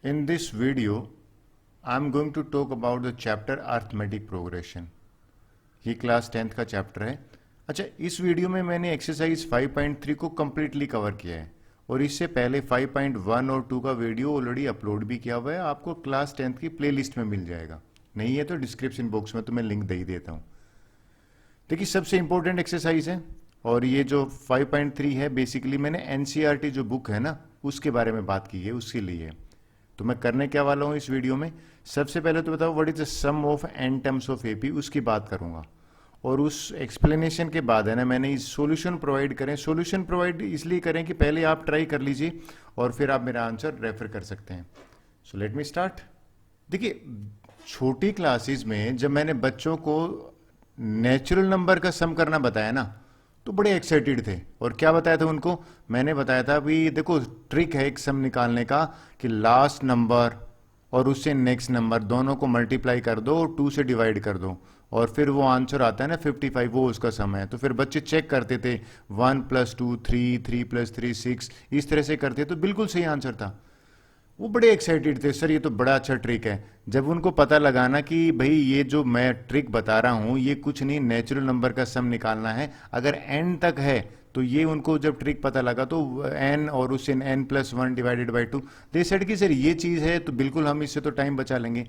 In this video, I am going to talk about the chapter Arithmetic Progression. ये class 10th का chapter है। अच्छा, इस video में मैंने एक्सरसाइज 5.3 को कम्प्लीटली कवर किया है और इससे पहले 5.1 और 2 का वीडियो ऑलरेडी अपलोड भी किया हुआ है। आपको क्लास 10th की प्लेलिस्ट में मिल जाएगा, नहीं है तो डिस्क्रिप्शन बॉक्स में तो मैं लिंक दे ही देता हूँ। देखिए, सबसे इंपॉर्टेंट एक्सरसाइज है और ये जो 5.3 है बेसिकली मैंने एनसीईआरटी जो बुक है ना उसके बारे में बात की है, उसके लिए। तो मैं करने क्या वाला हूँ इस वीडियो में, सबसे पहले तो बताओ what is the sum of an terms of AP, उसकी बात करूंगा। और उस एक्सप्लेनेशन के बाद है ना मैंने इस सॉल्यूशन प्रोवाइड करें। सॉल्यूशन प्रोवाइड इसलिए करें कि पहले आप ट्राई कर लीजिए और फिर आप मेरा आंसर रेफर कर सकते हैं। सो लेट मी स्टार्ट। देखिए, छोटी क्लासेस में जब मैंने बच्चों को नेचुरल नंबर का सम करना बताया ना तो बड़े एक्साइटेड थे। और क्या बताया था उनको, मैंने बताया था भी देखो ट्रिक है एक सम निकालने का कि लास्ट नंबर और उससे नेक्स्ट नंबर दोनों को मल्टीप्लाई कर दो और 2 से डिवाइड कर दो और फिर वो आंसर आता है ना 55, वो उसका सम है। तो फिर बच्चे चेक करते थे 1 + 2 3, 3 + 3 6, इस तरह से करते तो बिल्कुल सही आंसर था। वो बड़े एक्साइटेड थे, सर ये तो बड़ा अच्छा ट्रिक है। जब उनको पता लगा ना कि भाई ये जो मैं ट्रिक बता रहा हूँ ये कुछ नहीं, नेचुरल नंबर का सम निकालना है, अगर n तक है तो ये उनको जब ट्रिक पता लगा तो n और उससे n+1 divided by 2, they said कि सर ये चीज़ है तो बिल्कुल हम इससे तो टाइम बचा लेंगे।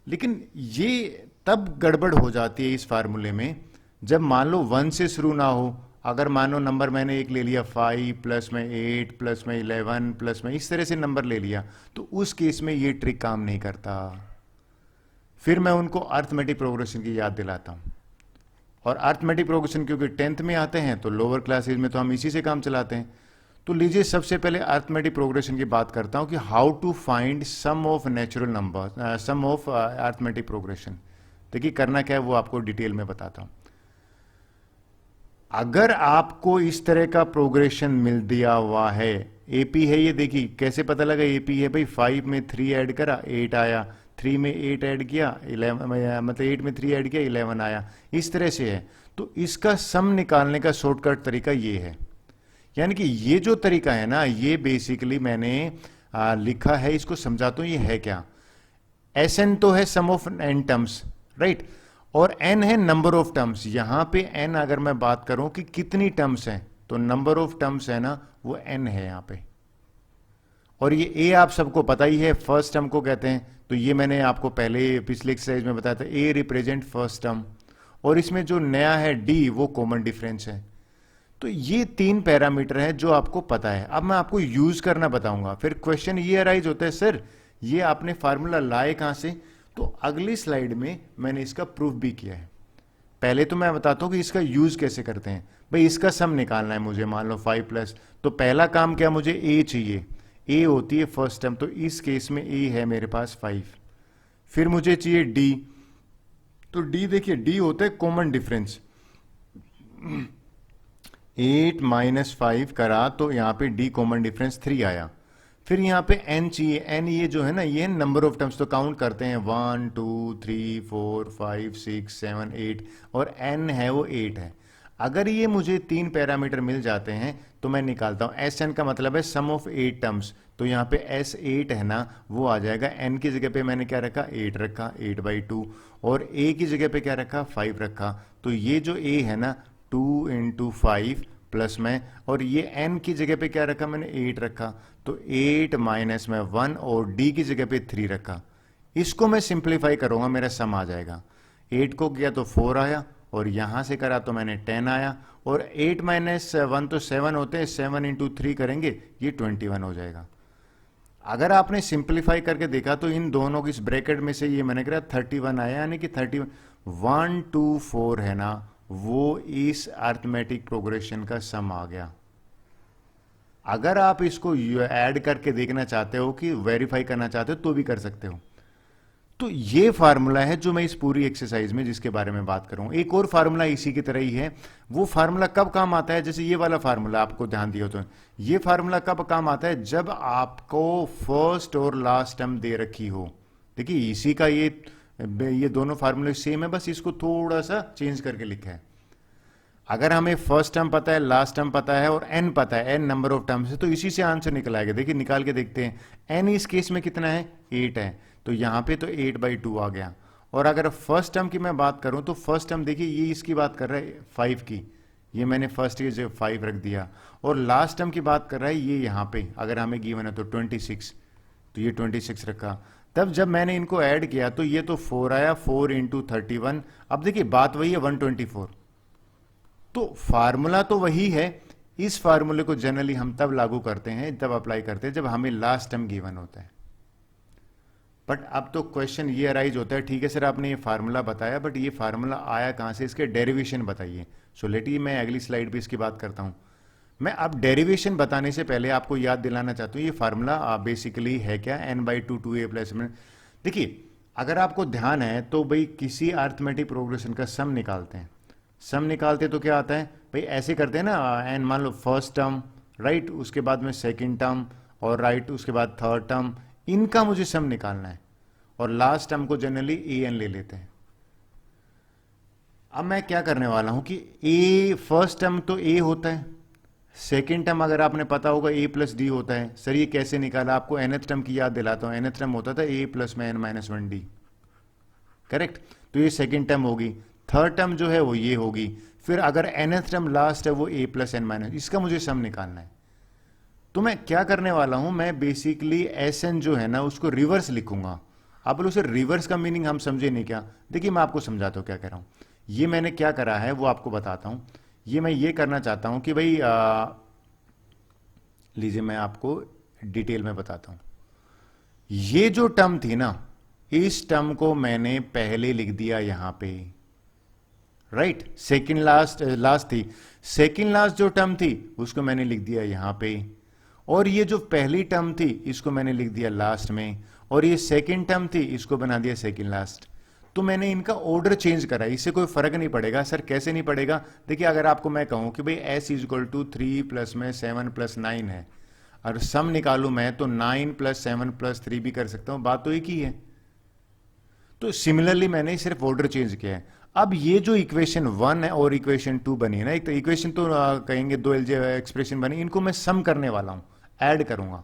लेकिन ये तब गड़बड़ हो जाती है इस फार्मूले में जब मान लो 1 से शुरू ना हो। अगर मानो नंबर मैंने एक ले लिया 5 प्लस में 8 प्लस में 11 प्लस में इस तरह से नंबर ले लिया तो उस केस में ये ट्रिक काम नहीं करता। फिर मैं उनको अर्थमेटिक प्रोग्रेशन की याद दिलाता हूँ। और अर्थमेटिक प्रोग्रेशन क्योंकि 10th में आते हैं तो लोअर क्लासेज में तो हम इसी से काम चलाते हैं। तो लीजिए सबसे पहले अर्थमेटिक प्रोग्रेशन की बात करता हूँ कि how to find sum of natural number, sum of arithmetic progression. देखिए करना क्या है वो आपको डिटेल में बताता हूँ। अगर आपको इस तरह का प्रोग्रेशन मिल दिया हुआ है, एपी है ये, देखिए कैसे पता लगा एपी है भाई, 5 में 3 ऐड करा 8 आया, 3 में 8 ऐड किया 11, मतलब 8 में 3 ऐड किया 11 आया, इस तरह से है। तो इसका सम निकालने का शॉर्टकट तरीका ये है। यानी कि ये जो तरीका है ना ये बेसिकली मैंने लिखा है, इसको समझाता हूं ये है क्या। एस एन तो है sum of an terms, right, और एन है नंबर ऑफ टर्म्स। यहां पे एन अगर मैं बात करूं कि कितनी टर्म्स हैं तो नंबर ऑफ टर्म्स है ना वो एन है यहां पे। और ये ए आप सबको पता ही है, फर्स्ट टर्म को कहते हैं। तो ये मैंने आपको पहले पिछले एक्सरसाइज में बताया था, ए रिप्रेजेंट फर्स्ट टर्म। और इसमें जो नया है डी वो कॉमन डिफरेंस है। तो ये 3 पैरामीटर है जो आपको पता है। अब मैं आपको यूज करना बताऊंगा। फिर क्वेश्चन ये अराइज होता है, सर ये आपने फार्मूला लाए कहां से। तो अगली स्लाइड में मैंने इसका प्रूफ भी किया है। पहले तो मैं बताता हूं कि इसका यूज कैसे करते हैं। भाई इसका सम निकालना है मुझे, मान लो 5+, तो पहला काम क्या, मुझे ए चाहिए। ए होती है फर्स्ट टर्म, तो इस केस में ए है मेरे पास 5। फिर मुझे चाहिए डी, तो डी देखिए डी होता है कॉमन डिफरेंस। 8 - 5 करा तो यहाँ पे डी कॉमन डिफरेंस 3 आया। फिर यहाँ पे n चाहिए, n ये जो है ना ये नंबर ऑफ टर्म्स, तो काउंट करते हैं 1 2 3 4 5 6 7 8 और n है वो 8 है। अगर ये मुझे 3 पैरामीटर मिल जाते हैं तो मैं निकालता हूँ एस एन का मतलब है सम ऑफ 8 टर्म्स। तो यहाँ पे एस 8 है ना वो आ जाएगा, n की जगह पे मैंने क्या रखा 8 रखा 8/2, और a की जगह पे क्या रखा 5 रखा। तो ये जो a है ना 2 × 5 प्लस में, और ये n की जगह पे क्या रखा मैंने 8 रखा, तो 8 माइनस में 1 और d की जगह पे 3 रखा। इसको मैं सिंप्लीफाई करूंगा, मेरा सम आ जाएगा। 8 को किया तो 4 आया और यहां से करा तो मैंने 10 आया, और 8 - 1 तो 7 होते हैं, 7 × 3 करेंगे ये 21 हो जाएगा। अगर आपने सिंप्लीफाई करके देखा तो इन दोनों की इस ब्रैकेट में से ये मैंने कहा 31 आया, यानी कि 31 1 2 4 है ना वो इस अर्थमेटिक प्रोग्रेशन का सम आ गया। अगर आप इसको ऐड करके देखना चाहते हो कि वेरीफाई करना चाहते हो तो भी कर सकते हो। तो ये फार्मूला है जो मैं इस पूरी एक्सरसाइज में जिसके बारे में बात करूं। एक और फार्मूला इसी की तरह ही है। वो फार्मूला कब काम आता है, जैसे ये वाला फार्मूला आपको ध्यान दिया तो ये फार्मूला कब काम आता है, जब आपको फर्स्ट और लास्ट टर्म दे रखी हो। देखिए इसी का ये दोनों फार्मूले सेम है, बस इसको थोड़ा सा चेंज करके लिखा है। अगर हमें फर्स्ट टर्म पता है, लास्ट टर्म पता है और एन पता है, एन नंबर ऑफ टर्म्स है, तो इसी से आंसर निकल आएगा। देखिए निकाल के देखते हैं, एन इस केस में कितना है, 8 है, तो यहाँ पे तो 8/2 आ गया। और अगर फर्स्ट टर्म की मैं बात करूं तो फर्स्ट टर्म देखिए ये इसकी बात कर रहा है 5 की, ये मैंने फर्स्ट ये 5 रख दिया। और लास्ट टर्म की बात कर रहा है ये यहाँ पे, अगर हमें गिवन है तो 26, तो ये 26 रखा। तब जब मैंने इनको ऐड किया तो ये तो 4 आया, 4 × 31। अब देखिए बात वही है 124। तो फार्मूला तो वही है, इस फार्मूले को जनरली हम तब लागू करते हैं, तब अप्लाई करते हैं जब हमें लास्ट टर्म गिवन होता है। बट अब तो क्वेश्चन ये अराइज होता है, ठीक है सर आपने ये फार्मूला बताया, बट ये फार्मूला आया कहां से, इसके डेरिवेशन बताइए। सो लेटिए मैं अगली स्लाइड पे इसकी बात करता हूं। मैं अब डेरिवेशन बताने से पहले आपको याद दिलाना चाहता हूं ये फार्मूला बेसिकली है क्या, n/2 2a प्लस में। देखिए अगर आपको ध्यान है तो भाई किसी अर्थमेटिक प्रोग्रेशन का सम निकालते हैं, सम निकालते तो क्या आता है भाई, ऐसे करते हैं ना, एन मान लो फर्स्ट टर्म राइट, उसके बाद में सेकंड टर्म और राइट, उसके बाद थर्ड टर्म, इनका मुझे सम निकालना है। और लास्ट टर्म को जनरली ए एन ले लेते हैं। अब मैं क्या करने वाला हूं कि ए फर्स्ट टर्म तो ए होता है, सेकेंड टर्म अगर आपने पता होगा ए प्लस डी होता है। सर ये कैसे निकाला, आपको nth टर्म की याद दिलाता हूं, nth टर्म होता था ए प्लस में n-1d, करेक्ट। तो ये सेकेंड टर्म होगी, थर्ड टर्म जो है वो ये होगी, फिर अगर nth टर्म लास्ट है वो a प्लस n-, इसका मुझे सम निकालना है। तो मैं क्या करने वाला हूं, मैं बेसिकली एस एन जो है ना उसको रिवर्स लिखूंगा। आप बोलो सर रिवर्स का मीनिंग हम समझे नहीं क्या, देखिए मैं आपको समझाता हूं क्या कह रहा हूं। ये मैंने क्या करा है वो आपको बताता हूं। ये मैं ये करना चाहता हूं कि भाई लीजिए मैं आपको डिटेल में बताता हूं। ये जो टर्म थी ना, इस टर्म को मैंने पहले लिख दिया यहां पे, राइट। सेकंड लास्ट थी, सेकंड लास्ट जो टर्म थी उसको मैंने लिख दिया यहां पे, और ये जो पहली टर्म थी इसको मैंने लिख दिया लास्ट में, और ये सेकंड टर्म थी इसको बना दिया सेकंड लास्ट। तो मैंने इनका ऑर्डर चेंज करा, इससे कोई फर्क नहीं पड़ेगा। सर कैसे नहीं पड़ेगा, देखिए अगर आपको मैं कहूं कि भाई s = 3 प्लस में 7 + 9 है, और सम निकालू मैं तो 9 + 7 + 3 भी कर सकता हूं, बात तो एक ही है। तो सिमिलरली मैंने सिर्फ ऑर्डर चेंज किया है। अब ये जो इक्वेशन 1 है और इक्वेशन 2 बनी है ना, एक तो इक्वेशन तो कहेंगे दो एक्सप्रेशन बनी, इनको मैं सम करने वाला हूं, ऐड करूंगा।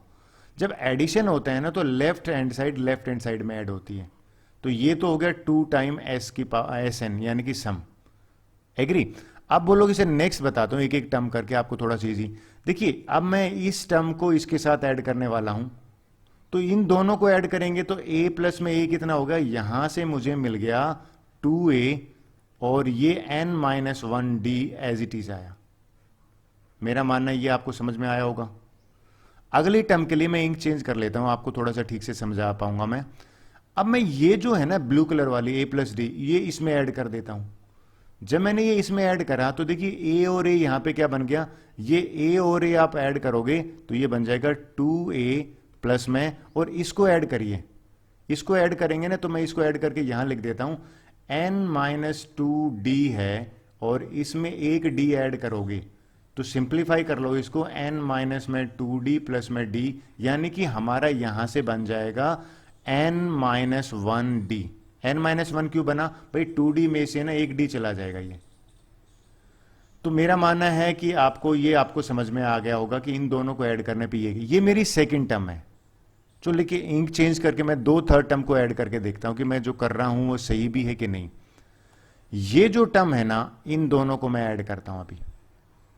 जब एडिशन होता है ना तो लेफ्ट हैंड साइड में ऐड होती है। तो ये तो हो गया 2 टाइम s की एस एन यानी कि सम, एग्री। अब बोलोगे सर नेक्स्ट बताता हूं एक एक टर्म करके आपको थोड़ा सा इजी। देखिए अब मैं इस टर्म को इसके साथ ऐड करने वाला हूं, तो इन दोनों को ऐड करेंगे तो a प्लस में a कितना होगा, यहां से मुझे मिल गया 2a, और ये n-1d एज इट इज आया। मेरा मानना ये आपको समझ में आया होगा। अगली टर्म के लिए मैं इंक चेंज कर लेता हूं, आपको थोड़ा सा ठीक से समझा पाऊंगा मैं। अब मैं ये जो है ना ब्लू कलर वाली a + d, ये इसमें ऐड कर देता हूं। जब मैंने ये इसमें ऐड करा तो देखिए a और a यहां पे क्या बन गया, ये a और a आप ऐड करोगे तो ये बन जाएगा 2a प्लस में, और इसको ऐड करिए, इसको ऐड करेंगे ना, तो मैं इसको ऐड करके यहां लिख देता हूं n-2d है, और इसमें एक d ऐड करोगे तो सिंप्लीफाई कर लो इसको, n-2d प्लस में d, यानी कि हमारा यहां से बन जाएगा n-1d। n-1 क्यों बना भाई, 2d में से ना एक d चला जाएगा ये। तो मेरा मानना है कि आपको समझ में आ गया होगा कि इन दोनों को ऐड करने पे ये मेरी सेकंड टर्म है। तो लेकिन इंक चेंज करके मैं 2 थर्ड टर्म को ऐड करके देखता हूं कि मैं जो कर रहा हूं वो सही भी है कि नहीं। ये जो टर्म है ना, इन दोनों को मैं ऐड करता हूं अभी।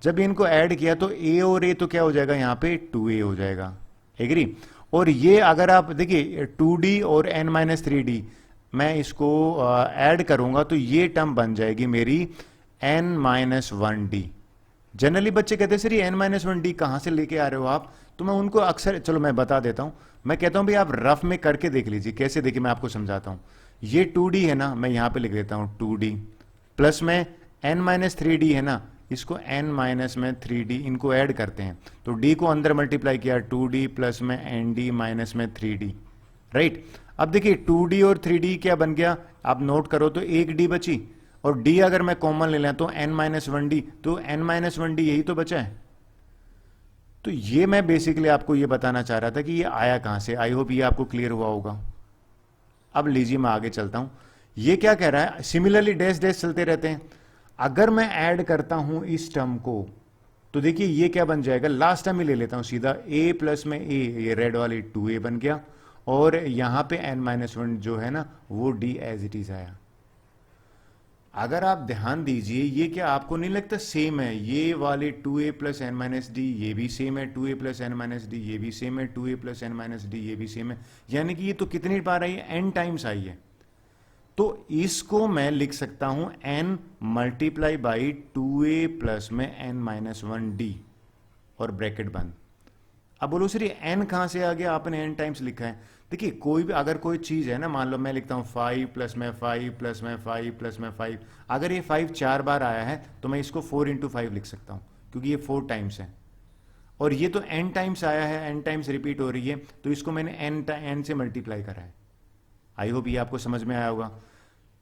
जब इनको ऐड किया तो a और a तो क्या हो जाएगा, यहां पे 2a हो जाएगा, एग्री। और ये अगर आप देखिए 2d और n-3d, मैं इसको ऐड करूंगा तो ये टर्म बन जाएगी मेरी n-1d। जनरली बच्चे कहते हैं सर ये n-1d कहां से लेके आ रहे हो आप, तो मैं उनको अक्सर, चलो मैं बता देता हूं, मैं कहता हूं भाई आप रफ में करके देख लीजिए। कैसे देखिए मैं आपको समझाता हूं। ये 2d है ना, मैं यहां पे लिख देता हूं 2d प्लस में n-3d है ना, इसको n-3d, इनको ऐड करते हैं तो d को अंदर मल्टीप्लाई किया 2d प्लस में nd माइनस में 3d, राइट। अब देखिए 2d और 3d क्या बन गया, आप नोट करो तो एक d बची, और d अगर मैं कॉमन ले लें तो n-1d, तो n-1d यही तो बचा है। तो ये मैं बेसिकली आपको ये बताना चाह रहा था कि ये आया कहां से। आई होप ये आपको क्लियर हुआ होगा। अब लीजिए मैं आगे चलता हूं। ये क्या कह रहा है, सिमिलरली डैश डैश चलते रहते हैं। अगर मैं ऐड करता हूं इस टर्म को तो देखिए ये क्या बन जाएगा, लास्ट टर्म ही ले लेता हूं सीधा, a प्लस में a, ये रेड वाली 2a बन गया, और यहां पे n-1 जो है ना वो d एज इट इज आया। अगर आप ध्यान दीजिए ये क्या आपको नहीं लगता सेम है, ये वाले 2a plus N minus D ये भी सेम है, 2a plus N minus D ये भी सेम है, 2a plus N minus D ये भी सेम है, यानी कि ये तो कितनी बार आई है, n टाइम्स आई है। तो इसको मैं लिख सकता हूं n multiply by 2a plus में n-1d और ब्रैकेट बंद। अब बोलो सर ये n कहां से आ गया, आपने n टाइम्स लिखा है। देखिए कोई भी अगर कोई चीज है ना, मान लो मैं लिखता हूं 5 प्लस में 5 प्लस में 5 प्लस में 5, अगर ये 5 4 बार आया है तो मैं इसको 4 इंटू 5 लिख सकता हूं क्योंकि ये 4 टाइम्स है, और ये तो n टाइम्स आया है, n टाइम्स रिपीट हो रही है, तो इसको मैंने n से मल्टीप्लाई करा है। आई होप ये आपको समझ में आया होगा।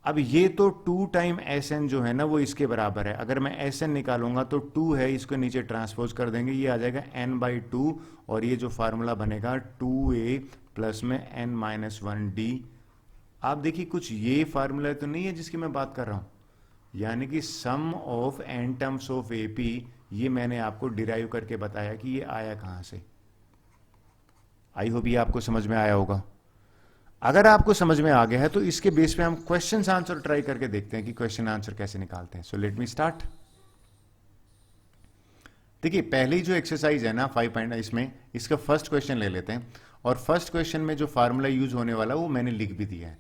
अब ये तो 2 टाइम Sn जो है ना वो इसके बराबर है, अगर मैं Sn निकालूंगा तो 2 है, इसको नीचे ट्रांसपोज कर देंगे, ये आ जाएगा n/2, और ये जो फार्मूला बनेगा 2a प्लस में n-1d। आप देखिए कुछ ये फार्मूला तो नहीं है जिसकी मैं बात कर रहा हूं, यानी कि sum of n terms of AP, ये मैंने आपको डिराइव करके बताया कि ये आया कहां से। आई होप ये आपको समझ में आया होगा। अगर आपको समझ में आ गया है तो इसके बेस पे हम क्वेश्चन आंसर ट्राई करके देखते हैं कि क्वेश्चन आंसर कैसे निकालते हैं। सो लेट मी स्टार्ट। देखिए पहली जो एक्सरसाइज है ना 5 इसमें इसका फर्स्ट क्वेश्चन ले लेते हैं, और फर्स्ट क्वेश्चन में जो फार्मूला यूज होने वाला वो मैंने लिख भी दिया है।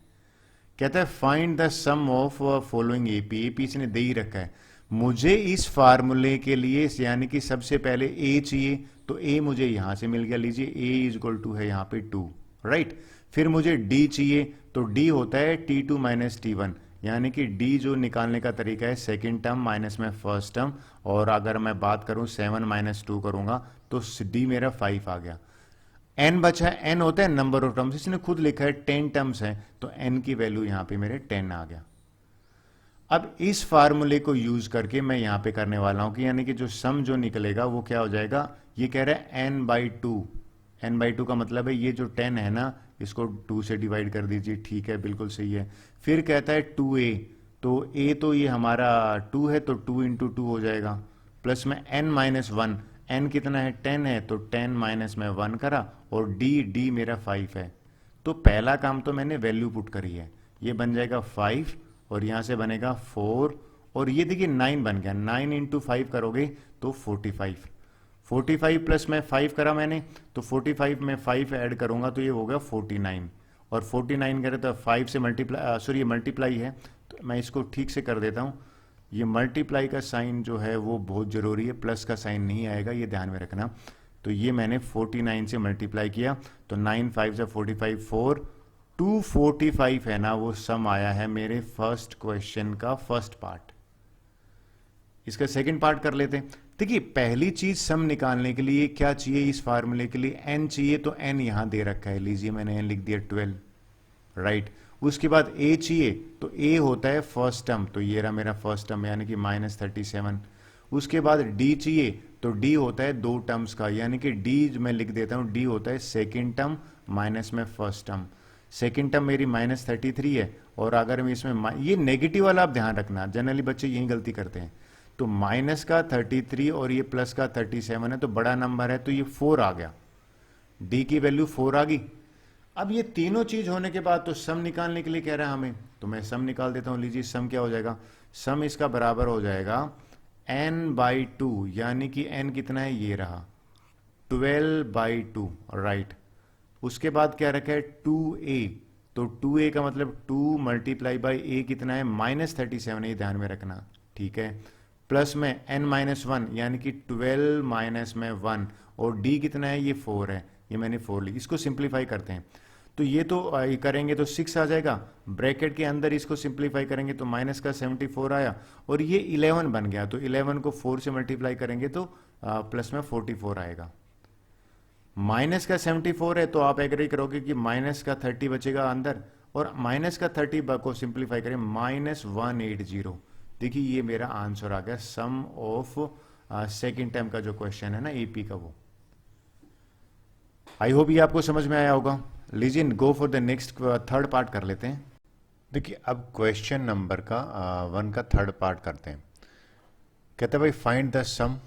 कहता है find the sum of following AP, AP इसने दे ही रखा है। मुझे इस फार्मूले के लिए यानी कि सबसे पहले A चाहिए, तो A मुझे यहां से मिल गया, लीजिए A इज इक्वल टू है यहां पे 2, राइट। फिर मुझे D चाहिए, तो D होता है T2 माइनस T1, यानी कि D जो निकालने का तरीका है सेकेंड टर्म माइनस में फर्स्ट टर्म, और अगर मैं बात करूं 7 माइनस 2 करूंगा तो D मेरा 5 आ गया। n बचा है, n होता है नंबर ऑफ टर्म्स, इसने खुद लिखा है 10 टर्म्स है, तो n की वैल्यू यहां पे मेरे 10 आ गया। अब इस फार्मूले को यूज करके मैं यहां पे करने वाला हूं कि यानी कि जो सम जो निकलेगा वो क्या हो जाएगा, ये कह रहा है n/2, n/2 का मतलब है ये जो 10 है ना इसको 2 से डिवाइड कर दीजिए, ठीक है बिल्कुल सही है। फिर कहता है 2a, तो a तो ये हमारा 2 है तो 2 इंटू 2 हो जाएगा, प्लस में n-1, n कितना है 10 है, तो 10 माइनस में 1 करा, और d मेरा 5 है। तो पहला काम तो मैंने वैल्यू पुट करी है, ये बन जाएगा 5 और यहां से बनेगा 4, और ये देखिए 9 बन गया, 9 इंटू 5 करोगे तो 45, 45 प्लस में 5 करा मैंने, तो 45 में 5 ऐड करूंगा तो ये हो गया 49, और 49 करे तो 5 से मल्टीप्लाई, सॉरी ये मल्टीप्लाई है तो मैं इसको ठीक से कर देता हूं। ये मल्टीप्लाई का साइन जो है वो बहुत जरूरी है, प्लस का साइन नहीं आएगा, ये ध्यान में रखना। तो ये मैंने 49 से मल्टीप्लाई किया, तो 9 5 से 45 4 245 है ना, वो सम आया है मेरे फर्स्ट क्वेश्चन का फर्स्ट पार्ट। इसका सेकंड पार्ट कर लेते हैं। देखिए पहली चीज सम निकालने के लिए क्या चाहिए, इस फार्मूले के लिए n चाहिए, तो n यहां दे रखा है, लीजिए मैंने n लिख दिया 12, राइट। उसके बाद a चाहिए, तो a होता है फर्स्ट टर्म, तो ये रहा मेरा फर्स्ट टर्म यानी कि -37। उसके बाद d चाहिए, तो d होता है 2 टर्म्स का, यानी कि d मैं लिख देता हूं, d होता है सेकेंड टर्म माइनस में फर्स्ट टर्म। सेकेंड टर्म मेरी -33 है, और अगर मैं इसमें ये नेगेटिव वाला आप ध्यान रखना, जनरली बच्चे यही गलती करते हैं। तो माइनस का 33 और ये प्लस का 37 है, तो बड़ा नंबर है तो ये 4 आ गया, d की वैल्यू 4 आ गई। अब ये तीनों चीज होने के बाद तो सम निकालने के लिए कह रहा है हमें, तो मैं सम निकाल देता हूं। लीजिए सम क्या हो जाएगा, सम इसका बराबर हो जाएगा n/2, यानी कि n कितना है, ये रहा 12/2, राइट। उसके बाद क्या रखा है 2a, तो 2a का मतलब 2 मल्टीप्लाई बाई a कितना है -37, ये ध्यान में रखना, ठीक है। प्लस में n-1 यानी कि 12 माइनस में 1, और d कितना है, ये 4 है, ये मैंने 4 ली। इसको सिंप्लीफाई करते हैं, तो ये तो करेंगे तो 6 आ जाएगा, ब्रैकेट के अंदर इसको सिंप्लीफाई करेंगे तो माइनस का 74 आया, और ये 11 बन गया, तो 11 को 4 से मल्टीप्लाई करेंगे तो प्लस में 44 आएगा। माइनस का 74 है, तो आप एग्री करोगे कि माइनस का 30 बचेगा अंदर, और माइनस का 30 को सिंप्लीफाई करें -180। देखिए ये मेरा आंसर आ गया, सम ऑफ सेकेंड टाइम का जो क्वेश्चन है ना AP का वो। आई होप ये आपको समझ में आया होगा। लीजिए go for the next third part कर लेते हैं। देखिए अब क्वेश्चन नंबर का 1 का थर्ड पार्ट करते हैं। कहता है भाई फाइंड द सम।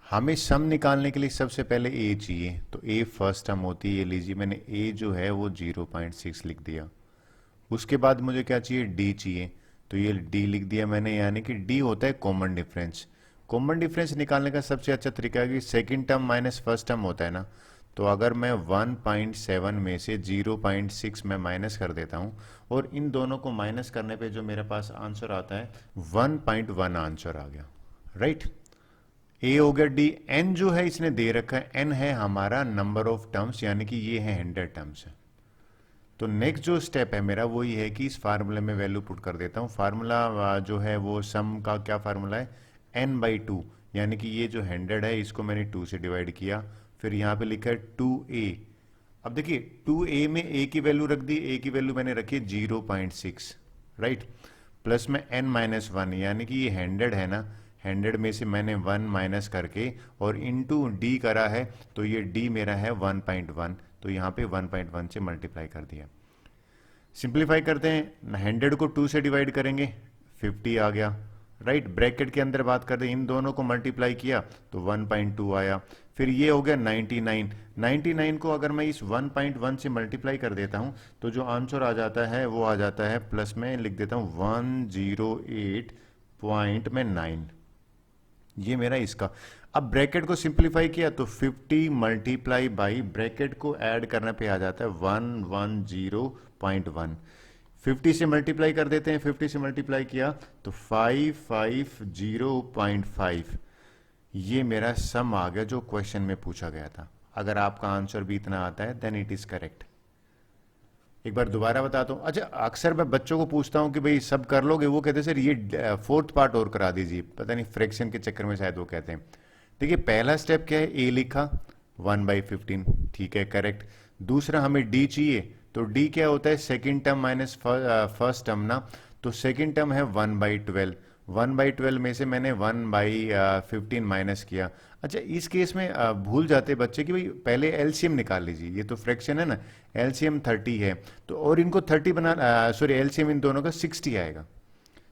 हमें सम निकालने के लिए सबसे पहले ए चाहिए, तो ए फर्स्ट टर्म होती है, ये लीजिए मैंने ए जो है वो 0.6 लिख दिया। उसके बाद मुझे क्या चाहिए, डी चाहिए, तो ये डी लिख दिया मैंने, यानी कि डी होता है कॉमन डिफरेंस। कॉमन डिफरेंस निकालने का सबसे अच्छा तरीका है कि second term minus first term होता है ना, तो अगर मैं 1.7 में से 0.6 में माइनस कर देता हूँ और इन दोनों को माइनस करने पे जो मेरे पास आंसर आता है 1.1 आंसर आ गया, राइट। ए हो गया, डी। एन जो है इसने दे रखा है, एन है हमारा नंबर ऑफ टर्म्स, यानी कि ये है 100 टर्म्स है। तो नेक्स्ट जो स्टेप है मेरा वो ये है कि इस फार्मूले में वैल्यू पुट कर देता हूँ। फार्मूला जो है वो सम का क्या फार्मूला है, n/2, यानी कि ये जो 100 है इसको मैंने 2 से डिवाइड किया, फिर यहाँ पे लिखा है 2a। अब देखिए 2a में a की वैल्यू रख दी, a की वैल्यू मैंने रखी है 0.6, राइट। प्लस में n-1, यानी कि ये 100 है ना, 100 में से मैंने 1 माइनस करके और इनटू d करा है, तो ये d मेरा है 1.1, तो यहाँ पे 1.1 से मल्टीप्लाई कर दिया। सिंप्लीफाई करते हैं, 100 को 2 से डिवाइड करेंगे 50 आ गया, राइट। ब्रैकेट के अंदर बात करते हैं, इन दोनों को मल्टीप्लाई किया तो 1.2 आया। फिर ये हो गया 99 को अगर मैं इस 1.1 से मल्टीप्लाई कर देता हूं तो जो आंसर आ जाता है वो आ जाता है, प्लस में लिख देता हूं 108.9, ये मेरा इसका। अब ब्रैकेट को सिंप्लीफाई किया तो 50 मल्टीप्लाई बाई, ब्रैकेट को ऐड करने पे आ जाता है 110.1। 50 से मल्टीप्लाई कर देते हैं, 50 से मल्टीप्लाई किया तो 550.5, ये मेरा सम आ गया जो क्वेश्चन में पूछा गया था। अगर आपका आंसर भी इतना आता है देन इट इज करेक्ट। एक बार दोबारा बताता हूँ। अच्छा, अक्सर मैं बच्चों को पूछता हूँ कि भाई सब कर लोगे, वो कहते हैं सर ये फोर्थ पार्ट और करा दीजिए, पता नहीं फ्रैक्शन के चक्कर में शायद वो कहते हैं। देखिए पहला स्टेप क्या है, ए लिखा 1/15, ठीक है करेक्ट। दूसरा हमें डी चाहिए, तो डी क्या होता है, second term minus first term ना, तो सेकंड टर्म है 1/12, 1/12 में से मैंने 1/15 माइनस किया। अच्छा इस केस में भूल जाते बच्चे कि भाई पहले एलसीएम निकाल लीजिए, ये तो फ्रैक्शन है ना, एलसीएम 30 है, तो और इनको 30 बना, सॉरी एलसीएम इन दोनों का 60 आएगा,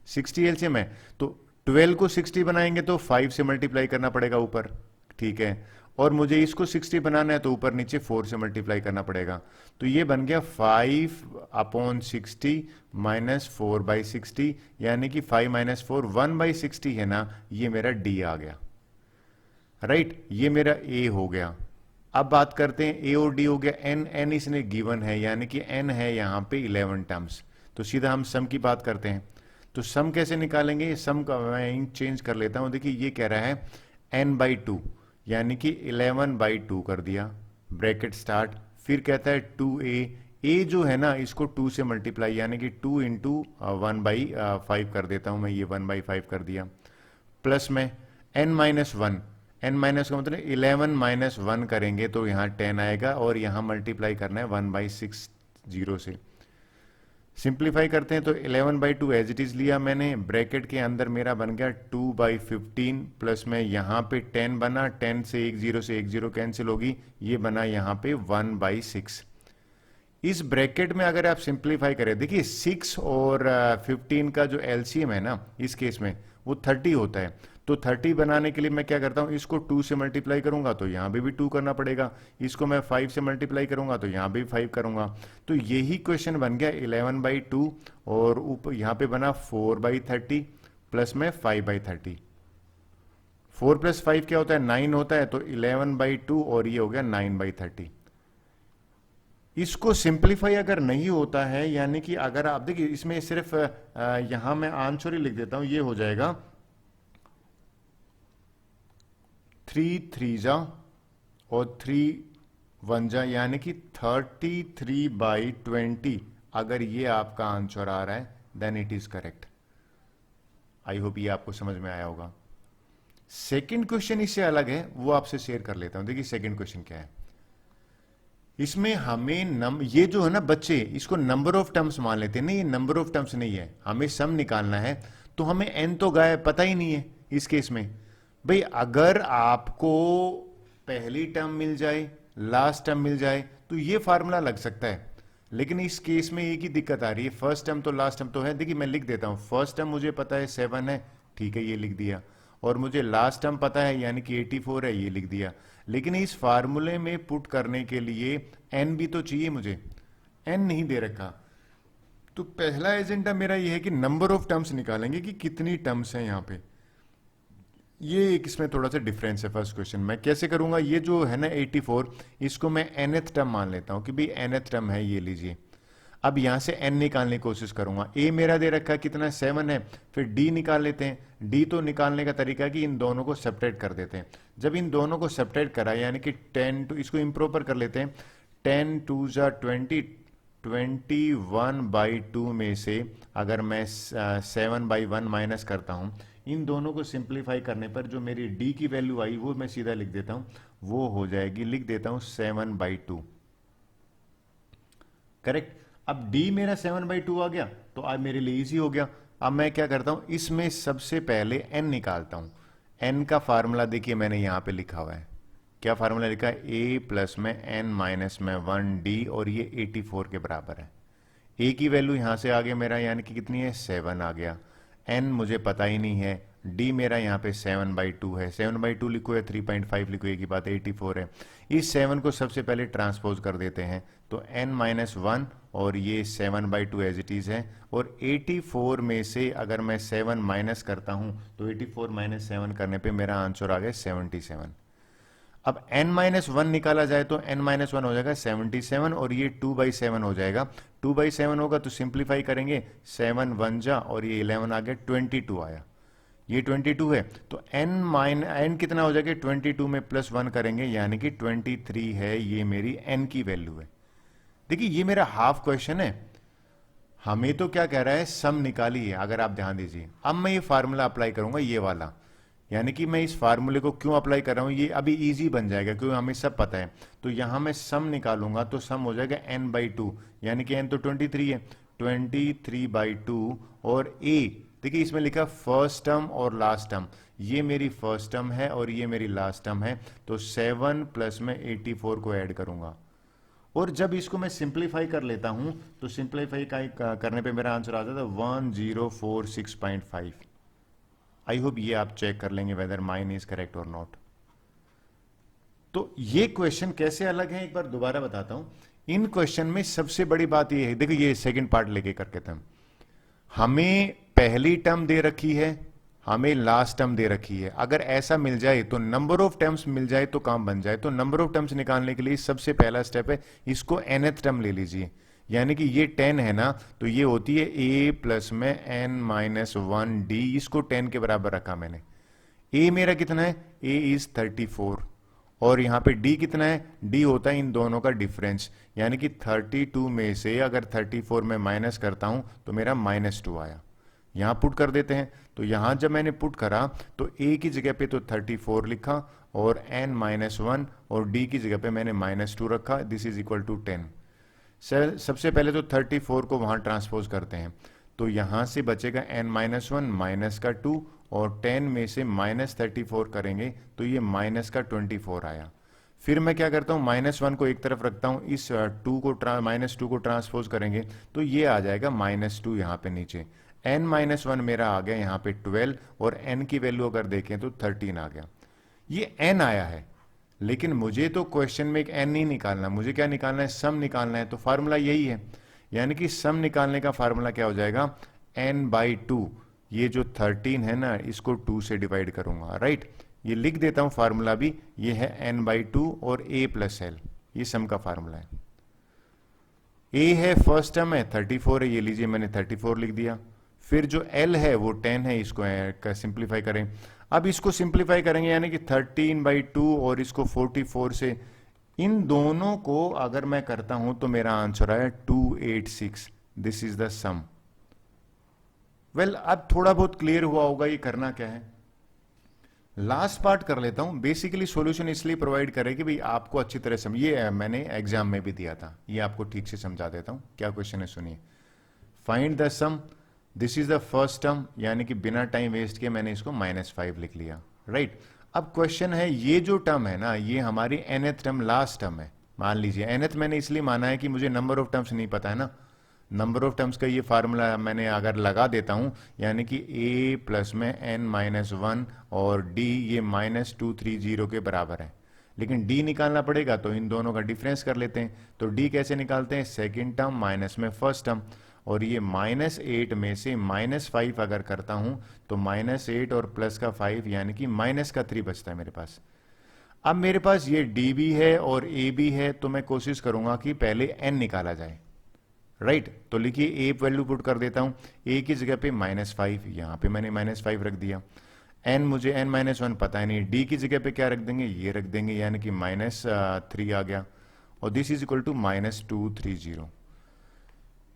60 एलसीएम है, तो 12 को 60 बनाएंगे तो 5 से मल्टीप्लाई करना पड़ेगा ऊपर, ठीक है। और मुझे इसको 60 बनाना है तो ऊपर नीचे 4 से मल्टीप्लाई करना पड़ेगा, तो ये बन गया 5/60 माइनस 4/60, यानी कि 5 माइनस 4 1/60 है ना, ये मेरा डी आ गया, राइट। ये मेरा ए हो गया। अब बात करते हैं ए और डी हो गया, एन इसने गिवन है, यानी कि एन है यहाँ पे 11 टर्म्स, तो सीधा हम सम की बात करते हैं। तो सम कैसे निकालेंगे, सम का मैं चेंज कर लेता हूं। देखिए ये कह रहा है n/2, यानी कि 11/2 कर दिया, ब्रैकेट स्टार्ट। फिर कहता है 2a, a जो है ना इसको 2 से मल्टीप्लाई, यानी कि 2 इंटू 1/5 कर देता हूं मैं, ये 1/5 कर दिया। प्लस में n-1, n- का मतलब 11-1 करेंगे तो यहाँ 10 आएगा, और यहाँ मल्टीप्लाई करना है 1/60 से। सिंप्लीफाई करते हैं तो 11/2 एज इट इज लिया मैंने, ब्रैकेट के अंदर मेरा बन गया 2/15, प्लस में यहाँ पे 10 बना, 10 से 1 0 कैंसिल होगी, ये बना यहाँ पे 1/6। इस ब्रैकेट में अगर आप सिंप्लीफाई करें, देखिए 6 और 15 का जो एलसीएम है ना इस केस में वो 30 होता है, तो 30 बनाने के लिए मैं क्या करता हूं, इसको 2 से मल्टीप्लाई करूंगा तो यहां भी 2 करना पड़ेगा, इसको मैं 5 से मल्टीप्लाई करूंगा तो यहां भी 5 करूंगा, तो यही क्वेश्चन बन गया 11/2, और ऊपर यहां पे बना 4/30 प्लस में 5/30। 4 + 5 क्या होता है, 9 होता है, तो 11/2 और ये हो गया 9/30। इसको सिंप्लीफाई अगर नहीं होता है, यानी कि अगर आप देखिए इसमें सिर्फ यहां मैं आंसर ही लिख देता हूं, ये हो जाएगा 3 3 और 3 1, यानी कि 33/20। अगर ये आपका आंसर आ रहा है then it is correct. I hope ये आपको समझ में आया होगा। सेकंड क्वेश्चन इससे अलग है, वो आपसे शेयर कर लेता हूं। देखिए सेकंड क्वेश्चन क्या है, इसमें हमें ये जो है ना बच्चे इसको नंबर ऑफ टर्म्स मान लेते हैं, नहीं ये नंबर ऑफ टर्म्स नहीं है, हमें सम निकालना है, तो हमें एन तो गायब पता ही नहीं है इस केस में। भाई अगर आपको पहली टर्म मिल जाए, लास्ट टर्म मिल जाए, तो ये फार्मूला लग सकता है, लेकिन इस केस में एक ही दिक्कत आ रही है, फर्स्ट टर्म तो लास्ट टर्म तो है। देखिए मैं लिख देता हूं, फर्स्ट टर्म मुझे पता है 7 है, ठीक है ये लिख दिया, और मुझे लास्ट टर्म पता है यानी कि 84 है, ये लिख दिया। लेकिन इस फार्मूले में पुट करने के लिए n भी तो चाहिए मुझे, n नहीं दे रखा। तो पहला एजेंडा मेरा ये है कि नंबर ऑफ टर्म्स निकालेंगे कि कितनी टर्म्स हैं यहाँ पे। ये एक इसमें थोड़ा सा डिफरेंस है फर्स्ट क्वेश्चन में। कैसे करूंगा, ये जो है ना 84, इसको मैं nth टर्म मान लेता हूं कि भाई nth टर्म है, ये लीजिए। अब यहां से n निकालने की कोशिश करूंगा। a मेरा दे रखा है कितना, 7 है। फिर d निकाल लेते हैं। d तो निकालने का तरीका है कि इन दोनों को सेपरेट कर देते हैं। जब इन दोनों को सेपरेट करा यानी कि 10 टू, इसको इम्प्रॉपर कर लेते हैं, 10 2 जा 20, 21/2 में से अगर मैं 7/1 माइनस करता हूं, इन दोनों को सिंप्लीफाई करने पर जो मेरी d की वैल्यू आई वो मैं सीधा लिख देता हूं, वो हो जाएगी, लिख देता हूं 7/2। करेक्ट। अब d मेरा 7/2 आ गया तो अब मेरे लिए इजी हो गया। अब मैं क्या करता हूं, इसमें सबसे पहले n निकालता हूं। n का फार्मूला देखिए मैंने यहां पे लिखा हुआ है। क्या फार्मूला लिखा है, a प्लस में n माइनस में 1d, और ये 84 के बराबर है। a की वैल्यू यहां से आ गया मेरा, यानी कि कितनी है, 7 आ गया। n मुझे पता ही नहीं है, d मेरा यहाँ पे 7/2 है। 7/2 लिखो या 3.5 लिखो, एक ही बात है, 84 है। इस 7 को सबसे पहले ट्रांसपोज कर देते हैं तो n-1, और ये 7/2 एज इट इज है। और 84 में से अगर मैं 7 माइनस करता हूं तो 84 माइनस 7 करने पे मेरा आंसर आ गया 77। अब n-1 निकाला जाए तो n-1 हो जाएगा 77, और ये 2/7 हो जाएगा। 2/7 होगा तो सिंप्लीफाई करेंगे, 7 1 जा, और ये 11 आ गया, 22 आया। ये 22 है तो n कितना हो जाएगा, 22 में +1 करेंगे यानी कि 23 है। ये मेरी n की वैल्यू है। देखिए ये मेरा हाफ क्वेश्चन है, हमें तो क्या कह रहा है, सम निकालिए। अगर आप ध्यान दीजिए, अब मैं ये फार्मूला अप्लाई करूंगा, ये वाला, यानी कि मैं इस फार्मूले को क्यों अप्लाई कर रहा हूं, ये अभी इजी बन जाएगा क्योंकि हमें सब पता है। तो यहां मैं सम निकालूंगा तो सम हो जाएगा n/2, यानी कि n तो 23 है, 23/2। और a देखिए इसमें लिखा फर्स्ट टर्म और लास्ट टर्म, ये मेरी फर्स्ट टर्म है और ये मेरी लास्ट टर्म है। तो 7 प्लस में 84 को ऐड करूंगा, और जब इसको मैं सिंप्लीफाई कर लेता हूं तो सिंप्लीफाई करने पे मेरा आंसर आ जाता है 1046.5। आई होप ये आप चेक कर लेंगे वेदर माइन इज करेक्ट और नॉट। तो ये क्वेश्चन कैसे अलग है एक बार दोबारा बताता हूं। इन क्वेश्चन में सबसे बड़ी बात ये है, देखो ये सेकंड पार्ट लेके करके थे, हमें पहली टर्म दे रखी है, हमें लास्ट टर्म दे रखी है। अगर ऐसा मिल जाए तो नंबर ऑफ टर्म्स मिल जाए तो काम बन जाए। तो नंबर ऑफ टर्म्स निकालने के लिए सबसे पहला स्टेप है, इसको nth टर्म ले लीजिए, यानी कि ये 10 है ना, तो ये होती है a प्लस में n-1d, इसको 10 के बराबर रखा मैंने। a मेरा कितना है, a इज 34, और यहां पे d कितना है, d होता है इन दोनों का डिफरेंस, यानी कि 32 में से अगर 34 में माइनस करता हूं तो मेरा -2 आया। यहां पुट कर देते हैं, तो यहां जब मैंने पुट करा तो a की जगह पे तो 34 लिखा, और n-1 और d की जगह पे मैंने -2 रखा, दिस इज इक्वल टू 10। सबसे पहले तो 34 को वहां ट्रांसपोज करते हैं, तो यहां से बचेगा n-1 माइनस का 2, और 10 में से -34 करेंगे तो ये -24 आया। फिर मैं क्या करता हूं, -1 को एक तरफ रखता हूं, इस -2 को ट्रांसपोज करेंगे तो ये आ जाएगा -2 यहाँ पे नीचे। n-1 मेरा आ गया यहाँ पे 12, और n की वैल्यू अगर देखें तो 13 आ गया। ये n आया है, लेकिन मुझे तो क्वेश्चन में एक n नहीं निकालना, मुझे क्या निकालना है, सम निकालना है। तो फार्मूला यही है, यानी कि सम निकालने का फार्मूला क्या हो जाएगा, n/2। ये जो 13 है ना, इसको 2 से डिवाइड करूंगा, राइट। ये लिख देता हूं फार्मूला भी, ये है n/2 और a प्लस l, ये सम का फार्मूला है। a है फर्स्ट टर्म है, 34 है, ये लीजिए मैंने 34 लिख दिया। फिर जो l है वो 10 है, इसको सिंप्लीफाई करें। अब इसको सिंप्लीफाई करेंगे यानी कि 13/2 और इसको 44 से, इन दोनों को अगर मैं करता हूं तो मेरा आंसर आया 286। This is the sum. Well अब थोड़ा बहुत क्लियर हुआ होगा ये करना क्या है। लास्ट पार्ट कर लेता हूं। बेसिकली सॉल्यूशन इसलिए प्रोवाइड करे कि भाई आपको अच्छी तरह समझिए, मैंने एग्जाम में भी दिया था, ये आपको ठीक से समझा देता हूं। क्या क्वेश्चन है सुनिए, find the sum, this is the first term, यानी कि बिना टाइम वेस्ट किए मैंने इसको -5 लिख लिया, राइट। अब क्वेश्चन है, ये जो टर्म है ना, ये हमारी nth टर्म लास्ट टर्म है। मान लीजिए nth मैंने इसलिए माना है कि मुझे नंबर ऑफ टर्म्स नहीं पता है ना, नंबर ऑफ टर्म्स का ये फार्मूला मैंने अगर लगा देता हूँ, यानी कि a प्लस में n-1 और d ये -230 के बराबर है, लेकिन d निकालना पड़ेगा तो इन दोनों का डिफरेंस कर लेते हैं। तो d कैसे निकालते हैं, सेकेंड टर्म माइनस में फर्स्ट टर्म, और ये -8 में से -5 अगर करता हूँ तो -8 और प्लस का 5 यानी कि -3 बचता है मेरे पास। अब मेरे पास ये d भी है और a भी है, तो मैं कोशिश करूंगा कि पहले n निकाला जाए, राइट। तो लिखिए a वैल्यू पुट कर देता हूं, a की जगह पे -5, यहां पे मैंने -5 रख दिया। n मुझे n-1 पता है नहीं, d की जगह पे क्या रख देंगे, ये रख देंगे, यानी कि -3 आ गया, और दिस इज इक्वल टू -230।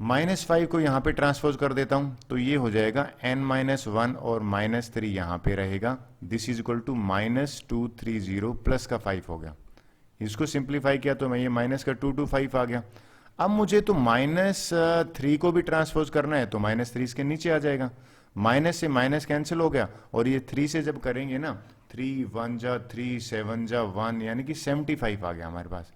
-5 को यहाँ पे ट्रांसपोज कर देता हूँ, तो ये हो जाएगा n-1 और -3 यहाँ पे रहेगा, this is equal to -230 plus का 5 हो गया। इसको सिंप्लीफाई किया तो मैं ये माइनस का 2 to 5 आ गया। अब मुझे तो -3 को भी ट्रांसपोज करना है, तो -3 इसके नीचे आ जाएगा, माइनस से माइनस कैंसिल हो गया, और ये 3 से जब करेंगे ना, 3 1 जा 3 7 जा 1, यानी कि 75 आ गया हमारे पास।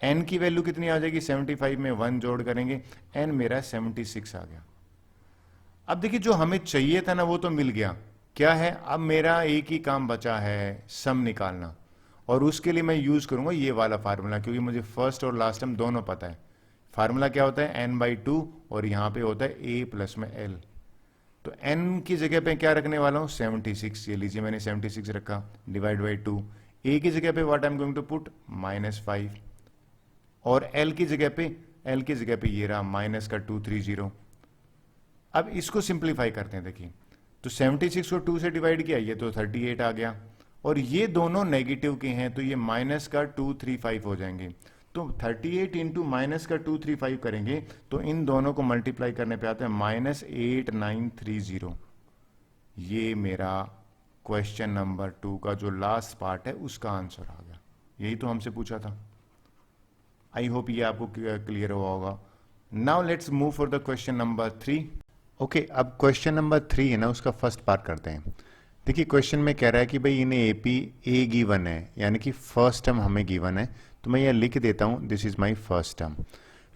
n की वैल्यू कितनी आ जाएगी, 75 में 1 जोड़ करेंगे, n मेरा 76 आ गया। अब देखिए जो हमें चाहिए था ना वो तो मिल गया, क्या है, अब मेरा एक ही काम बचा है, सम निकालना, और उसके लिए मैं यूज करूंगा ये वाला फार्मूला, क्योंकि मुझे फर्स्ट और लास्ट टर्म दोनों पता है। फार्मूला क्या होता है, n/2, और यहां पे होता है a प्लस में l। तो n की जगह पे क्या रखने वाला हूं, 76, ये लीजिए मैंने 76 रखा, डिवाइड बाई 2। a की जगह पे what I am going to put, -5, और l की जगह पे ये रहा -230। अब इसको सिंप्लीफाई करते हैं, देखिए, तो 76 को 2 से डिवाइड किया, ये तो 38 आ गया, और ये दोनों नेगेटिव के हैं, तो ये -235 हो जाएंगे। तो 38 इंटू -235 करेंगे तो इन दोनों को मल्टीप्लाई करने पे आता है -8930। ये मेरा क्वेश्चन नंबर 2 का जो लास्ट पार्ट है उसका आंसर आ गया। यही तो हमसे पूछा था। आई होप ये आपको क्लियर हुआ होगा। Now let's move for the question number 3। Okay, अब क्वेश्चन नंबर 3 है ना, उसका फर्स्ट पार्ट करते हैं। देखिए क्वेश्चन में कह रहा है कि भाई इन्हें एपी ए गिवन है, यानी कि फर्स्ट टर्म हमें गिवन है, तो मैं यह लिख देता हूं, this is my first term.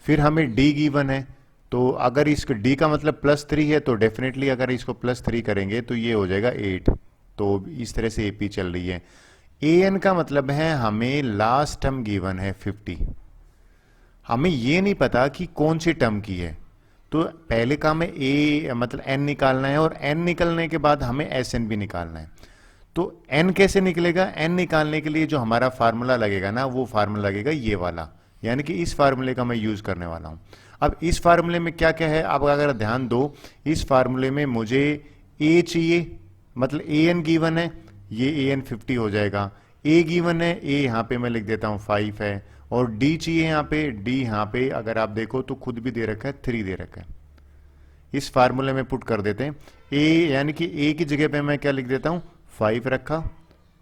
फिर हमें डी गिवन है, तो अगर इसको डी का मतलब +3 है, तो डेफिनेटली अगर इसको +3 करेंगे तो ये हो जाएगा 8। तो इस तरह से एपी चल रही है। ए एन का मतलब है हमें लास्ट टर्म गिवन है 50, हमें ये नहीं पता कि कौन सी टर्म की है, तो पहले काम है ए मतलब एन निकालना है, और एन निकलने के बाद हमें एस एन भी निकालना है। तो एन कैसे निकलेगा, एन निकालने के लिए जो हमारा फार्मूला लगेगा ना, वो फार्मूला लगेगा ये वाला, यानी कि इस फार्मूले का मैं यूज करने वाला हूं। अब इस फार्मूले में क्या क्या है, अब अगर ध्यान दो, इस फार्मूले में मुझे ए चाहिए, मतलब ए एन गिवन है, ये ए एन 50 हो जाएगा। ए गिवन है, ए यहाँ पे मैं लिख देता हूँ 5 है, और डी चाहिए यहाँ पे, डी यहाँ पे अगर आप देखो तो खुद भी दे रखा है, 3 दे रखा है। इस फार्मूले में पुट कर देते हैं, ए यानी कि ए की जगह पे मैं क्या लिख देता हूँ, 5 रखा,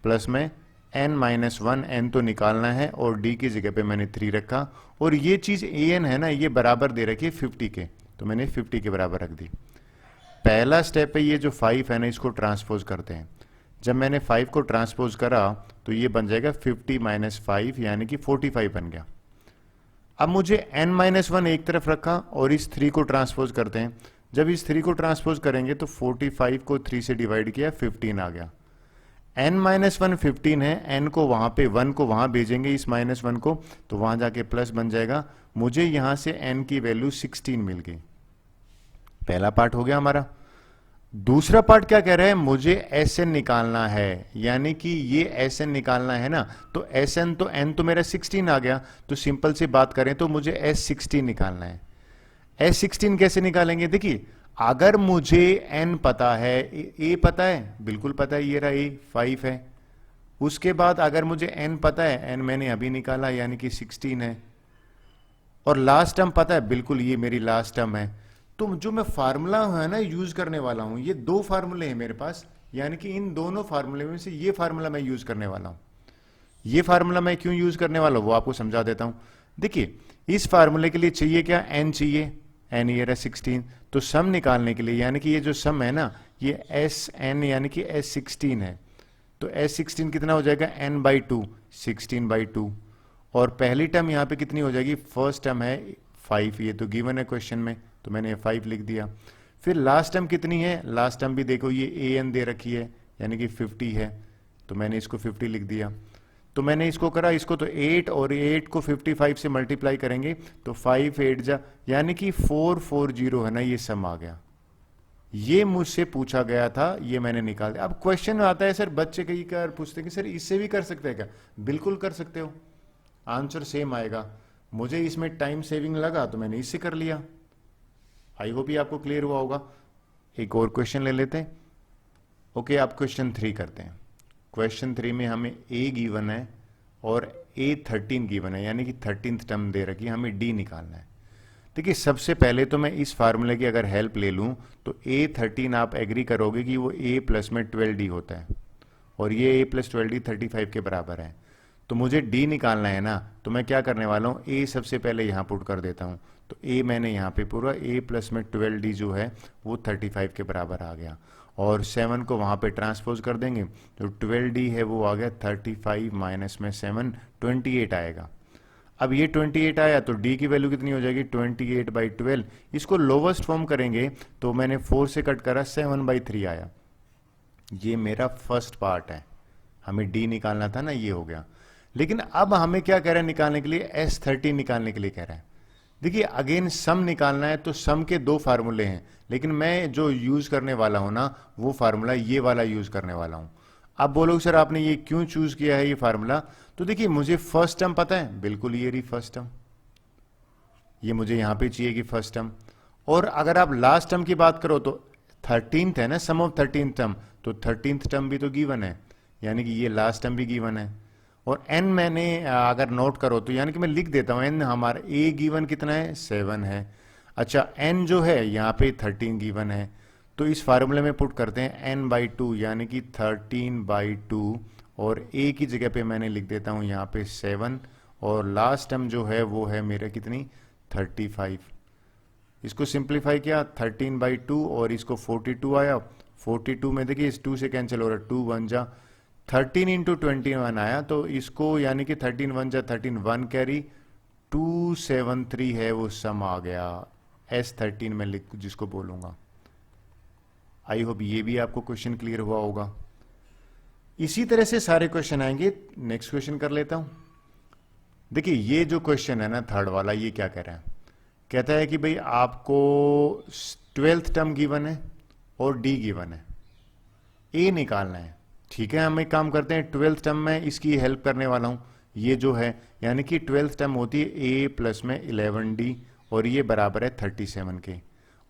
प्लस में n-1, n तो निकालना है, और d की जगह पे मैंने 3 रखा, और ये चीज an है ना, ये बराबर दे रखी है 50 के, तो मैंने 50 के बराबर रख दी। पहला स्टेप है, ये जो 5 है ना, इसको ट्रांसपोज करते हैं। जब मैंने 5 को ट्रांसपोज करा तो ये बन जाएगा 50 - 5, यानी कि 45 बन गया। अब मुझे n-1 एक तरफ रखा, और इस 3 को ट्रांसपोज करते हैं। जब इस 3 को ट्रांसपोज करेंगे तो 45 को 3 से डिवाइड किया, 15 आ गया। n-1 15 है, n को वहां पे 1 को वहां भेजेंगे, इस -1 को, तो वहां जाके प्लस बन जाएगा। मुझे यहां से n की वैल्यू 16 मिल गई। पहला पार्ट हो गया हमारा। दूसरा पार्ट क्या कह रहा है, मुझे Sn निकालना है, यानी कि ये Sn निकालना है ना, तो Sn तो n तो मेरा 16 आ गया, तो सिंपल सी बात करें तो मुझे S16 निकालना है। S16 कैसे निकालेंगे, देखिए अगर मुझे n पता है, a पता है, बिल्कुल पता है, ये रहा a 5 है। उसके बाद अगर मुझे n पता है, n मैंने अभी निकाला, यानी कि 16 है, और लास्ट टर्म पता है, बिल्कुल ये मेरी लास्ट टर्म है। तो जो मैं फार्मूला है ना यूज करने वाला हूं, ये 2 फार्मूले हैं मेरे पास, यानी कि इन दोनों फार्मूले में से ये फार्मूला मैं यूज करने वाला हूं। ये फार्मूला मैं क्यों यूज करने वाला हूं वो आपको समझा देता हूं। देखिए इस फार्मूले के लिए चाहिए क्या, n चाहिए, n ये रहा 16, तो सम निकालने के लिए, यानी कि ये जो सम है ना, ये Sn यानी कि S16 है, तो S16 कितना हो जाएगा, n/2, 16/2, और पहली टर्म यहाँ पे कितनी हो जाएगी, फर्स्ट टर्म है 5, ये तो गिवन है क्वेश्चन में, तो मैंने 5 लिख दिया। फिर लास्ट टर्म कितनी है, लास्ट टर्म भी देखो ये an दे रखी है यानी कि 50 है, तो मैंने इसको 50 लिख दिया। तो मैंने इसको करा, इसको तो 8 और 8 को 55 से मल्टीप्लाई करेंगे तो 5 8 जा यानी कि 440 है ना, ये सम आ गया। ये मुझसे पूछा गया था, ये मैंने निकाल दिया। अब क्वेश्चन आता है सर, बच्चे कई बार पूछते हैं कि सर इससे भी कर सकते हैं क्या? बिल्कुल कर सकते हो, आंसर सेम आएगा। मुझे इसमें टाइम सेविंग लगा तो मैंने इससे कर लिया। आई होप ये आपको क्लियर हुआ होगा। एक और क्वेश्चन ले लेते हैं। ओके, आप क्वेश्चन 3 करते हैं। क्वेश्चन 3 में हमें a गिवन है और a 13 गिवन है, यानी कि 13th टर्म दे रखी है, हमें d निकालना है। देखिए सबसे पहले तो मैं इस फार्मूले की अगर हेल्प ले लूं तो a 13 आप एग्री करोगे कि वो a प्लस में 12d होता है और ये a प्लस 12d 35 के बराबर है। तो मुझे d निकालना है ना, तो मैं क्या करने वाला हूँ, a सबसे पहले यहाँ पुट कर देता हूँ। तो a मैंने यहाँ पे पूरा a प्लस में 12d जो है वो 35 के बराबर आ गया, और 7 को वहाँ पे ट्रांसपोज कर देंगे तो 12d है वो आ गया 35 माइनस में 7 28 आएगा। अब ये 28 आया तो d की वैल्यू कितनी हो जाएगी, 28/12। इसको लोवेस्ट फॉर्म करेंगे तो मैंने 4 से कट करा 7/3 आया। ये मेरा फर्स्ट पार्ट है, हमें d निकालना था ना, ये हो गया। लेकिन अब हमें क्या कह रहा है निकालने के लिए, S13 निकालने के लिए कह रहा है। देखिए अगेन सम निकालना है तो सम के 2 फार्मूले हैं, लेकिन मैं जो यूज करने वाला हूं ना वो फार्मूला ये वाला यूज करने वाला हूं। आप बोलोगे सर आपने ये क्यों चूज किया है ये फार्मूला, तो देखिए मुझे फर्स्ट टर्म पता है, बिल्कुल ये रही फर्स्ट टर्म, ये मुझे यहां पे चाहिए कि फर्स्ट टर्म। और अगर आप लास्ट टर्म की बात करो तो 13th है ना, सम ऑफ 13th टर्म, तो 13th टर्म भी तो गिवन है, यानी कि ये लास्ट टर्म भी गिवन है। और n मैंने अगर नोट करो तो यानी कि मैं लिख देता हूं n, हमारा a गिवन कितना है 7 है। अच्छा n जो है यहाँ पे 13 गिवन है, तो इस फार्मूले में पुट करते हैं n/2 यानी कि 13/2, और a की जगह पे मैंने लिख देता हूँ यहाँ पे 7, और लास्ट टर्म जो है वो है मेरा कितनी 35। इसको सिंप्लीफाई किया 13/2 और इसको 42 आया। 42 में देखिए इस 2 से कैंसिल हो रहा है, 2 1 जा 13 इंटू 21 आया, तो इसको यानी कि 13 1 जा 13 1 कैरी 273 है वो सम आ गया। S13 में लिख जिसको बोलूंगा। आई होप ये भी आपको क्वेश्चन क्लियर हुआ होगा। इसी तरह से सारे क्वेश्चन आएंगे। नेक्स्ट क्वेश्चन कर लेता हूं। देखिए ये जो क्वेश्चन है ना थर्ड वाला, ये क्या कह रहा है, कहता है कि भाई आपको 12th टर्म गिवन है और d गिवन है, a निकालना है। ठीक है, हम एक काम करते हैं, 12th टर्म में इसकी हेल्प करने वाला हूं। ये जो है यानी कि 12th टर्म होती है a प्लस में 11d और ये बराबर है 37 के,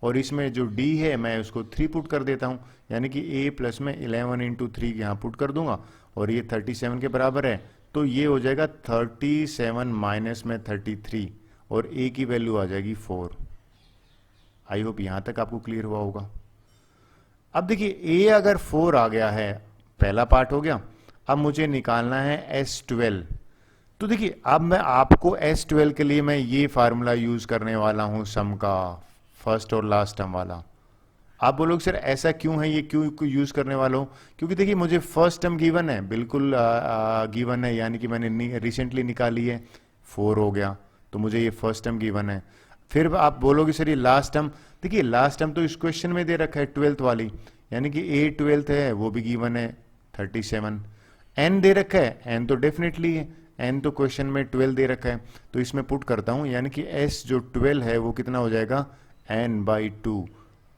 और इसमें जो d है मैं उसको 3 पुट कर देता हूं, यानी कि a प्लस में 11 इंटू 3 यहाँ पुट कर दूंगा और ये 37 के बराबर है, तो ये हो जाएगा 37 माइनस में 33 और a की वैल्यू आ जाएगी 4। आई होप यहां तक आपको क्लियर हुआ होगा। अब देखिए a अगर 4 आ गया है, पहला पार्ट हो गया। अब मुझे निकालना है S12। तो देखिए अब मैं आपको S12 के लिए मैं ये फार्मूला यूज करने वाला हूं सम का, फर्स्ट और लास्ट टर्म वाला। आप बोलोगे सर ऐसा क्यों है, ये क्यों यूज करने वाला हूं, क्योंकि देखिए मुझे फर्स्ट टर्म गिवन है, बिल्कुल गिवन है, यानी कि मैंने रिसेंटली निकाली है, 4 हो गया, तो मुझे ये फर्स्ट टर्म गिवन है। फिर आप बोलोगे सर ये लास्ट टर्म, देखिए लास्ट टर्म तो इस क्वेश्चन में दे रखा है 12th वाली, यानी कि a 12th है वो भी गिवन है 37। n दे रखा है, n तो डेफिनेटली है, n तो क्वेश्चन में 12 दे रखा है, तो इसमें पुट करता हूं, यानी कि s जो 12 है वो कितना हो जाएगा n/2,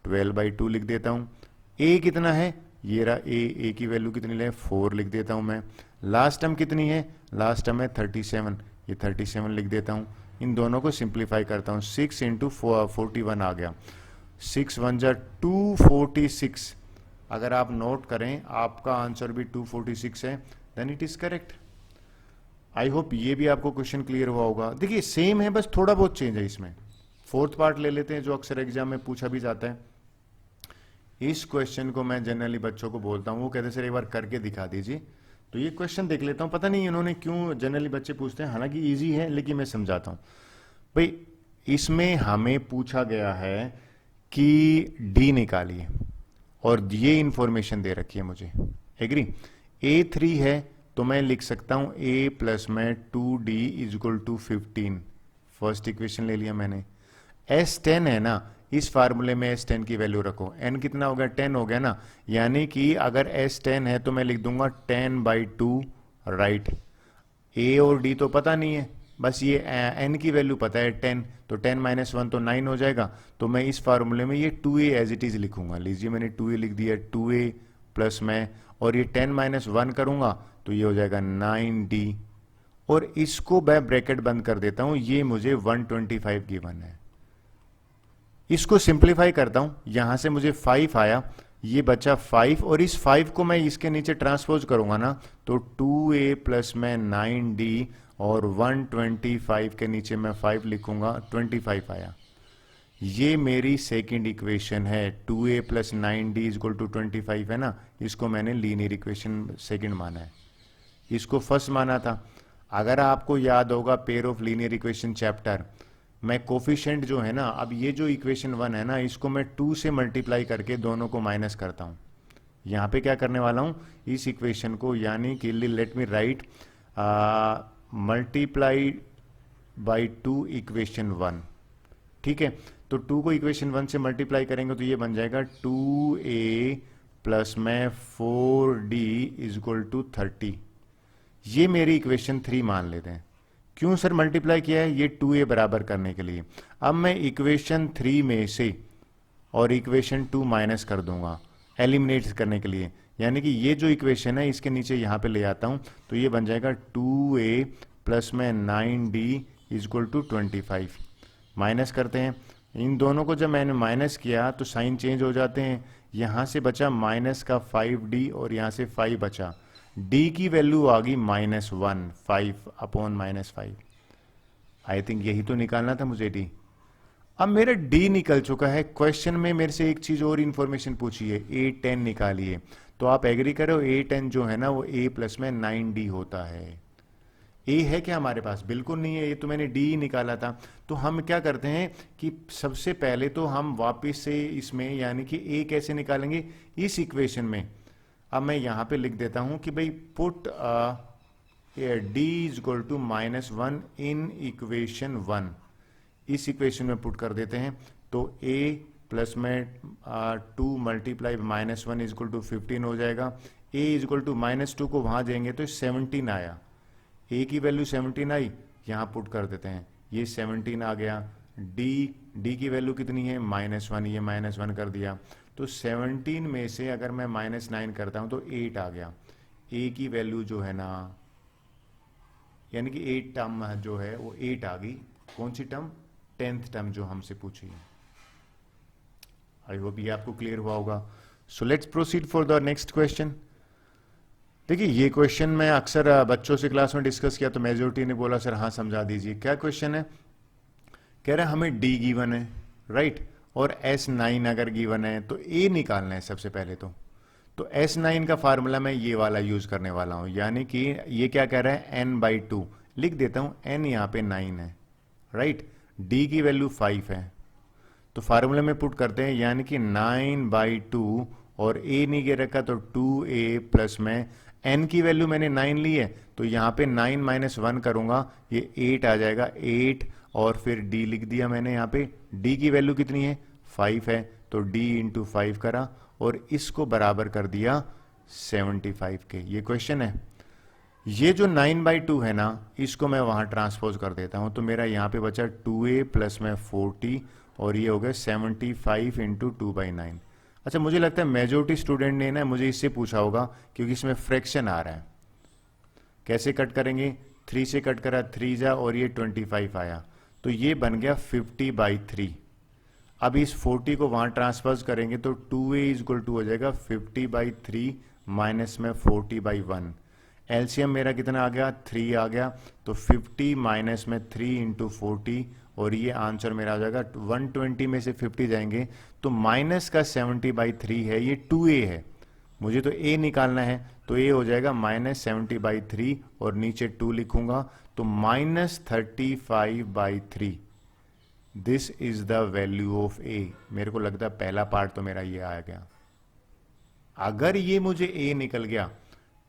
12/2 लिख देता हूं। a कितना है, ये रहा a की वैल्यू कितनी ले 4 लिख देता हूं मैं। लास्ट टर्म कितनी है, लास्ट टर्म है 37, ये 37 लिख देता हूं। इन दोनों को सिंप्लीफाई करता हूं, 6 इंटू 41 आ गया, 6 1 जा 246। अगर आप नोट करें आपका आंसर भी 246 है, then it is correct. I hope ये भी आपको क्वेश्चन क्लियर हुआ होगा। देखिए सेम है, बस थोड़ा बहुत चेंज है इसमें। फोर्थ पार्ट ले लेते हैं जो अक्सर एग्जाम में पूछा भी जाता है। इस क्वेश्चन को मैं जनरली बच्चों को बोलता हूं, वो कहते हैं सर एक बार करके दिखा दीजिए, तो ये क्वेश्चन देख लेता हूं, पता नहीं इन्होंने क्यों जनरली बच्चे पूछते हैं, हालांकि इजी है लेकिन मैं समझाता हूं। भाई इसमें हमें पूछा गया है कि डी निकालिए और ये इंफॉर्मेशन दे रखी है मुझे, एग्री। a3 है तो मैं लिख सकता हूं a प्लस में 2d is equal to 15, first equation ले लिया मैंने। S10 है ना, इस फार्मूले में S10 की वैल्यू रखो। n कितना हो गया, 10 हो गया ना, यानी कि अगर S10 है तो मैं लिख दूंगा 10/2, राइट। a और d तो पता नहीं है, बस ये n की वैल्यू पता है 10, तो 10 - 1 तो 9 हो जाएगा। तो मैं इस फार्मूले में ये 2a एज इट इज लिखूंगा। लीजिए मैंने 2a लिख दिया, 2a प्लस में, और ये 10 - 1 करूंगा तो ये हो जाएगा 9d, और इसको मैं ब्रैकेट बंद कर देता हूं, ये मुझे 125 गिवन है। इसको सिंप्लीफाई करता हूं, यहां से मुझे 5 आया, ये बचा 5, और इस 5 को मैं इसके नीचे ट्रांसपोज करूंगा ना, तो 2a प्लस में 9d, और 125 के नीचे मैं 5 लिखूंगा, 25 आया। ये मेरी सेकंड इक्वेशन है, 2a plus 9d equal to 25 है ना, इसको मैंने लीनियर इक्वेशन सेकंड माना है, इसको फर्स्ट माना था। अगर आपको याद होगा pair of linear equation chapter, मैं कोफिशिएंट जो है ना, अब ये जो इक्वेशन 1 है ना, इसको मैं 2 से मल्टीप्लाई करके दोनों को माइनस करता हूं। यहां पे क्या करने वाला हूं, इस इक्वेशन को, यानी कि let me right multiply by 2 equation 1, ठीक है। तो 2 को इक्वेशन 1 से मल्टीप्लाई करेंगे तो ये बन जाएगा 2a प्लस में 4d इक्वल टू 30। ये मेरी इक्वेशन 3 मान लेते हैं। क्यों सर मल्टीप्लाई किया है, ये 2a बराबर करने के लिए। अब मैं इक्वेशन 3 में से और इक्वेशन 2 माइनस कर दूंगा एलिमिनेट करने के लिए, यानी कि ये जो इक्वेशन है इसके नीचे यहां पे ले आता हूं, तो ये बन जाएगा 2a प्लस में 9d इक्वल टू 25। माइनस करते हैं, इन दोनों को जब मैंने माइनस किया तो साइन चेंज हो जाते हैं, यहां से बचा माइनस का 5d और यहां से 5 बचा, d की वैल्यू आ गई -1, 5 अपॉन -5। आई थिंक यही तो निकालना था मुझे d। अब मेरा d निकल चुका है। क्वेश्चन में मेरे से एक चीज और इंफॉर्मेशन पूछी है, a10 निकालिए, तो आप एग्री करो a10 जो है ना वो a प्लस में 9d होता है। a है क्या हमारे पास, बिल्कुल नहीं है, ये तो मैंने d ही निकाला था। तो हम क्या करते हैं कि सबसे पहले तो हम वापस से इसमें, यानी कि a कैसे निकालेंगे, इस इक्वेशन में। अब मैं यहां पे लिख देता हूं कि भाई put d equal to -1 in equation 1, इस इक्वेशन में पुट कर देते हैं, तो a प्लस में 2 मल्टीप्लाई -1 इक्वल टू 15 हो जाएगा। a इक्वल टू -2 को वहां देंगे तो 17 आया, a की वैल्यू 17 आई, यहां पुट कर देते हैं, ये 17 आ गया। d की वैल्यू कितनी है, -1, ये -1 कर दिया, तो 17 में से अगर मैं -9 करता हूं तो 8 आ गया। a की वैल्यू जो है ना, यानी कि 8 टर्म जो है वो 8 आ गई। कौन सी टर्म, 10th टर्म जो हमसे पूछी है। आई होप ये आपको क्लियर हुआ होगा। So let's proceed for the next question. देखिए ये क्वेश्चन मैं अक्सर बच्चों से क्लास में डिस्कस किया तो मेजोरिटी ने बोला सर हाँ समझा दीजिए। क्या क्वेश्चन है, कह रहा है हमें डी गिवन है, राइट, और S9 अगर गिवन है तो A निकालना है सबसे पहले तो S9 का फार्मूला मैं ये वाला यूज करने वाला हूं, यानी कि ये क्या कह रहा है n/2, लिख देता हूं n यहां पे 9 है, राइट, D की वैल्यू 5 है, तो फार्मूले में पुट करते हैं, यानी कि 9/2, और A नहीं गे रखा तो 2a प्लस में n की वैल्यू मैंने 9 ली है, तो यहां पे 9 - 1 करूंगा, ये 8 आ जाएगा, 8, और फिर d लिख दिया मैंने, यहां पे d की वैल्यू कितनी है, 5 है, तो d इंटू 5 करा और इसको बराबर कर दिया 75 के। ये क्वेश्चन है। ये जो 9/2 है ना, इसको मैं वहां ट्रांसपोज कर देता हूं, तो मेरा यहां पे बचा 2a प्लस में 40, और ये हो गया 75 इंटू 2/9। अच्छा, मुझे लगता है मेजोरिटी स्टूडेंट ने ना मुझे इससे पूछा होगा, क्योंकि इसमें फ्रैक्शन आ रहा है। कैसे कट करेंगे, 3 से कट करा 3 जा, और ये 25 आया, तो ये बन गया 50/3। अब इस 40 को वहां ट्रांसफर करेंगे तो 2a इक्वल टू हो जाएगा 50/3 माइनस में 40/1। एलसीएम मेरा कितना आ गया, 3 आ गया, तो 50 माइनस में 3 इंटू 40, और ये आंसर मेरा आ जाएगा 120 में से 50 जाएंगे तो माइनस का 70/3 है, ये 2a है, मुझे तो a निकालना है, तो a हो जाएगा -70/3, और नीचे 2 लिखूंगा, तो -35/3। This is the value of a। मेरे को लगता है पहला पार्ट तो मेरा ये आ गया। अगर ये मुझे a निकल गया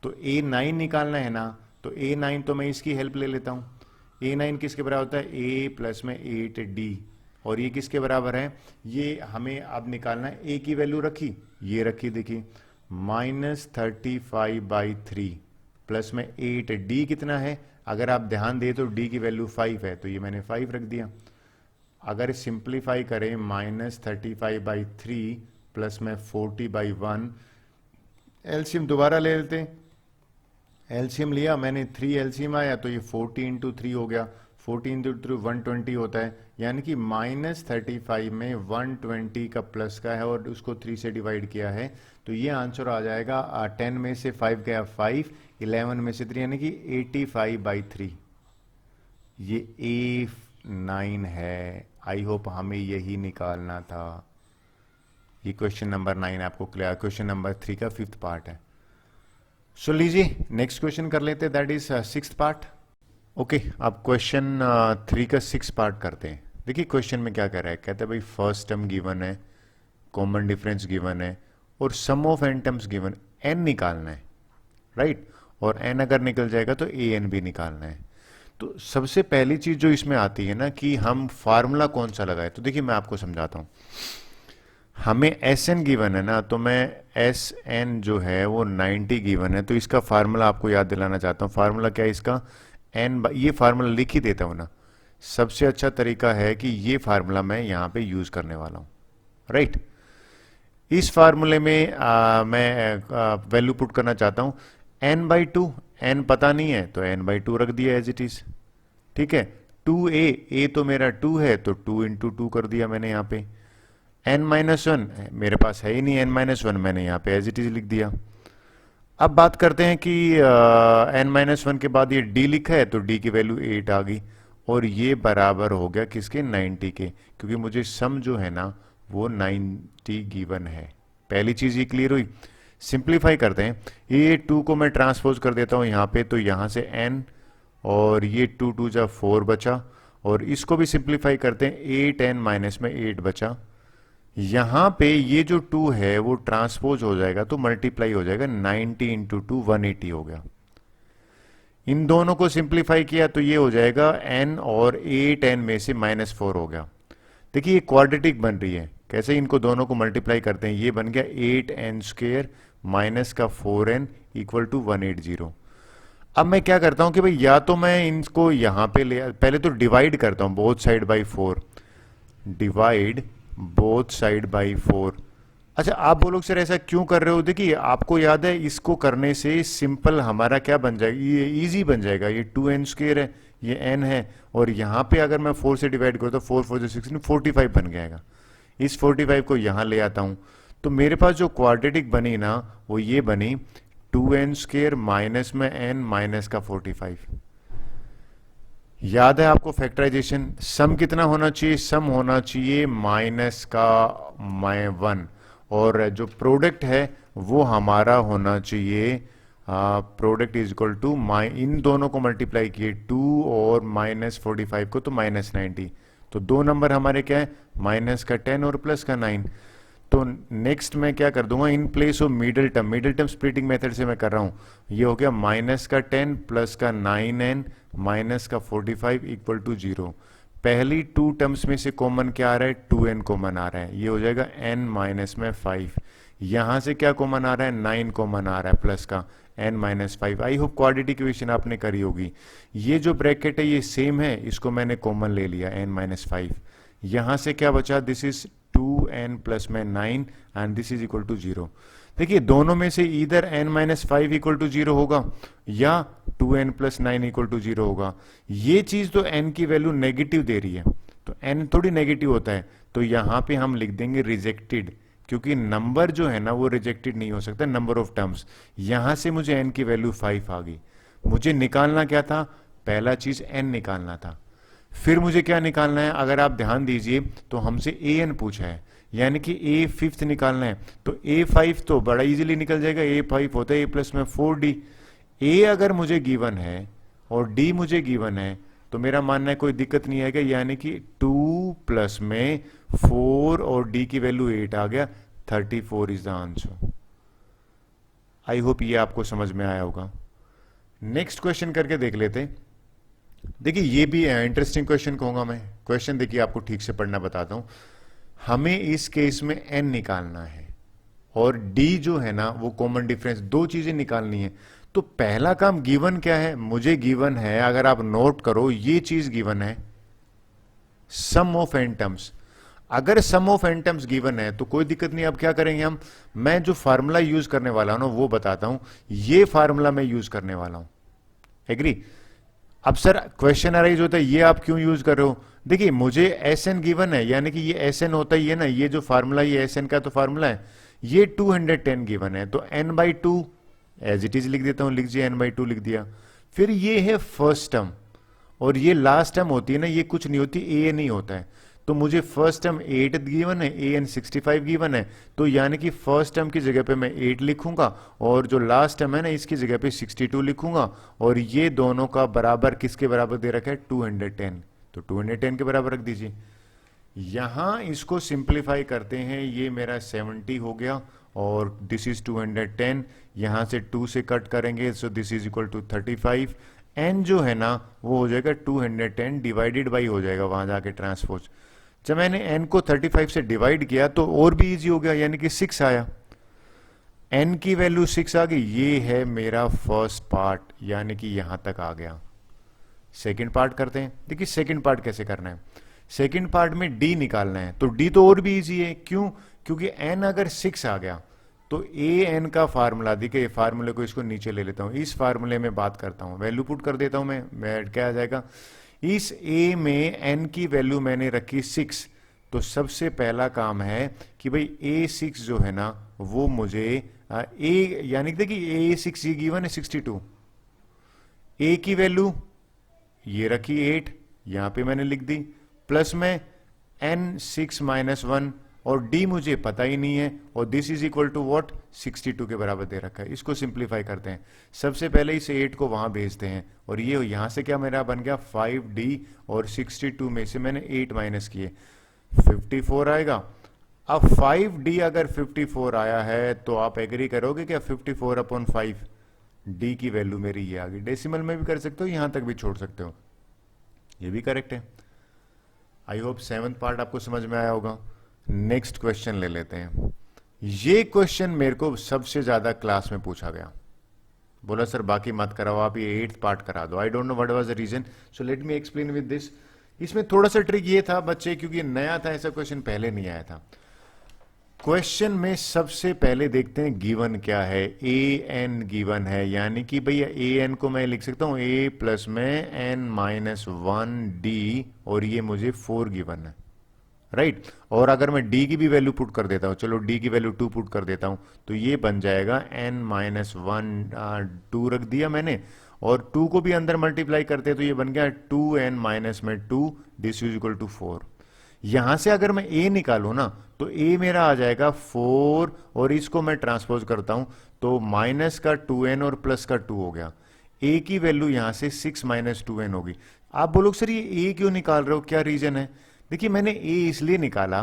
तो a9 निकालना है ना, तो a9 तो मैं इसकी हेल्प ले लेता हूं। a9 किसके बराबर होता है, a प्लस में 8d, और ये किसके बराबर है, ये हमें अब निकालना है। ए की वैल्यू रखी, ये रखी, देखिए -35/3 प्लस में 8, डी कितना है, अगर आप ध्यान दें तो डी की वैल्यू 5 है, तो ये मैंने 5 रख दिया। अगर सिंप्लीफाई करें -35/3 प्लस में 40/1, एलसीएम दोबारा ले लेते हैं। एलसीएम लिया मैंने, 3 एलसीएम आया तो ये 40 इंटू 3 हो गया, 40 इंटू 3 120 होता है, यानी कि -35 में 120 का प्लस का है और उसको 3 से डिवाइड किया है, तो ये आंसर आ जाएगा 10 में से 5 गया 5, 11 में से 3 यानी कि 85/3। ये A9 है। आई होप हमें यही निकालना था। ये क्वेश्चन नंबर 9 आपको क्लियर, क्वेश्चन नंबर 3 का 5th पार्ट है। सो लीजिए नेक्स्ट क्वेश्चन कर लेते हैं, that is 6th part. Okay, अब क्वेश्चन 3 का 6th पार्ट करते हैं। देखिए क्वेश्चन में क्या कह रहा है, कहते हैं भाई फर्स्ट टर्म गिवन है, कॉमन डिफरेंस गिवन है और sum of n terms given, n निकालना है, राइट, और n अगर निकल जाएगा तो an भी निकालना है। तो सबसे पहली चीज जो इसमें आती है ना कि हम फार्मूला कौन सा लगाए, तो देखिए मैं आपको समझाता हूं। हमें Sn गिवन है ना, तो मैं Sn जो है वो 90 गिवन है, तो इसका फार्मूला आपको याद दिलाना चाहता हूँ। फार्मूला क्या है इसका, ये फार्मूला लिख ही देता हूँ ना। सबसे अच्छा तरीका है कि ये फार्मूला मैं यहाँ पे यूज करने वाला हूँ, राइट। इस फार्मूले में मैं वैल्यू पुट करना चाहता हूँ n/2, n पता नहीं है तो n/2 रख दिया एज इट इज, ठीक है। 2a, तो मेरा 2 है तो 2 इंटू 2 कर दिया मैंने यहाँ पे। n-1 मेरे पास है ही नहीं, n-1 मैंने यहाँ पे एज इट इज लिख दिया। अब बात करते हैं कि n-1 के बाद ये d लिखा है तो d की वैल्यू 8 आ गई और ये बराबर हो गया किसके, 90 के, क्योंकि मुझे सम जो है ना वो 90 गिवन है। पहली चीज ये क्लियर हुई। सिंप्लीफाई करते हैं, ये 2 को मैं ट्रांसपोज कर देता हूँ यहाँ पे, तो यहाँ से n और ये 2 2 जा 4 बचा, और इसको भी सिंप्लीफाई करते हैं, 8n माइनस में 8 बचा। यहाँ पे ये जो 2 है वो ट्रांसपोज हो जाएगा तो मल्टीप्लाई हो जाएगा, 90 इंटू 2 180 हो गया। इन दोनों को सिंप्लीफाई किया तो ये हो जाएगा n और 8n में से -4 हो गया। देखिए ये क्वाड्रेटिक बन रही है, कैसे इनको दोनों को मल्टीप्लाई करते हैं, ये बन गया 8n² माइनस का 4n इक्वल टू 180। अब मैं क्या करता हूं कि भाई या तो मैं इनको यहां पे पहले तो डिवाइड करता हूं both side by 4, divide both side by 4। अच्छा आप बोलोगे सर ऐसा क्यों कर रहे हो, देखिए आपको याद है इसको करने से सिंपल हमारा क्या बन जाएगा, ये इजी बन जाएगा। ये 2n² है, ये n है, और यहाँ पे अगर मैं 4 से डिवाइड करूँ तो 4 4 16 45 बन जाएगा। इस 45 को यहाँ ले आता हूँ तो मेरे पास जो क्वाड्रेटिक बनी ना वो ये बनी 2n² माइनस में n माइनस का 45। याद है आपको फैक्टराइजेशन, सम कितना होना चाहिए, सम होना चाहिए माइनस का 1, और जो प्रोडक्ट है वो हमारा होना चाहिए प्रोडक्ट इज इक्वल टू इन दोनों को मल्टीप्लाई किए 2 और -45 को तो -90, तो दो नंबर हमारे क्या है, माइनस का 10 और प्लस का 9। तो नेक्स्ट मैं क्या कर दूंगा, in place of middle term splitting method से मैं कर रहा हूं, ये हो गया माइनस का 10 प्लस का 9n माइनस का 45 इक्वल टू 0। पहली 2 टर्म्स में से कॉमन क्या आ रहा है, 2n कॉमन आ रहा है, ये हो जाएगा n माइनस में 5। यहां से क्या कॉमन आ रहा है, 9 कॉमन आ रहा है प्लस का n-5। I hope quadratic equation आपने करी होगी। ये जो ब्रैकेट है ये सेम है, इसको मैंने कॉमन ले लिया n-5। यहां से क्या बचा, दिस इज 2n प्लस में 9 and this is equal to 0। देखिए दोनों में से इधर n-5 इक्वल टू 0 होगा या 2n प्लस 9 इक्वल टू 0 होगा। ये चीज तो n की वैल्यू नेगेटिव दे रही है, तो n थोड़ी नेगेटिव होता है, तो यहां पे हम लिख देंगे रिजेक्टेड, क्योंकि नंबर जो है ना वो रिजेक्टेड नहीं हो सकता, नंबर ऑफ टर्म्स। यहां से मुझे n की वैल्यू 5 आ गई। मुझे निकालना क्या था, पहला चीज n निकालना था। फिर मुझे क्या निकालना है, अगर आप ध्यान दीजिए तो हमसे an पूछा है, यानी कि a5 निकालना है, तो a5 तो बड़ा इजीली निकल जाएगा, a5 होता है a प्लस में 4d। a अगर मुझे गिवन है और d मुझे गिवन है तो मेरा मानना है कोई दिक्कत नहीं आएगा, यानी कि 2 प्लस में 4 और d की वैल्यू 8 आ गया, 34 is the answer. I hope ये आपको समझ में आया होगा। नेक्स्ट क्वेश्चन करके देख लेते। देखिए ये भी इंटरेस्टिंग क्वेश्चन कहूंगा मैं, क्वेश्चन देखिए, आपको ठीक से पढ़ना बताता हूं। हमें इस केस में n निकालना है और d जो है ना वो कॉमन डिफरेंस, दो चीजें निकालनी है। तो पहला काम गिवन क्या है, मुझे गिवन है, अगर आप नोट करो ये चीज गिवन है, सम ऑफ n टर्म्स। अगर सम ऑफ n टर्म्स गिवन है तो कोई दिक्कत नहीं। अब क्या करेंगे हम, मैं जो फार्मूला यूज करने वाला हूं ना वो बताता हूं। ये फार्मूला मैं यूज करने वाला हूं, एग्री। अब सर क्वेश्चन अराइज होता है ये आप क्यों यूज कर रहे हो, देखिए मुझे एस एन गिवन है, यानी कि ये एस एन होता ही है ना, ये जो फार्मूला ये एस एन का तो फार्मूला है, ये 210 गिवन है तो n by two as it is लिख देता हूं, लिख दिया n बाई टू लिख दिया। फिर ये है फर्स्ट टर्म और ये लास्ट टर्म होती है ना, ये कुछ नहीं होती, ए एन ही होता है। तो मुझे फर्स्ट टर्म 8 गिवन है, ए एन 65 गिवन है, तो यानी कि फर्स्ट टर्म की जगह पे मैं 8 लिखूंगा और जो लास्ट टर्म है ना इसकी जगह पे 62 लिखूंगा। और ये दोनों का बराबर किसके बराबर दे रखा है, 210, तो 210 के बराबर रख दीजिए। यहां इसको सिंप्लीफाई करते हैं, ये मेरा 70 हो गया और दिस इज 210, यहां से 2 से कट करेंगे so this is equal to 35। n जो है ना वो हो जाएगा 210 डिवाइडेड बाई हो जाएगा वहां जाके ट्रांसपोज। जब मैंने n को 35 से डिवाइड किया तो और भी इजी हो गया, यानी कि 6 आया, n की वैल्यू 6 आ गई। ये है मेरा फर्स्ट पार्ट, यानी कि यहां तक आ गया। सेकंड पार्ट करते हैं, देखिए सेकंड पार्ट कैसे करना है। सेकंड पार्ट में d निकालना है, तो d तो और भी इजी है, क्यों, क्योंकि n अगर 6 आ गया तो ए एन का फार्मूला, देखिए फार्मूले को इसको नीचे ले लेता हूं, इस फार्मूले में बात करता हूं, वैल्यू पुट कर देता हूं मैं क्या आ जाएगा, इस ए में एन की वैल्यू मैंने रखी 6। तो सबसे पहला काम है कि भाई A6 जो है ना वो मुझे ए, यानी देखिए A6 ये गिवन है 62, ए की वैल्यू ये रखी 8, यहां पे मैंने लिख दी, प्लस में n6 माइनस 1 और d मुझे पता ही नहीं है, और this is equal to what, 62 के बराबर दे रखा है। इसको सिंप्लीफाई करते हैं, सबसे पहले इस 8 को वहां भेजते हैं और ये यहां से क्या मेरा बन गया 5d, और 62 में से मैंने 8 माइनस किए 54 आएगा। अब 5d अगर 54 आया है तो आप एग्री करोगे क्या, 54 अपॉन 5, d की वैल्यू मेरी ये आ गई। डेसिमल में भी कर सकते हो, यहां तक भी छोड़ सकते हो, ये भी करेक्ट है। आई होप 7th पार्ट आपको समझ में आया होगा। नेक्स्ट क्वेश्चन ले लेते हैं। ये क्वेश्चन मेरे को सबसे ज्यादा क्लास में पूछा गया, बोला सर बाकी मत कराओ आप, ये 8th पार्ट करा दो। I don't know what was the reason, so let me explain with this. इसमें थोड़ा सा ट्रिक ये था बच्चे, क्योंकि नया था, ऐसा क्वेश्चन पहले नहीं आया था। क्वेश्चन में सबसे पहले देखते हैं गिवन क्या है, ए एन गिवन है, यानी कि भैया ए एन को मैं लिख सकता हूं ए प्लस में एन माइनस 1d, और ये मुझे 4 गिवन है, राइट। और अगर मैं d की भी वैल्यू पुट कर देता हूं, चलो d की वैल्यू 2 पुट कर देता हूं, तो ये बन जाएगा n माइनस 1, 2 रख दिया मैंने, और 2 को भी अंदर मल्टीप्लाई करते तो ये बन गया 2n माइनस में 2, दिस इज इक्वल टू 4। यहां से अगर मैं a निकालू ना तो a मेरा आ जाएगा 4, और इसको मैं ट्रांसपोज करता हूं तो माइनस का 2n और प्लस का 2 हो गया। a की वैल्यू यहां से 6 माइनस 2n होगी। आप बोलोगे सर ये a क्यों निकाल रहे हो, क्या रीजन है। देखिए मैंने a इसलिए निकाला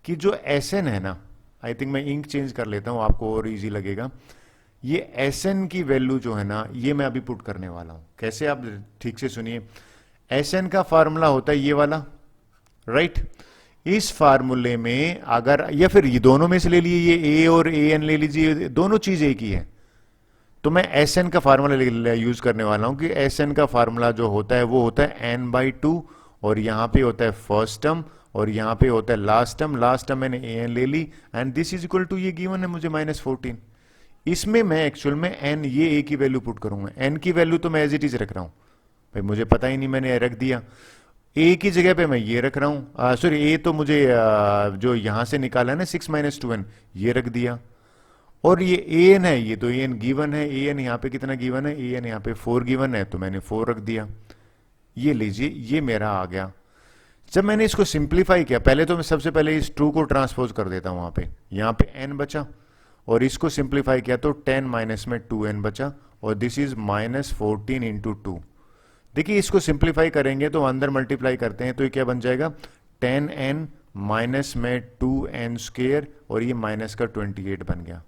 कि जो Sn है ना, आई थिंक मैं इंक चेंज कर लेता हूं आपको और इजी लगेगा। ये Sn की वैल्यू जो है ना ये मैं अभी पुट करने वाला हूं। कैसे, आप ठीक से सुनिए। Sn का फार्मूला होता है ये वाला, राइट। इस फार्मूले में अगर, या फिर ये दोनों में से ले लिए, ये a और an ले लीजिए, दोनों चीज एक ही है, तो मैं Sn का फार्मूला यूज करने वाला हूं कि Sn का फार्मूला जो होता है वो होता है n बाई 2, और यहां पे होता है फर्स्ट टर्म और यहां पे होता है लास्ट टर्म। लास्ट टर्म मैंने an ले ली and this is equal to, ये गिवन है मुझे माइनस 14। इसमें मैं एक्चुअल में n, ये a की वैल्यू पुट करूंगा, n की वैल्यू तो मैं एज इट इज रख रहा हूं, भाई मुझे पता ही नहीं, मैंने रख दिया। a की जगह पे मैं ये रख रहा हूं, सॉरी a तो मुझे जो यहां से निकाला है ना 6 माइनस 2n, ये रख दिया। और ये an है, ये तो an गिवन है, an यहाँ पे कितना गिवन है, an यहाँ पे 4 गिवन है, तो मैंने 4 रख दिया। ये लीजिए, ये मेरा आ गया। जब मैंने इसको सिंप्लीफाई किया, पहले तो मैं सबसे पहले इस 2 को ट्रांसपोज कर देता हूं वहां पे, यहाँ पे n बचा, और इसको सिंप्लीफाई किया तो 10 माइनस में 2n बचा, और दिस इज माइनस 14 इंटू 2। देखिए इसको सिंप्लीफाई करेंगे तो अंदर मल्टीप्लाई करते हैं तो ये क्या बन जाएगा, 10n माइनस में 2n स्क्वायर, और ये माइनस का 28 बन गया।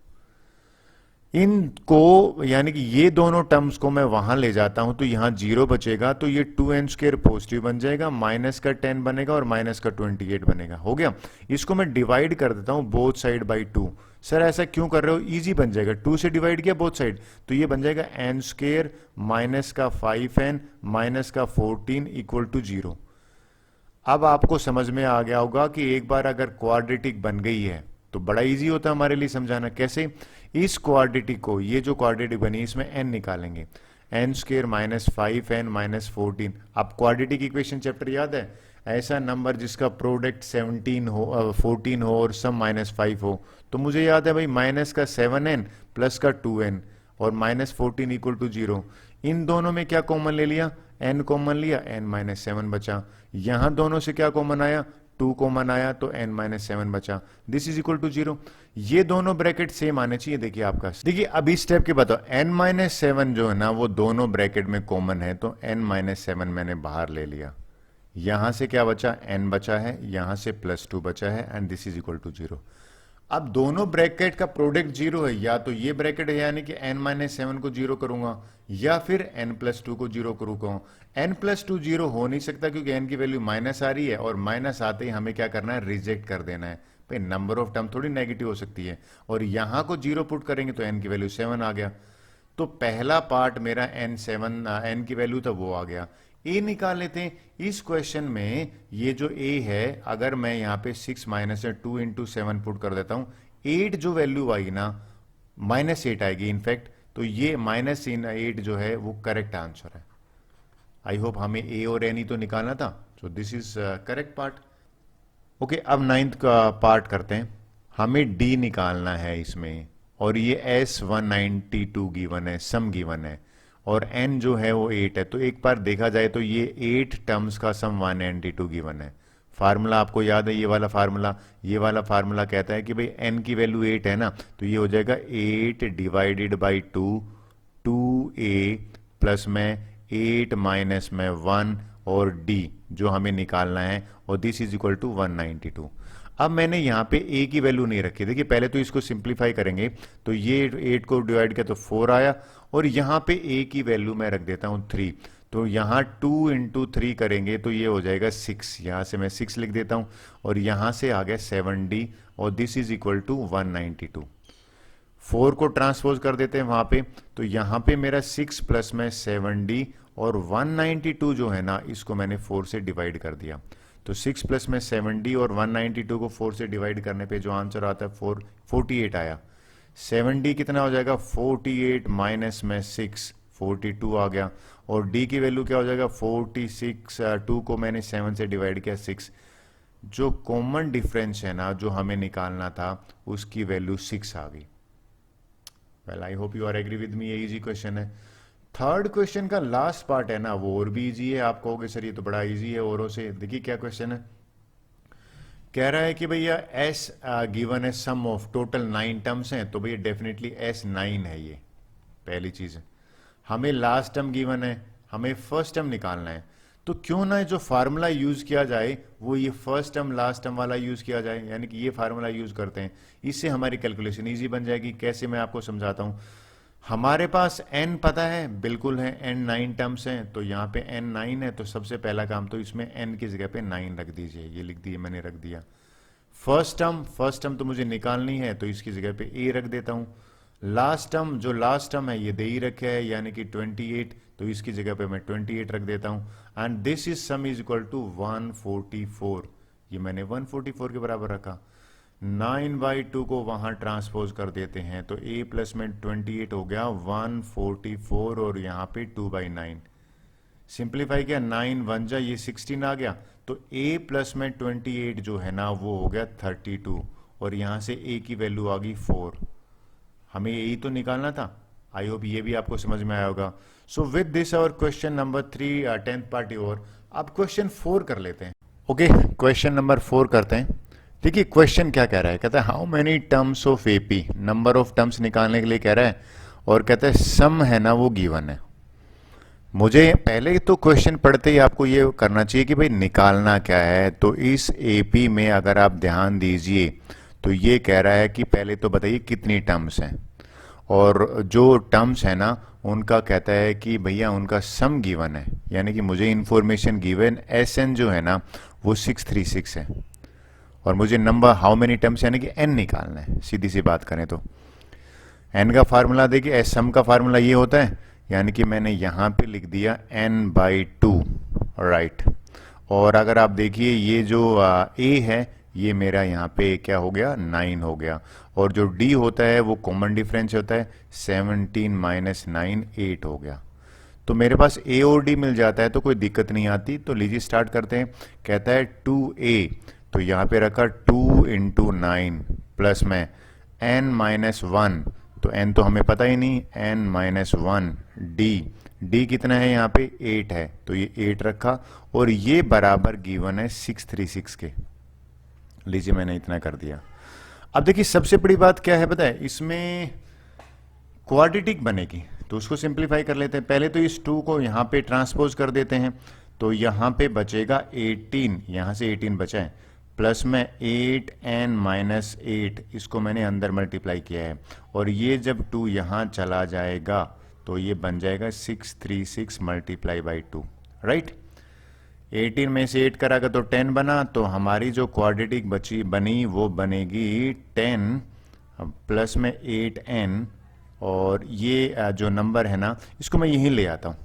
इनको यानी कि ये दोनों टर्म्स को मैं वहां ले जाता हूं तो यहां 0 बचेगा, तो ये 2n² पॉजिटिव बन जाएगा, माइनस का 10 बनेगा और माइनस का 28 बनेगा। हो गया। इसको मैं डिवाइड कर देता हूं बोथ साइड बाई 2। सर ऐसा क्यों कर रहे हो? इजी बन जाएगा, 2 से डिवाइड किया बोथ साइड, तो ये बन जाएगा n² माइनस का 5n माइनस का 14 इक्वल टू 0। अब आपको समझ में आ गया होगा कि एक बार अगर क्वाड्रेटिक बन गई है तो बड़ा इजी होता है हमारे लिए समझाना। कैसे? इस क्वाड्रेटिक को, ये जो क्वाड्रेटिक बनी इसमें n निकालेंगे, n² माइनस 5n माइनस 14। अब क्वाड्रेटिक इक्वेशन चैप्टर याद है? ऐसा नंबर जिसका प्रोडक्ट 17 हो 14 हो और सम माइनस 5 हो, तो मुझे याद है भाई माइनस का 7n प्लस का 2n और माइनस 14 इक्वल टू 0। इन दोनों में क्या कॉमन ले लिया? n कॉमन लिया, n माइनस 7 बचा। यहां दोनों से क्या कॉमन आया? 2 कॉमन आया तो n माइनस 7 बचा। This is equal to 0। ये दोनों ब्रैकेट सेम आने चाहिए। देखिए आपका, देखिए अब इस स्टेप के बताओ, n माइनस 7 जो है ना वो दोनों ब्रैकेट में कॉमन है, तो n माइनस 7 मैंने बाहर ले लिया। यहां से क्या बचा? n बचा है, यहां से +2 बचा है, and this is equal to 0। अब दोनों ब्रैकेट का प्रोडक्ट 0 है, या तो ये ब्रैकेट है यानी कि n माइनस 7 को 0 करूंगा, या फिर n प्लस 2 को 0 करूंगा। n प्लस 2 0 हो नहीं सकता क्योंकि n की वैल्यू माइनस आ रही है, और माइनस आते ही हमें क्या करना है? रिजेक्ट कर देना है। भाई नंबर ऑफ टर्म थोड़ी नेगेटिव हो सकती है, और यहां को 0 पुट करेंगे तो n की वैल्यू 7 आ गया। तो पहला पार्ट मेरा n की वैल्यू था वो आ गया। a निकाल लेते हैं। इस क्वेश्चन में ये जो a है, अगर मैं यहाँ पे 6 माइनस 2 इंटू 7 पुट कर देता हूं, 8 जो वैल्यू आएगी ना -8 आएगी इनफैक्ट, तो ये -8 जो है वो करेक्ट आंसर है। आई होप हमें a और n ही तो निकालना था, सो this is correct part. Okay, अब 9th का पार्ट करते हैं। हमें d निकालना है इसमें, और ये S192 गिवन है, सम गिवन है, और n जो है वो 8 है। तो एक बार देखा जाए तो ये 8 टर्म्स का सम 192 गिवन है। फार्मूला आपको याद है, ये वाला फार्मूला कहता है कि भाई n की वैल्यू 8 है ना, तो ये हो जाएगा 8 डिवाइडेड बाई 2a प्लस में 8 माइनस में 1 और d जो हमें निकालना है, और दिस इज इक्वल टू 192। अब मैंने यहाँ पे a की वैल्यू नहीं रखी। देखिए पहले तो इसको सिंप्लीफाई करेंगे, तो ये 8 को डिवाइड किया तो 4 आया, और यहाँ पे a की वैल्यू मैं रख देता हूँ 3। तो यहाँ 2 इंटू 3 करेंगे तो ये हो जाएगा 6। यहाँ से मैं 6 लिख देता हूँ, और यहाँ से आ गया 7d, और दिस इज इक्वल टू 192। 4 को ट्रांसपोज कर देते हैं वहां पे, तो यहाँ पे मेरा 6 प्लस में 7d, और 192 जो है ना इसको मैंने 4 से डिवाइड कर दिया। तो 6 प्लस में 7d और 192 को 4 से डिवाइड करने पे जो आंसर आता है 48 आया। 7d कितना हो जाएगा? 48 माइनस में 6, 42 आ गया, और d की वैल्यू क्या हो जाएगा? 46। 2 को मैंने 7 से डिवाइड किया 6। जो कॉमन डिफरेंस है ना जो हमें निकालना था, उसकी वैल्यू 6 आ गई। Well I hope you are agree with me, ये इजी क्वेश्चन है। थर्ड क्वेश्चन का लास्ट पार्ट है ना वो और भी इजी है। आप कहोगे सर ये तो बड़ा इजी है औरों से। देखिए क्या क्वेश्चन है, कह रहा है कि भैया s गिवन है सम ऑफ टोटल 9 टर्म्स हैं, तो भैया डेफिनेटली s 9 है। ये पहली चीज है। हमें लास्ट टर्म गिवन है, हमें फर्स्ट टर्म निकालना है, तो क्यों ना जो फार्मूला यूज किया जाए वो ये फर्स्ट टर्म लास्ट टर्म वाला यूज किया जाए, यानी कि ये फार्मूला यूज करते हैं। इससे हमारी कैलकुलेशन इजी बन जाएगी। कैसे, मैं आपको समझाता हूं। हमारे पास n पता है, बिल्कुल है, n 9 टर्म्स हैं, तो यहाँ पे n 9 है, तो सबसे पहला काम तो इसमें n की जगह पे 9 रख दीजिए। ये लिख दिए, मैंने रख दिया। फर्स्ट टर्म तो मुझे निकालनी है, तो इसकी जगह पे a रख देता हूँ। लास्ट टर्म है ये दे ही रखे है, यानी कि 28, तो इसकी जगह पे मैं 28 रख देता हूँ। And this is sum is equal to 144। ये मैंने 144 के बराबर रखा। 9/2 को वहां ट्रांसपोज कर देते हैं, तो a प्लस में 28 हो गया 144, और यहाँ पे 2/9 सिंप्लीफाई किया, 9 1 जा, ये 16 आ गया, तो a प्लस में 28 जो है ना वो हो गया 32, और यहाँ से a की वैल्यू आ गई 4। हमें यही तो निकालना था। आई होप ये भी आपको समझ में आया होगा। So with this our question number 3 10th part over. अब क्वेश्चन 4 कर लेते हैं। ओके, क्वेश्चन नंबर 4 करते हैं। देखिए क्वेश्चन क्या कह रहा है, कहता है how many terms of AP, number of terms निकालने के लिए कह रहा है, और कहता है सम है ना वो गिवन है। मुझे पहले तो क्वेश्चन पढ़ते ही आपको ये करना चाहिए कि भाई निकालना क्या है। तो इस एपी में अगर आप ध्यान दीजिए तो ये कह रहा है कि पहले तो बताइए कितनी टर्म्स हैं, और जो टर्म्स है ना उनका कहता है कि भैया उनका सम गिवन है, यानी कि मुझे इंफॉर्मेशन गिवन एस एन जो है ना वो 636 है और मुझे नंबर हाउ मेनी टर्म्स यानी कि एन निकालना है। सीधी सी बात करें तो एन का फार्मूला देखिए, एस सम का फार्मूला ये होता है, यानी कि मैंने यहाँ पे लिख दिया एन बाई टू, राइट। और अगर आप देखिए ये जो ए है ये मेरा यहाँ पे क्या हो गया 9 हो गया, और जो डी होता है वो कॉमन डिफरेंस होता है 17 माइनस 9 8 हो गया। तो मेरे पास ए और डी मिल जाता है तो कोई दिक्कत नहीं आती। तो लीजिए स्टार्ट करते हैं। कहता है 2a, तो यहाँ पे रखा 2 इंटू 9 प्लस में n माइनस 1, तो n तो हमें पता ही नहीं, n माइनस 1 d कितना है यहाँ पे 8 है तो ये 8 रखा, और ये बराबर गिवन है 636 के। लीजिए मैंने इतना कर दिया। अब देखिए सबसे बड़ी बात क्या है पता है, इसमें क्वाड्रेटिक बनेगी तो उसको सिंप्लीफाई कर लेते हैं। पहले तो इस 2 को यहाँ पे ट्रांसपोज कर देते हैं, तो यहाँ पे बचेगा 18, यहाँ से 18 बचा है, प्लस में 8n माइनस 8, इसको मैंने अंदर मल्टीप्लाई किया है, और ये जब 2 यहाँ चला जाएगा तो ये बन जाएगा 636 मल्टीप्लाई बाई 2, राइट। 18 में से 8 करागा तो 10 बना, तो हमारी जो क्वाड्रेटिक बनी वो बनेगी 10 प्लस में 8n, और ये जो नंबर है ना इसको मैं यहीं ले आता हूँ,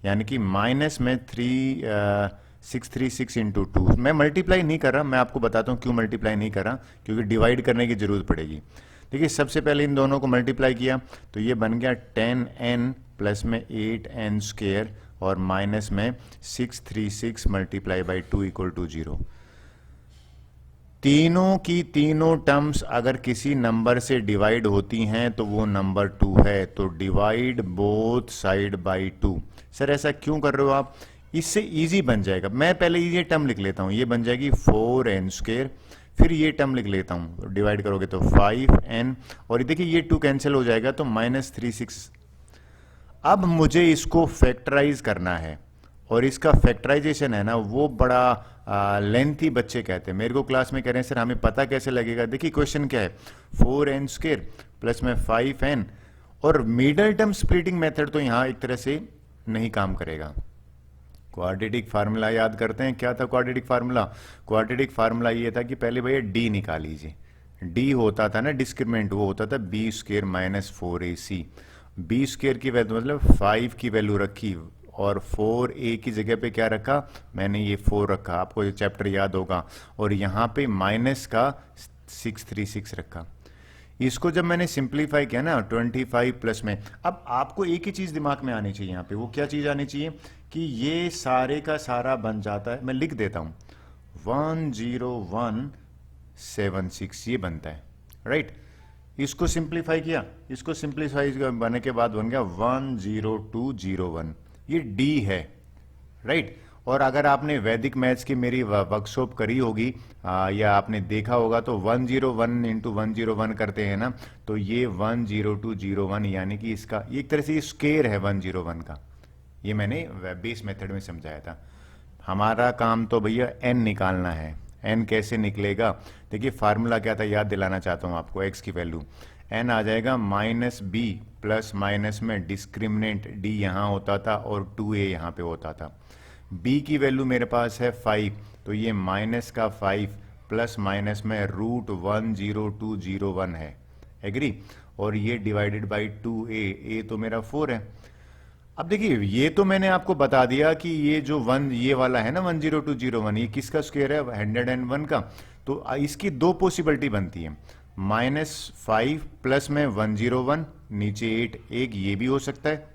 यानी कि माइनस में 636 इंटू 2। मैं मल्टीप्लाई नहीं कर रहा, मैं आपको बताता हूँ क्यों मल्टीप्लाई नहीं कर रहा, क्योंकि डिवाइड करने की जरूरत पड़ेगी। देखिए सबसे पहले इन दोनों को मल्टीप्लाई किया तो ये बन गया 10n प्लस में 8n स्क्वायर और माइनस में 636 मल्टीप्लाई बाई 2 इक्वल टू 0। तीनों की तीनों टर्म्स अगर किसी नंबर से डिवाइड होती हैं तो वो नंबर 2 है, तो divide both side by 2। Sir ऐसा क्यों कर रहे हो आप, इससे इजी बन जाएगा। मैं पहले ये टर्म लिख लेता हूं, ये बन जाएगी 4n स्क्वायर, फिर ये टर्म लिख लेता हूं, डिवाइड करोगे तो 5n, और देखिए ये 2 कैंसिल हो जाएगा तो माइनस 36। अब मुझे इसको फैक्टराइज करना है, और इसका फैक्टराइजेशन है ना वो बड़ा लेंथी बच्चे कहते हैं। मेरे को क्लास में कह रहे हैं सर हमें पता कैसे लगेगा। देखिए क्वेश्चन क्या है, 4n स्क्वायर प्लस में 5n, और मिडल टर्म स्प्लिटिंग मेथड तो यहाँ एक तरह से नहीं काम करेगा। क्वाड्रेटिक फार्मूला याद करते हैं, क्या था क्वाड्रेटिक फार्मूला? क्वाड्रेटिक फार्मूला ये था कि पहले भैया डी निकाल लीजिए। डी होता था ना डिस्क्रिमिनेंट, वो होता था B square minus 4ac। B square की वैल्यू मतलब 5 की वैल्यू रखी, और 4a की जगह पे क्या रखा, मैंने ये 4 रखा, आपको ये चैप्टर याद होगा, और यहाँ पे माइनस का 636 रखा। इसको जब मैंने सिंप्लीफाई किया ना 25 प्लस में, अब आपको एक ही चीज दिमाग में आनी चाहिए यहाँ पे, वो क्या चीज आनी चाहिए कि ये सारे का सारा बन जाता है, मैं लिख देता हूँ 10176 ये बनता है, राइट। इसको सिंप्लीफाई किया, इसको सिंप्लीफाई बनने के बाद बन गया 10201, ये डी है, राइट। और अगर आपने वैदिक मैथ्स की मेरी वर्कशॉप करी होगी या आपने देखा होगा तो 101 इंटू 101 करते हैं ना, तो ये 10201, यानी कि इसका एक तरह से ये स्क्वायर है 101 का। ये मैंने बेस मेथड में समझाया था। हमारा काम तो भैया n निकालना है। n कैसे निकलेगा, देखिए फार्मूला क्या था याद दिलाना चाहता हूँ आपको। x की वैल्यू n आ जाएगा माइनस b प्लस माइनस में डिस्क्रिमिनेंट d यहाँ होता था और 2a यहाँ पे होता था। b की वैल्यू मेरे पास है 5, तो ये माइनस का 5 प्लस माइनस में रूट 10201 है, एग्री। और ये डिवाइडेड बाई 2a, a तो मेरा 4 है। अब देखिए ये तो मैंने आपको बता दिया कि ये जो ये वाला है ना 10201, ये किसका स्क्वायर है, 101 का। तो इसकी दो पॉसिबिलिटी बनती है, -5 प्लस में 101 नीचे 8, एक ये भी हो सकता है।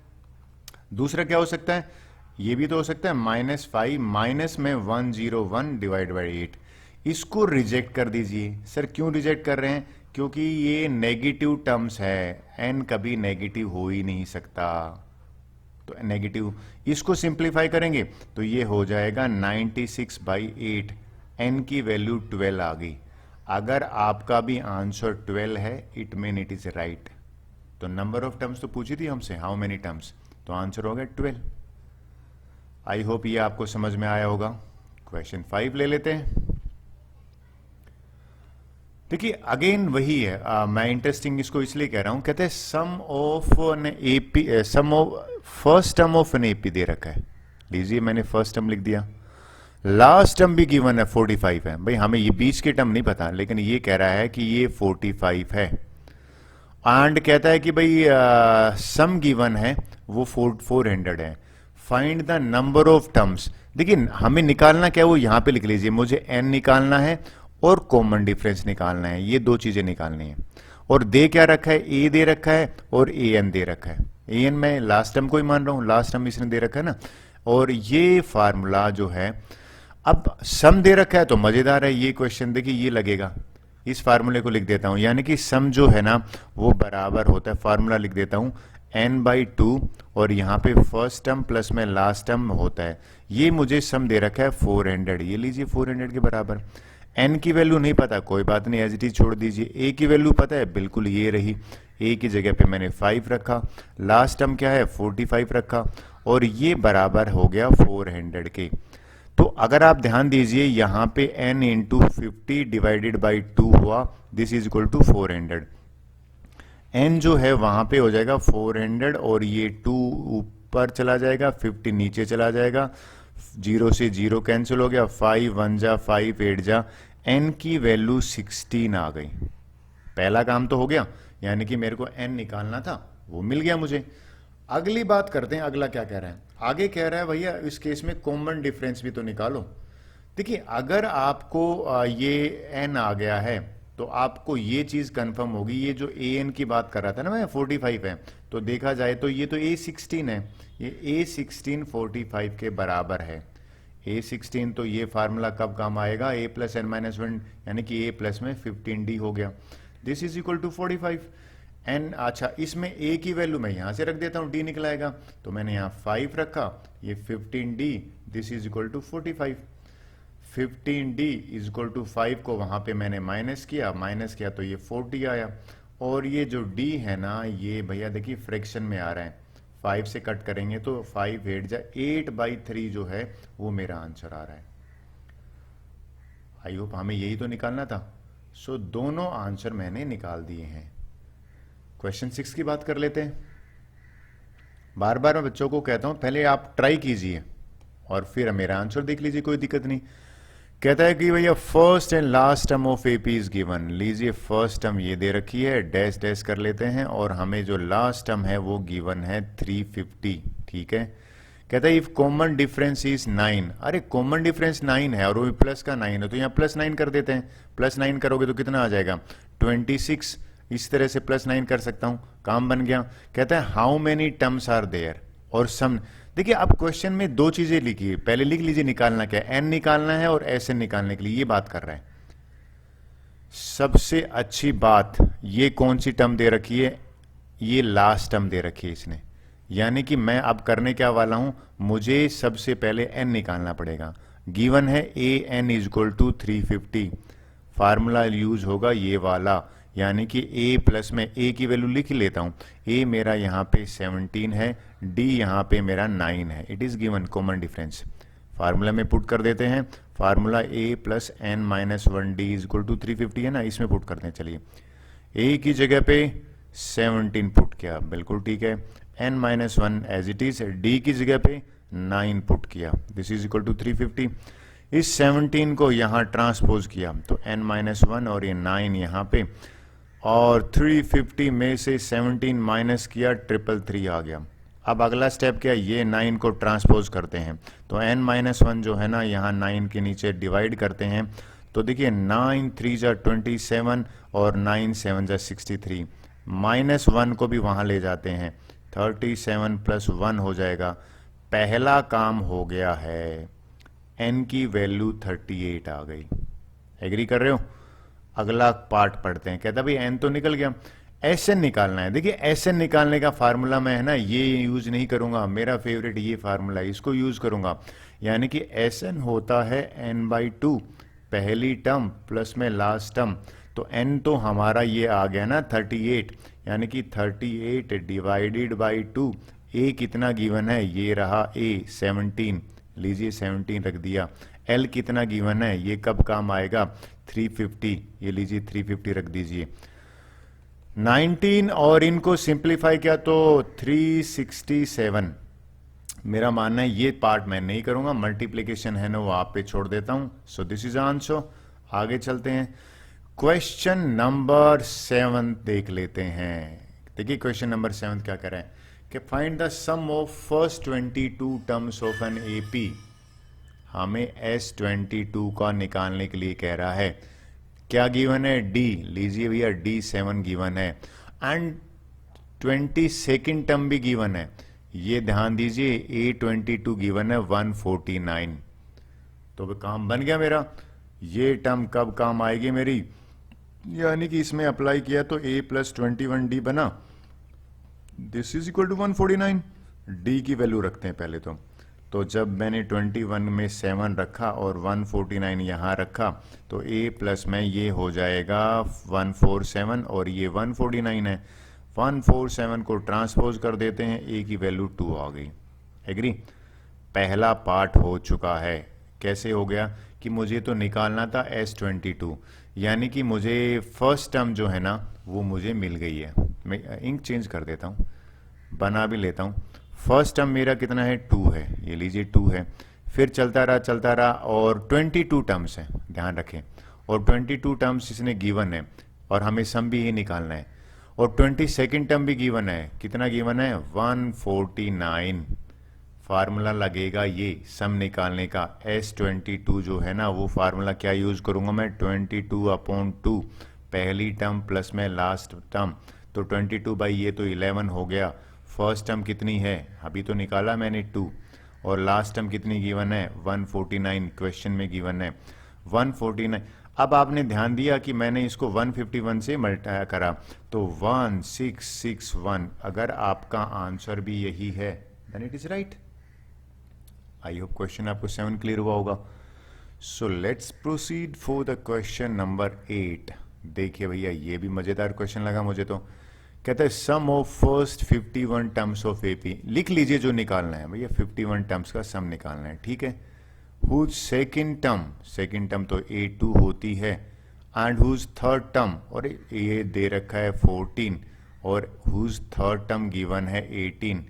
दूसरा क्या हो सकता है, ये भी तो हो सकता है -5 माइनस में 101 डिवाइड बाई 8। इसको रिजेक्ट कर दीजिए। सर क्यों रिजेक्ट कर रहे हैं, क्योंकि ये नेगेटिव टर्म्स है, n कभी नेगेटिव हो ही नहीं सकता, तो नेगेटिव। इसको सिंप्लीफाई करेंगे तो ये हो जाएगा 96/8, n की वैल्यू 12 आ गई। अगर आपका भी आंसर 12 है it mean it is right. तो नंबर ऑफ टर्म्स तो पूछी थी हमसे, हाउ मेनी टर्म्स, तो आंसर हो गया 12। आई होप ये आपको समझ में आया होगा। क्वेश्चन 5 ले लेते हैं। देखिए अगेन वही है, मैं इंटरेस्टिंग इसको इसलिए कह रहा हूं, कहते हैं sum of an AP, sum of first term of an AP दे रखा है। लीजिए मैंने फर्स्ट टर्म लिख दिया, लास्ट टर्म भी गिवन है 45 है। भाई हमें ये बीच के टर्म नहीं पता, लेकिन ये कह रहा है कि ये 45 है। एंड कहता है कि भाई सम गिवन है वो 400 है। Find the number of terms. देखिए हमें निकालना क्या है वो यहां पे लिख लीजिए, मुझे n निकालना है और कॉमन डिफरेंस निकालना है, ये दो चीजें निकालनी है। और दे क्या रखा है, a दे रखा है और an दे रखा है। an मैं लास्ट टर्म को ही मान रहा हूं, लास्ट टर्म इसने दे रखा है ना। और ये फार्मूला जो है, अब सम दे रखा है तो मजेदार है ये क्वेश्चन। देखिए ये लगेगा, इस फार्मूले को लिख देता हूं, यानी कि सम जो है ना वो बराबर होता है, फार्मूला लिख देता हूं n/2 और यहाँ पे फर्स्ट टर्म प्लस में लास्ट टर्म होता है। ये मुझे सम दे रखा है 400, ये लीजिए 400 के बराबर। n की वैल्यू नहीं पता, कोई बात नहीं, एज इट इज छोड़ दीजिए। a की वैल्यू पता है, बिल्कुल ये रही, a की जगह पे मैंने 5 रखा, लास्ट टर्म क्या है 45 रखा, और ये बराबर हो गया 400 के। तो अगर आप ध्यान दीजिए यहाँ पे n इंटू 50 डिवाइडेड बाई 2 हुआ, this is equal to 400। n जो है वहां पे हो जाएगा 400 और ये 2 ऊपर चला जाएगा, 50 नीचे चला जाएगा, 0 से 0 कैंसिल हो गया, 5 1 जा 5 8 जा, n की वैल्यू 16 आ गई। पहला काम तो हो गया, यानी कि मेरे को n निकालना था वो मिल गया मुझे। अगली बात करते हैं, अगला क्या कह रहा है, आगे कह रहा है भैया इस केस में कॉमन डिफरेंस भी तो निकालो। देखिए अगर आपको ये n आ गया है तो आपको ये चीज कंफर्म होगी, ये जो an की बात कर रहा था ना मैं 45 है, तो देखा जाए तो ये तो a16 है, ये a16 45 के बराबर है। a16 तो ये फार्मूला कब काम आएगा, a प्लस n माइनस 1, यानी कि a प्लस में 15d हो गया, this is equal to 45 n। अच्छा इसमें a की वैल्यू मैं यहां से रख देता हूं, d निकलाएगा, तो मैंने यहां 5 रखा, ये 15d, this is equal to 45। 15d is equal to 5 को वहां पे मैंने माइनस किया तो ये 40 आया। और ये जो d है ना, ये भैया देखिए फ्रैक्शन में आ रहा है, 5 से कट करेंगे तो 5 8 जा 8/3 जो है वो मेरा आंसर आ रहा है। आई होप हमें यही तो निकालना था। सो दोनों आंसर मैंने निकाल दिए हैं। क्वेश्चन 6 की बात कर लेते हैं। बार बार मैं बच्चों को कहता हूं पहले आप ट्राई कीजिए और फिर मेरा आंसर देख लीजिए, कोई दिक्कत नहीं। कहता है कि भैया first and last term of AP is given. लीजिए फर्स्ट टर्म ये दे रखी है, डैश डैश कर लेते हैं, और हमें जो लास्ट टर्म है वो गिवन है 350। ठीक है, कहता है इफ कॉमन डिफरेंस इज 9। अरे कॉमन डिफरेंस 9 है और वो प्लस का 9 है, तो यहाँ +9 कर देते हैं। +9 करोगे तो कितना आ जाएगा 26। इस तरह से +9 कर सकता हूं, काम बन गया। कहता है how many terms are there, और सम। देखिए अब क्वेश्चन में दो चीजें लिखी, पहले लिख लीजिए निकालना क्या है, n निकालना है और Sn निकालने के लिए ये बात कर रहा है। सबसे अच्छी बात, ये कौन सी टर्म दे रखी है, ये लास्ट टर्म दे रखी है इसने, यानी कि मैं अब करने क्या वाला हूं, मुझे सबसे पहले n निकालना पड़ेगा। गिवन है an is equal to 350, formula use होगा ये वाला, यानी कि a प्लस में a की वैल्यू लिख लेता हूं, a मेरा यहाँ पे 17 है, d यहाँ पे मेरा 9 है, it is given common difference. Formula में पुट कर देते हैं, formula a plus n minus 1d is equal to 350 है ना, इसमें पुट करते हैं। चलिए a की जगह पे 17 पुट किया, बिल्कुल ठीक है, n minus 1 as it is, d की जगह पे 9 पुट किया, दिस इज इक्वल टू 350। इस 17 को यहाँ ट्रांसपोज किया तो n माइनस 1 और ये 9 यहाँ पे, और 350 में से 17 माइनस किया, 333 आ गया। अब अगला स्टेप क्या है, ये 9 को ट्रांसपोज करते हैं, तो n माइनस 1 जो है ना यहाँ 9 के नीचे डिवाइड करते हैं, तो देखिए 9 3 जा 27 और 9 7 जा 63, माइनस 1 को भी वहां ले जाते हैं, 37 प्लस 1 हो जाएगा। पहला काम हो गया है, n की वैल्यू 38 आ गई। एग्री कर रहे हो? अगला पार्ट पढ़ते हैं। कहता भाई n तो निकल गया, Sn निकालना है। देखिए Sn निकालने का फार्मूला मैं है ना ये यूज नहीं करूंगा, मेरा फेवरेट ये फार्मूला है, इसको यूज करूंगा, यानी कि Sn होता है n/2, पहली टर्म प्लस में लास्ट टर्म, तो n तो हमारा ये आ गया ना 38, यानी कि 38 डिवाइडेड बाई 2, a कितना गिवन है, ये रहा a 17, लीजिए 17 रख दिया। L कितना गिवन है, ये कब काम आएगा, 350, ये लीजिए 350 रख दीजिए, 19 और इनको सिंप्लीफाई किया तो 367। मेरा मानना है ये पार्ट मैं नहीं करूंगा, मल्टीप्लीकेशन है ना वो आप पे छोड़ देता हूं। सो दिस इज आंसर। आगे चलते हैं, क्वेश्चन नंबर 7 देख लेते हैं। देखिए क्वेश्चन नंबर 7 क्या कह रहा है कि find the sum of first 22 terms of an AP. हमें S22 का निकालने के लिए कह रहा है। क्या गिवन है? डी, लीजिए भैया D7 गिवन है एंड 22nd टर्म भी गिवन है। ये ध्यान दीजिए, A22 गिवन है 149। तो काम बन गया मेरा। ये टर्म कब काम आएगी मेरी, यानी कि इसमें अप्लाई किया तो A + 21D बना, this is equal to 149। D की वैल्यू रखते हैं पहले तो जब मैंने 21 में 7 रखा और 149 यहाँ रखा तो A प्लस में ये हो जाएगा 147 और ये 149 है। 147 को ट्रांसपोज कर देते हैं, A की वैल्यू 2 आ गई। एग्री? पहला पार्ट हो चुका है। कैसे हो गया कि मुझे तो निकालना था S22, यानी कि मुझे फर्स्ट टर्म जो है ना वो मुझे मिल गई है। मैं इंक चेंज कर देता हूँ, बना भी लेता हूँ। फर्स्ट टर्म मेरा कितना है? 2 है, ये लीजिए 2 है। फिर चलता रहा और 22 टर्म्स है, ध्यान रखें, और 22 टर्म्स इसने गिवन है और हमें सम भी ये निकालना है। और 22nd टर्म भी गिवन है, कितना गिवन है? 149। फार्मूला लगेगा ये सम निकालने का, S22 जो है ना वो फार्मूला क्या यूज करूंगा मैं? 22/2 पहली टर्म प्लस में लास्ट टर्म, तो 22 ये तो 11 हो गया। फर्स्ट टर्म कितनी है? अभी तो निकाला मैंने 2, और लास्ट टर्म कितनी गिवन है? 149 क्वेश्चन में गिवन है 149। अब आपने ध्यान दिया कि मैंने इसको 151 से मल्टीप्लाई करा तो 1661। अगर आपका आंसर भी यही है then it is right. I hope question आपको 7 क्लियर हुआ होगा। So let's proceed for the question number 8। देखिए भैया ये भी मजेदार क्वेश्चन लगा मुझे। तो कहता है sum of first 51 terms of AP. लिख लीजिए जो निकालना है भैया, 51 टर्म्स का सम निकालना है, ठीक है। हुज सेकंड टर्म तो A2 होती है, एंड हुज थर्ड टर्म, और ये दे रखा है 14 और हुज थर्ड टर्म गिवन है 18।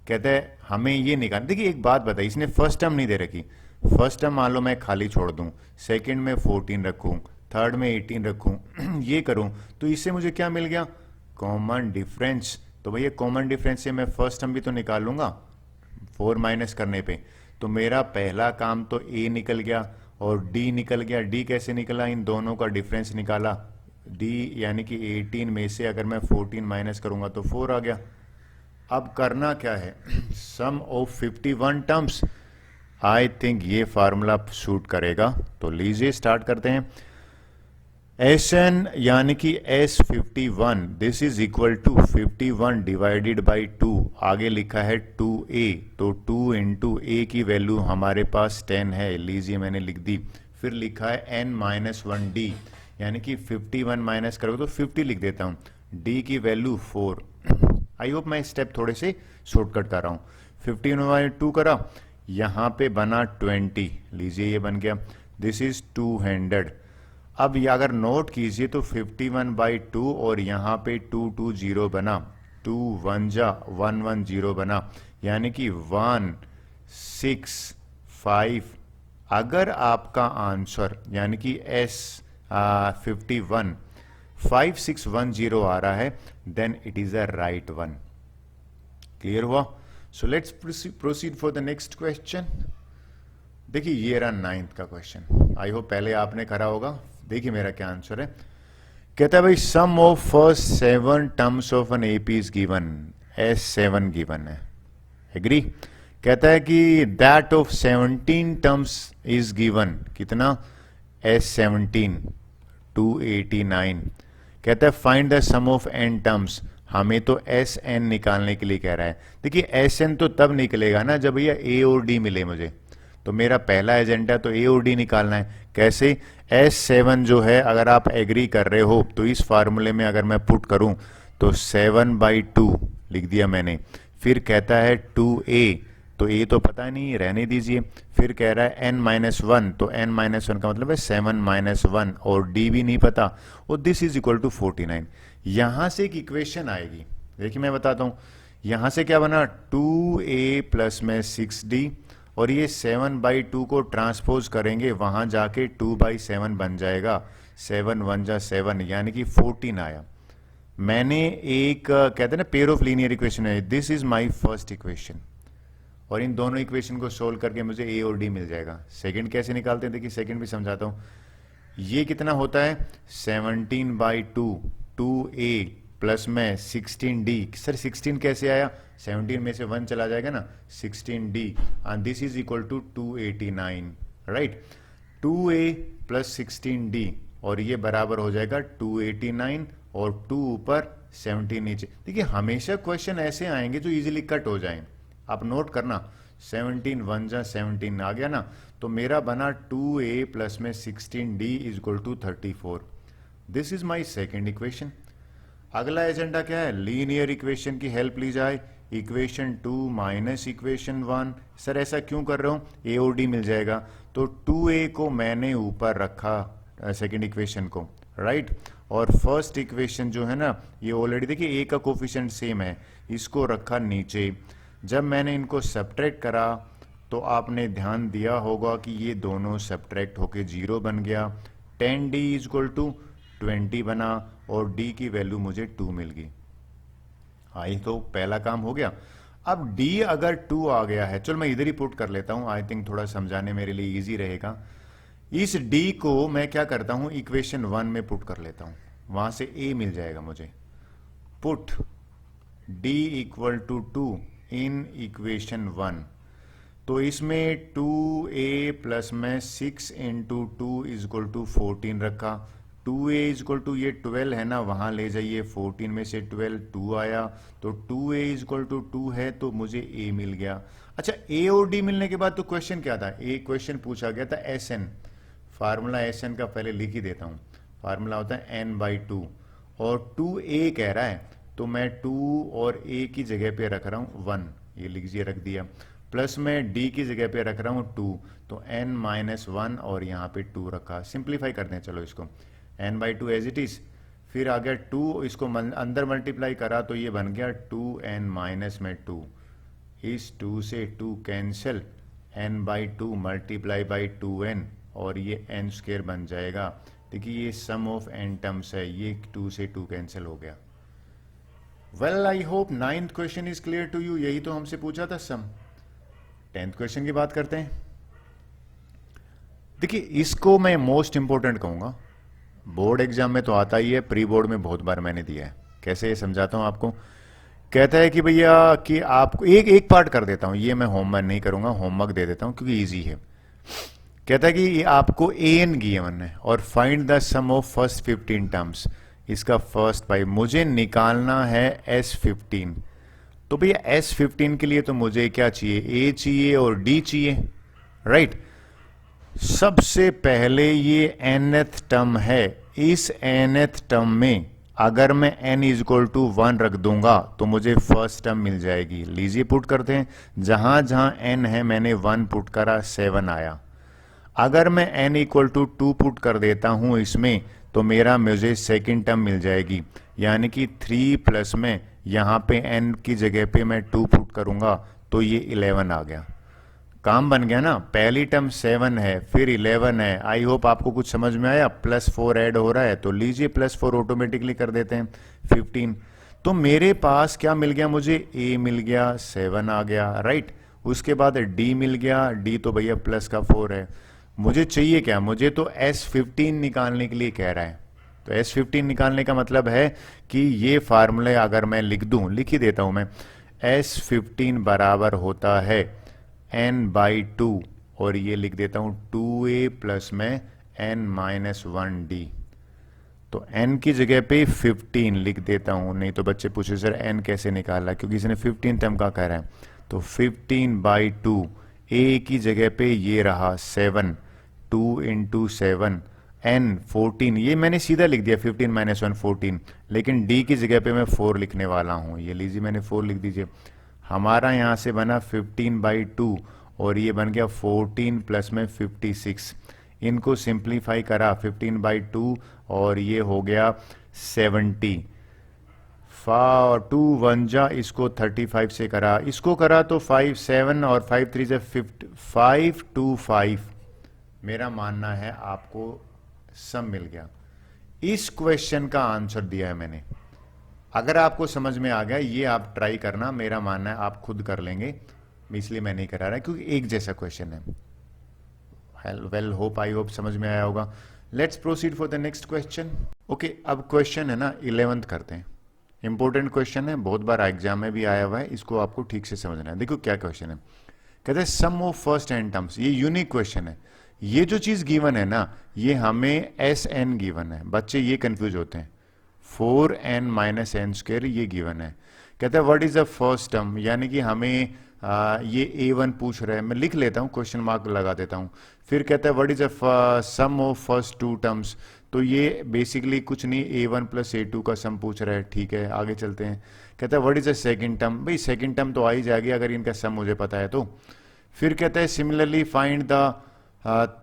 कहता है हमें ये निकाल। देखिए एक बात बताइए, इसने फर्स्ट टर्म नहीं दे रखी। फर्स्ट टर्म मान लो मैं खाली छोड़ दूं, सेकंड में 14 रखूं, थर्ड में 18 रखूं, ये करूं तो इससे मुझे क्या मिल गया? Common difference. तो भैया कॉमन डिफरेंस से मैं फर्स्ट टर्म भी तो निकाल लूंगा 4 माइनस करने पे। तो मेरा पहला काम तो A निकल गया और D निकल गया। D कैसे निकला? इन दोनों का डिफरेंस निकाला। D यानी कि 18 में से अगर मैं 14 माइनस करूंगा तो 4 आ गया। अब करना क्या है? Sum of 51 terms. I think ये फार्मूला सूट करेगा, तो लीजिए स्टार्ट करते हैं। Sn यानी कि S51, this is equal to 51 divided by 2। आगे लिखा है 2A, तो 2 इंटू A की वैल्यू हमारे पास 10 है, लीजिए मैंने लिख दी। फिर लिखा है n-1D, यानी कि 51 माइनस करोगे तो 50 लिख देता हूँ। D की वैल्यू 4। आई होप मैं स्टेप थोड़े से शॉर्टकट कर रहा हूँ। 51/2 करा, यहाँ पे बना 20, लीजिए ये बन गया। This is 200। अब ये अगर नोट कीजिए तो 51/2 और यहाँ पे 220 बना, 2 1 जा 110 बना, यानी कि 165। अगर आपका आंसर यानी कि S51 5610 आ रहा है then it is a right one. Clear हुआ? So let's proceed for the next question. देखिए ये रहा 9th का क्वेश्चन। आई होप पहले आपने करा होगा। देखिए मेरा क्या आंसर है। कहता है भाई sum of first 7 terms of an AP is given, S7 given है। एग्री? कहता है कि that of 17 terms is given, कितना? S17 289। कहता है find the sum of n terms. हमें तो Sn निकालने के लिए कह रहा है। देखिए Sn तो तब निकलेगा ना जब भैया A और D मिले मुझे। तो मेरा पहला एजेंडा तो A और D निकालना है। कैसे? S7 जो है अगर आप एग्री कर रहे हो तो इस फार्मूले में अगर मैं पुट करूं तो 7/2 लिख दिया मैंने। फिर कहता है 2A तो ए तो पता नहीं, रहने दीजिए। फिर कह रहा है n-1, तो n-1 का मतलब है 7-1 और डी भी नहीं पता, और दिस इज इक्वल टू 49। यहां से एक इक्वेशन आएगी, देखिए मैं बताता हूं। यहां से क्या बना, 2a प्लस में 6d, और ये 7/2 को ट्रांसपोज करेंगे, वहां जाके 2/7 बन जाएगा, 7 1 जा 7, यानी कि 14 आया। मैंने एक कहते हैं ना पेयर ऑफ लीनियर इक्वेशन है, this is my first equation, और इन दोनों इक्वेशन को सोल्व करके मुझे ए और डी मिल जाएगा। सेकंड कैसे निकालते हैं, देखिए सेकंड भी समझाता हूं। ये कितना होता है, 17/2, 2a प्लस में 16d। सर 16 कैसे आया, 17 में से 1 चला जाएगा ना, 16d, and this is equal to 289, right. 2a plus 16d, और ये बराबर हो जाएगा 289, और 2 ऊपर 17 नीचे। देखिए हमेशा क्वेश्चन ऐसे आएंगे जो इजीली कट हो जाएं, आप नोट करना। 17 1 जा 17 आ गया ना, तो मेरा बना 2a प्लस में 16d is equal to 34। This is my second equation. अगला एजेंडा क्या है, लीनियर इक्वेशन की हेल्प ली जाए, इक्वेशन 2 माइनस इक्वेशन 1। सर ऐसा क्यों कर रहा हूं, ए और डी मिल जाएगा, तो 2a को मैंने ऊपर रखा सेकंड इक्वेशन को, राइट। और फर्स्ट इक्वेशन जो है ना, ये ऑलरेडी देखिए ए का कोफिशिएंट सेम है, इसको रखा नीचे। जब मैंने इनको सब्ट्रैक्ट करा तो आपने ध्यान दिया होगा कि ये दोनों सब्ट्रैक्ट होके 0 बन गया। 10d इज इक्वल टू 20 बना, और d की वैल्यू मुझे 2 मिल गई। आई तो पहला काम हो गया। अब d अगर 2 आ गया है, चलो मैं इधर ही पुट कर लेता हूं, आई थिंक थोड़ा समझाने मेरे लिए इजी रहेगा। इस d को मैं क्या करता हूं, इक्वेशन 1 में पुट कर लेता हूं, वहां से a मिल जाएगा मुझे। Put d equal to 2 in equation 1, तो इसमें 2a प्लस में 6 इंटू 2 इज इक्वल टू 14 रखा। 2a इज इक्वल टू ये 12 है ना, वहां ले जाइए, 14 में से 12 2 आया, तो 2a इज इक्वल टू 2 है, तो मुझे a मिल गया। अच्छा a और d मिलने के बाद तो क्वेश्चन क्या था, एक क्वेश्चन पूछा गया था Sn, फार्मूला Sn का पहले लिख ही देता हूं। फार्मूला होता है n/2, और 2a कह रहा है, तो मैं 2 और a की जगह पे रख रहा हूं 1, ये लीजिए रख दिया, प्लस में d की जगह पे रख रहा हूं 2, तो n-1 और यहाँ पे 2 रखा। सिंप्लीफाई करते हैं चलो इसको, n/2 एज इट इज, फिर आ गया 2, इसको अंदर मल्टीप्लाई करा तो ये बन गया 2n-2, इस 2 से 2 cancel, n/2 multiply by 2n, और ये n स्क्वायर बन जाएगा। देखिए ये सम ऑफ n टर्म्स है, ये 2 से 2 कैंसिल हो गया। Well I hope 9th question is clear to you, यही तो हमसे पूछा था सम। 10th क्वेश्चन की बात करते हैं। देखिए इसको मैं मोस्ट इंपोर्टेंट कहूंगा, बोर्ड एग्जाम में तो आता ही है, प्री बोर्ड में बहुत बार मैंने दिया है। कैसे ये समझाता हूं आपको। कहता है कि भैया कि आपको एक पार्ट कर देता हूं, ये मैं होमवर्क नहीं करूंगा, होमवर्क दे देता हूं क्योंकि इजी है। कहता है कि आपको an गिवन है और find the sum of first 15 terms. इसका फर्स्ट भाई मुझे निकालना है S15, तो भैया S15 के लिए तो मुझे क्या चाहिए, A चाहिए और D चाहिए, राइट। सबसे पहले ये nth टर्म है, इस nth टर्म में अगर मैं n इज इक्वल टू 1 रख दूंगा तो मुझे फर्स्ट टर्म मिल जाएगी। लीजिए पुट करते हैं, जहां जहां n है मैंने 1 पुट करा, 7 आया। अगर मैं n इक्वल टू 2 पुट कर देता हूं इसमें, तो मेरा मुझे सेकंड टर्म मिल जाएगी, यानी कि 3 प्लस में यहां पे n की जगह पे मैं 2 पुट करूंगा, तो ये 11 आ गया। काम बन गया ना, पहली टर्म 7 है, फिर 11 है। आई होप आपको कुछ समझ में आया। +4 ऐड हो रहा है, तो लीजिए +4 ऑटोमेटिकली कर देते हैं, 15। तो मेरे पास क्या मिल गया, मुझे a मिल गया, 7 आ गया, राइट। उसके बाद d मिल गया, d तो भैया प्लस का 4 है। मुझे चाहिए क्या, मुझे तो S15 निकालने के लिए कह रहा है। तो S15 निकालने का मतलब है कि ये फार्मूले अगर मैं लिख दूं, लिख ही देता हूं मैं, S15 बराबर होता है n/2, और ये लिख देता हूं 2a प्लस में n-1d। तो n की जगह पे 15 लिख देता हूं, नहीं तो बच्चे पूछे सर n कैसे निकाला, क्योंकि इसने 15 टर्म का कह रहा है। तो 15/2, a की जगह पे ये रहा 7, 2 इंटू 7, n 14, ये मैंने सीधा लिख दिया 15 - 1 14, लेकिन d की जगह पे मैं 4 लिखने वाला हूं। ये लीजिए मैंने 4 लिख दीजिए। हमारा यहाँ से बना 15/2 और ये बन गया 14 प्लस में 56। इनको सिंप्लीफाई करा 15/2 और ये हो गया 70। 2 1 जा, इसको 35 से करा, इसको करा तो 5 7 और 5 3 से 5 2 5। मेरा मानना है आपको सम मिल गया। इस क्वेश्चन का आंसर दिया है मैंने। अगर आपको समझ में आ गया, ये आप ट्राई करना, मेरा मानना है आप खुद कर लेंगे, इसलिए मैं नहीं करा रहा क्योंकि एक जैसा क्वेश्चन है। वेल होप आई होप समझ में आया होगा। Let's proceed for the next question. Okay, अब क्वेश्चन है ना 11th करते हैं। इंपॉर्टेंट क्वेश्चन है, बहुत बार एग्जाम में भी आया हुआ है, इसको आपको ठीक से समझना है। देखो क्या क्वेश्चन है, कहते हैं sum of first N terms. ये यूनिक क्वेश्चन है। ये जो चीज गिवन है ना, ये हमें एस एन गिवन है। बच्चे ये कंफ्यूज होते हैं, 4n - n², ये गिवन है। कहते हैं what is the first term, यानी कि हमें ये A1 पूछ रहे हैं। मैं लिख लेता हूँ, क्वेश्चन मार्क लगा देता हूँ। फिर कहता है what is the sum of first 2 terms. तो ये बेसिकली कुछ नहीं, A1 + A2 का सम पूछ रहा है। ठीक है, आगे चलते हैं। कहता है what is the second term. भाई सेकंड टर्म तो आ ही जाएगी अगर इनका सम मुझे पता है तो। फिर कहता है सिमिलरली फाइंड द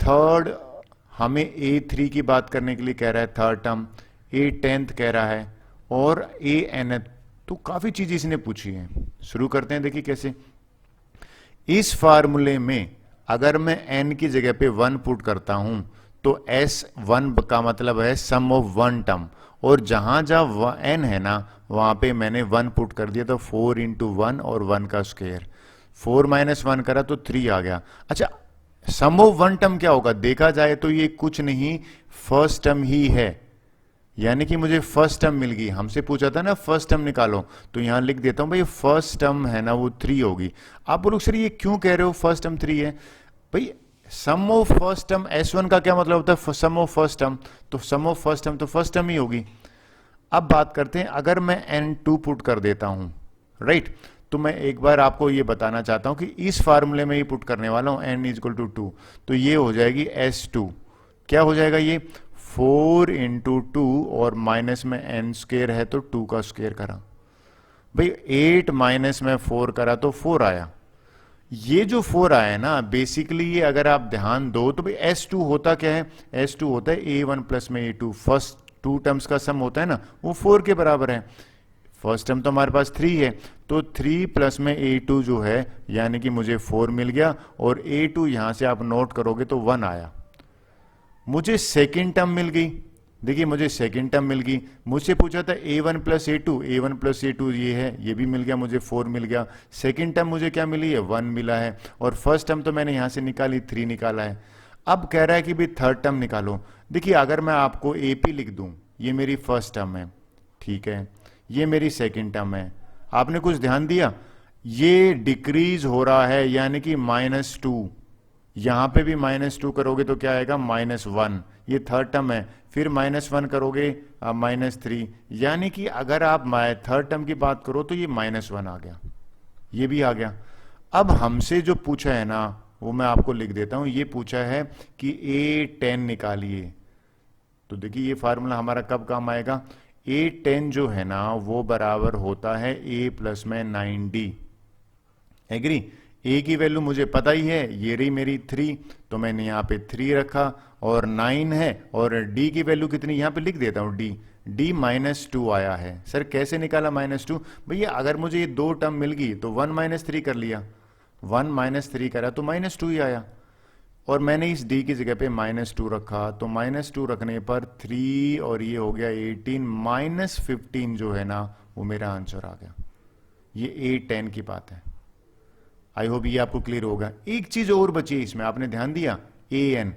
थर्ड। हमें A3 की बात करने के लिए कह रहा है थर्ड टर्म, A10th कह रहा है और ANth। तो काफी चीज इसने पूछी है। शुरू करते हैं, देखिए कैसे। इस फार्मूले में अगर मैं n की जगह पे 1 पुट करता हूं तो S1 का मतलब है सम ऑफ 1 टर्म, और जहां जहां n है ना वहां पे मैंने 1 पुट कर दिया, तो 4 × 1 और 1 का स्क्वायर। 4 - 1 करा तो 3 आ गया। अच्छा, सम ऑफ 1 टर्म क्या होगा, देखा जाए तो ये कुछ नहीं, फर्स्ट टर्म ही है, यानी कि मुझे फर्स्ट टर्म मिल गई। हमसे पूछा था ना फर्स्ट टर्म निकालो, तो यहां लिख देता हूं भाई फर्स्ट टर्म है ना वो 3 होगी। आप बोलो सर ये क्यों कह रहे हो फर्स्ट टर्म 3 है। भाई sum of first term S1 का क्या मतलब होता है, सम ऑफ फर्स्ट टर्म, तो सम ऑफ फर्स्ट टर्म तो फर्स्ट टर्म ही होगी। अब बात करते हैं, अगर मैं N2 पुट कर देता हूं, राइट, तो मैं एक बार आपको ये बताना चाहता हूं कि इस फार्मूले में ही पुट करने वाला हूं n = 2, तो ये हो जाएगी S2। क्या हो जाएगा ये 4 × 2 और माइनस में n² है तो 2 का स्क्वायर करा। भाई 8 माइनस में 4 करा तो 4 आया। ये जो 4 आया ना, बेसिकली ये अगर आप ध्यान दो तो भाई S2 होता क्या है, S2 होता है A1 + में A2। फर्स्ट 2 टर्म्स का सम होता है ना, वो 4 के बराबर है। फर्स्ट टर्म तो हमारे पास 3 है, तो 3 + में A2 जो है, यानी कि मुझे 4 मिल गया, और A2 यहां से आप नोट करोगे तो 1 आया। मुझे सेकेंड टर्म मिल गई। देखिए मुझे सेकेंड टर्म मिल गई। मुझसे पूछा था A1 + A2, A1 + A2 ये है, ये भी मिल गया, मुझे 4 मिल गया। सेकेंड टर्म मुझे क्या मिली है, 1 मिला है, और फर्स्ट टर्म तो मैंने यहां से निकाली, 3 निकाला है। अब कह रहा है कि भाई थर्ड टर्म निकालो। देखिए अगर मैं आपको AP लिख दूं, ये मेरी फर्स्ट टर्म है, ठीक है, ये मेरी सेकेंड टर्म है। आपने कुछ ध्यान दिया, ये डिक्रीज हो रहा है, यानी कि -2। यहां पे भी -2 करोगे तो क्या आएगा, -1। ये थर्ड टर्म है। फिर -1 करोगे -3, यानी कि अगर आप थर्ड टर्म की बात करो तो ये -1 आ गया, ये भी आ गया। अब हमसे जो पूछा है ना वो मैं आपको लिख देता हूं। ये पूछा है कि A10 निकालिए। तो देखिए ये फार्मूला हमारा कब काम आएगा, A10 जो है ना वो बराबर होता है A + में 9D। एग्री। A की वैल्यू मुझे पता ही है, ये रही मेरी 3, तो मैंने यहाँ पे 3 रखा, और 9 है, और D की वैल्यू कितनी, यहाँ पे लिख देता हूँ D -2 आया है। सर कैसे निकाला -2, भैया अगर मुझे ये 2 टर्म मिल गई तो 1 - 3 कर लिया, 1 - 3 करा तो -2 ही आया, और मैंने इस D की जगह पे -2 रखा, तो -2 रखने पर 3 और ये हो गया 18 - 15 जो है ना वो मेरा आंसर आ गया। ये A10 की बात है। आई होप ये आपको क्लियर होगा। एक चीज और बची इसमें, आपने ध्यान दिया, AN।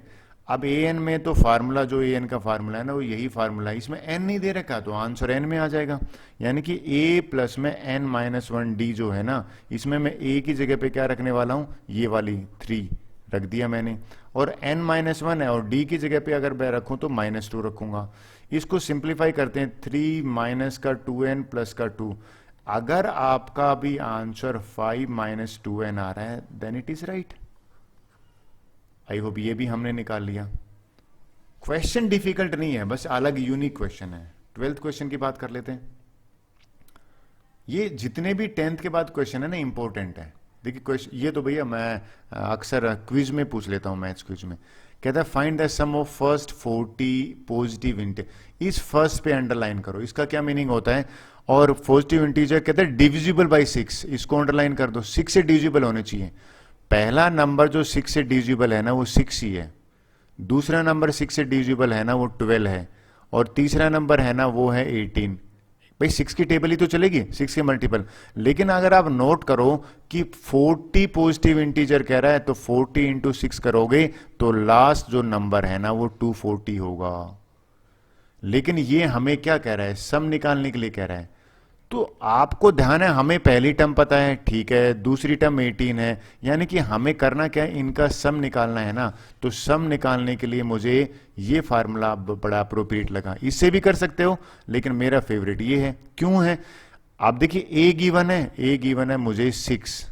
अब AN में तो फार्मूला, जो AN का फार्मूला है ना वो यही फार्मूला है, इसमें n नहीं दे रखा तो आंसर n में आ जाएगा। यानी कि A + में n - 1D जो है ना, इसमें मैं A की जगह पे क्या रखने वाला हूं, ये वाली 3 रख दिया मैंने, और n - 1 है, और D की जगह पे अगर मैं रखूं तो -2 रखूंगा। इसको सिंप्लीफाई करते हैं, 3 - का 2n + का 2। अगर आपका भी आंसर 5 - 2n आ रहा है then it is right. I hope ये भी हमने निकाल लिया। क्वेश्चन डिफिकल्ट नहीं है, बस अलग यूनिक क्वेश्चन है। 12th क्वेश्चन की बात कर लेते हैं। ये जितने भी 10th के बाद क्वेश्चन है ना इंपॉर्टेंट है। देखिए क्वेश्चन ये तो भैया मैं अक्सर क्विज में पूछ लेता हूँ, मैथ्स क्विज में। कहता है find the sum of first 40 positive integer. इस फर्स्ट पे अंडरलाइन करो, इसका क्या मीनिंग होता है। और पॉजिटिव इंटीजर कहते हैं डिविजिबल बाय 6, इसको अंडरलाइन कर दो, 6 से डिविजिबल होने चाहिए। पहला नंबर जो 6 से डिविजिबल है ना वो 6 ही है, दूसरा नंबर 6 से डिविजिबल है ना वो 12 है, और तीसरा नंबर है ना वो है 18। भाई 6 की टेबल ही तो चलेगी, 6 के मल्टीपल। लेकिन अगर आप नोट करो कि 40 पॉजिटिव इंटीजर कह रहा है तो 40 इंटू 6 करोगे तो लास्ट जो नंबर है ना वो 240 होगा। लेकिन ये हमें क्या कह रहा है, सम निकालने के लिए कह रहा है। तो आपको ध्यान है हमें पहली टर्म पता है, ठीक है, दूसरी टर्म 18 है, यानी कि हमें करना क्या है, इनका सम निकालना है ना। तो सम निकालने के लिए मुझे ये फार्मूला बड़ा अप्रोप्रिएट लगा। इससे भी कर सकते हो लेकिन मेरा फेवरेट ये है। क्यों है, आप देखिए ए गिवन है मुझे 6,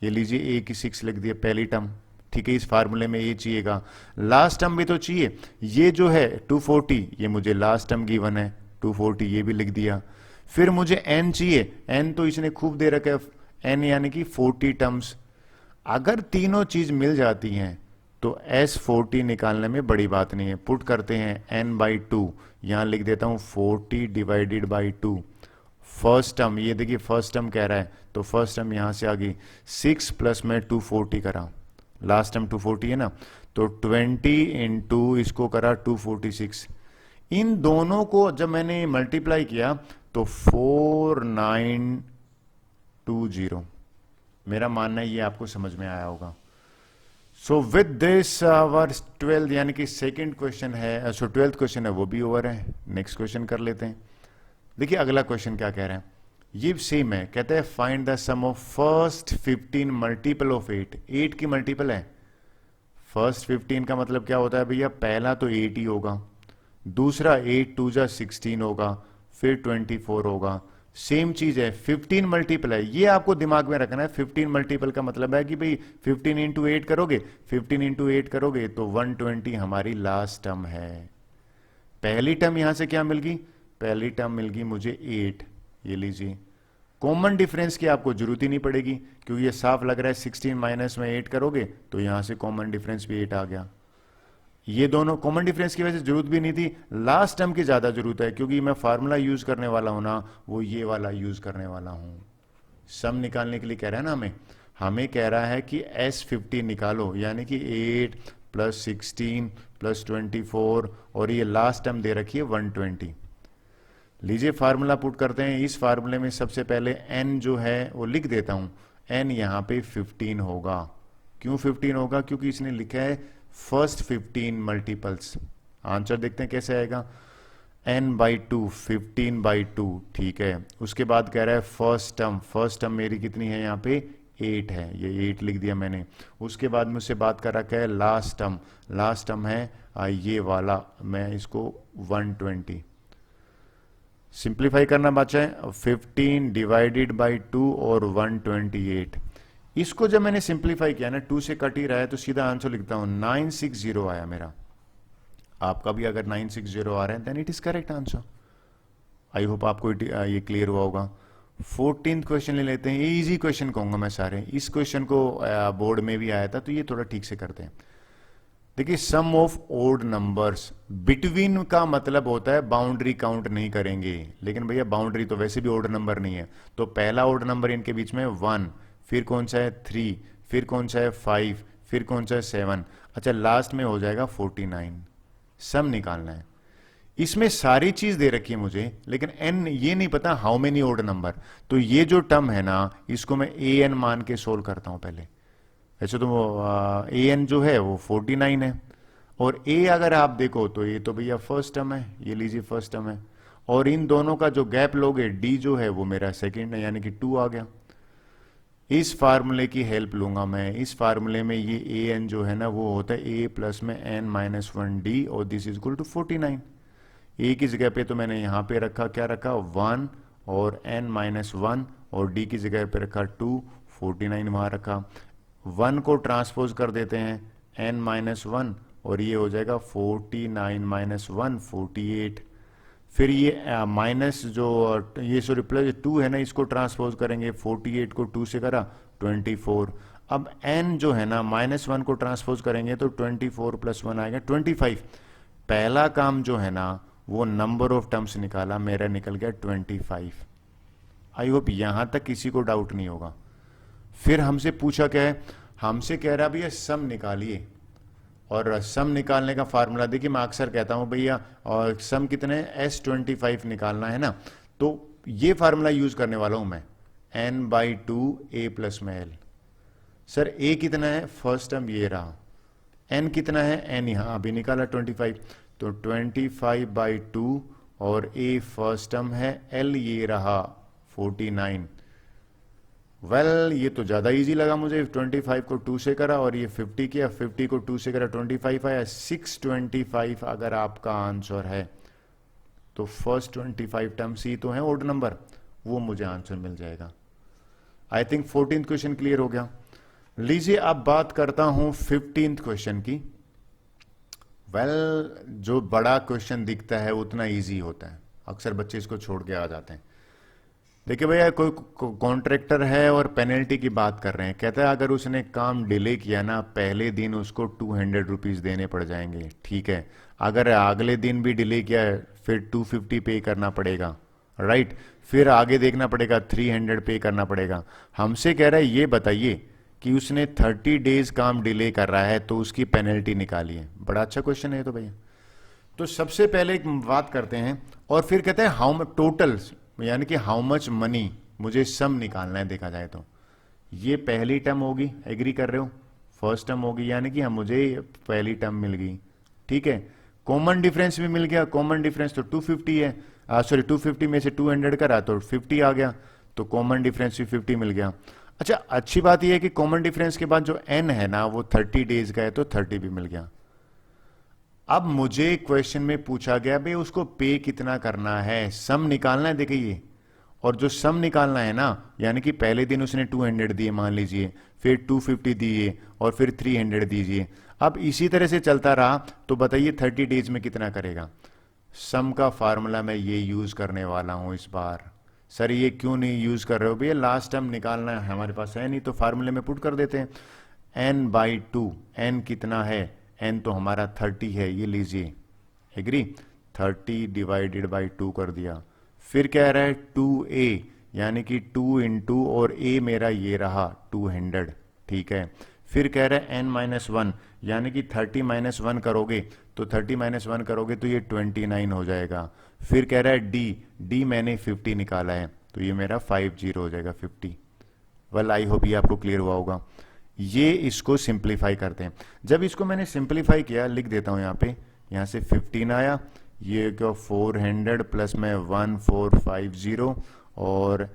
ये लीजिए ए की 6 लिख दिया पहली टर्म, ठीक है। इस फार्मूले में ये चाहिएगा, लास्ट टर्म भी तो चाहिए। ये जो है 240 ये मुझे लास्ट टर्म गिवन है 240, ये भी लिख दिया। फिर मुझे n चाहिए, n तो इसने खूब दे रखा है, n यानी कि 40 टर्म्स। अगर तीनों चीज मिल जाती हैं तो S40 निकालने में बड़ी बात नहीं है। पुट करते हैं n/2, यहां लिख देता हूं 40 डिवाइडेड बाई 2। फर्स्ट टर्म ये देखिए, फर्स्ट टर्म कह रहा है तो फर्स्ट टर्म यहां से आ गई 6 प्लस में 240 करा, लास्ट टर्म 240 है ना, तो 20 इंटू इसको करा 246। इन दोनों को जब मैंने मल्टीप्लाई किया तो 4920। मेरा मानना है ये आपको समझ में आया होगा। So with this our 12th यानी कि सेकंड क्वेश्चन है, सो 12th क्वेश्चन है वो भी ओवर है। नेक्स्ट क्वेश्चन कर लेते हैं। देखिए अगला क्वेश्चन क्या कह रहे हैं, ये सेम है, कहते हैं find the sum of first 15 multiple of 8। 8 की मल्टीपल है, फर्स्ट 15 का मतलब क्या होता है भैया, पहला तो 8 ही होगा, दूसरा 8 2 जा 16 होगा, फिर 24 होगा। सेम चीज है, 15 मल्टीपल है, ये आपको दिमाग में रखना है। 15 मल्टीपल का मतलब है कि भाई 15 इंटू 8 करोगे, 15 इंटू 8 करोगे तो 120 हमारी लास्ट टर्म है। पहली टर्म यहां से क्या मिल गई, पहली टर्म मिल गई मुझे 8, ये लीजिए। कॉमन डिफरेंस की आपको जरूरत ही नहीं पड़ेगी क्योंकि ये साफ लग रहा है 16 माइनस में 8 करोगे तो यहां से कॉमन डिफरेंस भी 8 आ गया। ये दोनों कॉमन डिफरेंस की वजह से जरूरत भी नहीं थी, लास्ट टर्म की ज्यादा जरूरत है क्योंकि मैं फार्मूला यूज करने वाला हूं ना, वो ये वाला यूज करने वाला हूं। सम निकालने के लिए कह रहा है ना हमें कह रहा है कि S50 निकालो, यानी कि 8 प्लस 16 प्लस 24 और ये लास्ट टर्म दे रखी है 120। लीजिए फार्मूला पुट करते हैं। इस फार्मूले में सबसे पहले n जो है वो लिख देता हूं, n यहां पे 15 होगा। क्यों 15 होगा, क्योंकि इसने लिखा है फर्स्ट 15 मल्टीपल्स। आंसर देखते हैं कैसे आएगा, n/2 15/2, ठीक है। उसके बाद कह रहा है फर्स्ट टर्म मेरी कितनी है यहाँ पे 8 है, ये 8 लिख दिया मैंने। उसके बाद मुझसे बात कर रखा है लास्ट टर्म है ये वाला, मैं इसको 120 सिंप्लीफाई करना बचा है, 15 डिवाइडेड बाई 2 और 128। इसको जब मैंने सिंप्लीफाई किया ना, 2 से कट ही रहा है तो सीधा आंसर लिखता हूं 960 आया मेरा। आपका भी अगर 960 आ रहा है then it is correct answer. I hope आपको ये क्लियर हुआ होगा। 14th क्वेश्चन ले लेते हैं, ये इजी क्वेश्चन कहूंगा मैं सारे। इस क्वेश्चन को बोर्ड में भी आया था तो ये थोड़ा ठीक से करते हैं। देखिए सम ऑफ ओड नंबर्स, बिटवीन का मतलब होता है बाउंड्री काउंट नहीं करेंगे, लेकिन भैया बाउंड्री तो वैसे भी ओड नंबर नहीं है। तो पहला ओड नंबर इनके बीच में 1, फिर कौन सा है 3, फिर कौन सा है 5, फिर कौन सा है 7, अच्छा लास्ट में हो जाएगा 49। सम निकालना है। इसमें सारी चीज दे रखी है मुझे, लेकिन n ये नहीं पता हाउ मेनी ओड नंबर। तो ये जो टर्म है ना इसको मैं an मान के सोल्व करता हूं पहले। वैसे तो an जो है वो 49 है, और a अगर आप देखो तो ये तो भैया फर्स्ट टर्म है, ये लीजिए फर्स्ट टर्म है, और इन दोनों का जो गैप लोगे d जो है वो मेरा सेकेंड है, यानी कि 2 आ गया। इस फार्मूले की हेल्प लूंगा मैं। इस फार्मूले में ये an जो है ना वो होता है a प्लस में n-1d और this is equal to 49। a की जगह पे तो मैंने यहां पे रखा, क्या रखा 1 और n-1, और d की जगह पे रखा 2, 49 वहां रखा। 1 को ट्रांसपोज कर देते हैं n-1 और ये हो जाएगा 49 - 1 48। फिर ये माइनस जो ये सॉरी प्लस 2 है ना, इसको ट्रांसपोज करेंगे, 48 को 2 से करा 24। अब n जो है ना -1 को ट्रांसपोज करेंगे तो 24 + 1 आएगा 25। पहला काम जो है ना वो नंबर ऑफ टर्म्स निकाला, मेरा निकल गया 25। आई होप यहां तक किसी को डाउट नहीं होगा। फिर हमसे पूछा क्या है, हमसे कह रहा भैया सम निकालिए, और सम निकालने का फार्मूला देखिए, मैं अक्सर कहता हूं भैया और सम कितने S25 निकालना है ना, तो ये फार्मूला यूज करने वाला हूं मैं, n/2 a + में l। सर a कितना है, फर्स्ट टर्म ये रहा, n कितना है, n यहां अभी निकाला 25, तो 25/2 और a फर्स्ट टर्म है, l ये रहा 49। वेल ये तो ज़्यादा इजी लगा मुझे, 25 को 2 से करा और ये 50 किया, 50 को 2 से करा 25 आया, 625 अगर आपका आंसर है तो फर्स्ट 25 टर्म्स ही तो है ओड नंबर, वो मुझे आंसर मिल जाएगा। I think 14th question clear हो गया। लीजिए अब बात करता हूं 15th क्वेश्चन की। वेल जो बड़ा क्वेश्चन दिखता है उतना ईजी होता है, अक्सर बच्चे इसको छोड़ के आ जाते हैं। देखिए भैया कोई कॉन्ट्रैक्टर है और पेनल्टी की बात कर रहे हैं, कहता है अगर उसने काम डिले किया ना पहले दिन उसको 200 रुपीज देने पड़ जाएंगे, ठीक है। अगर अगले दिन भी डिले किया है फिर 250 पे करना पड़ेगा, राइट। फिर आगे देखना पड़ेगा 300 पे करना पड़ेगा। हमसे कह रहा है ये बताइए कि उसने 30 डेज काम डिले कर रहा है तो उसकी पेनल्टी निकालिए। बड़ा अच्छा क्वेश्चन है तो भैया। तो सबसे पहले एक बात करते हैं और फिर कहते हैं हाउ टोटल, यानी कि हाउ मच मनी मुझे सम निकालना है। देखा जाए तो ये पहली टर्म होगी, एग्री कर रहे हो, फर्स्ट टर्म होगी, यानी कि मुझे पहली टर्म मिल गई, ठीक है। कॉमन डिफरेंस भी मिल गया, कॉमन डिफरेंस तो 250 है, सॉरी 250 में से 200 करा तो 50 आ गया, तो कॉमन डिफरेंस भी 50 मिल गया। अच्छा अच्छी बात यह है कि कॉमन डिफरेंस के बाद जो n है ना वो 30 डेज का है तो 30 भी मिल गया। अब मुझे क्वेश्चन में पूछा गया भाई उसको पे कितना करना है, सम निकालना है। देखिए और जो सम निकालना है ना, यानी कि पहले दिन उसने 200 दिए मान लीजिए, फिर 250 दिए और फिर 300 दीजिए। अब इसी तरह से चलता रहा तो बताइए 30 डेज में कितना करेगा। सम का फार्मूला मैं ये यूज करने वाला हूं इस बार। सर ये क्यों नहीं यूज कर रहे हो भैया, लास्ट टर्म निकालना है, हमारे पास है नहीं तो फार्मूले में पुट कर देते हैं। n/2, n कितना है, n तो हमारा 30 है, ये लीजिए एग्री, 30 डिवाइडेड बाई 2 कर दिया। फिर कह रहा है 2a, यानी कि 2 इंटू और a मेरा ये रहा 200, ठीक है। फिर कह रहा है n-1, यानी कि 30 - 1 करोगे तो 30 - 1 करोगे तो ये 29 हो जाएगा। फिर कह रहा है d मैंने 50 निकाला है तो ये मेरा 50 हो जाएगा 50। वेल आई होप ये आपको क्लियर हुआ होगा। ये इसको सिंप्लीफाई करते हैं। जब इसको मैंने सिंप्लीफाई किया, लिख देता हूं यहाँ पे, यहाँ से 15 आया, ये क्या 400 प्लस में 1450 और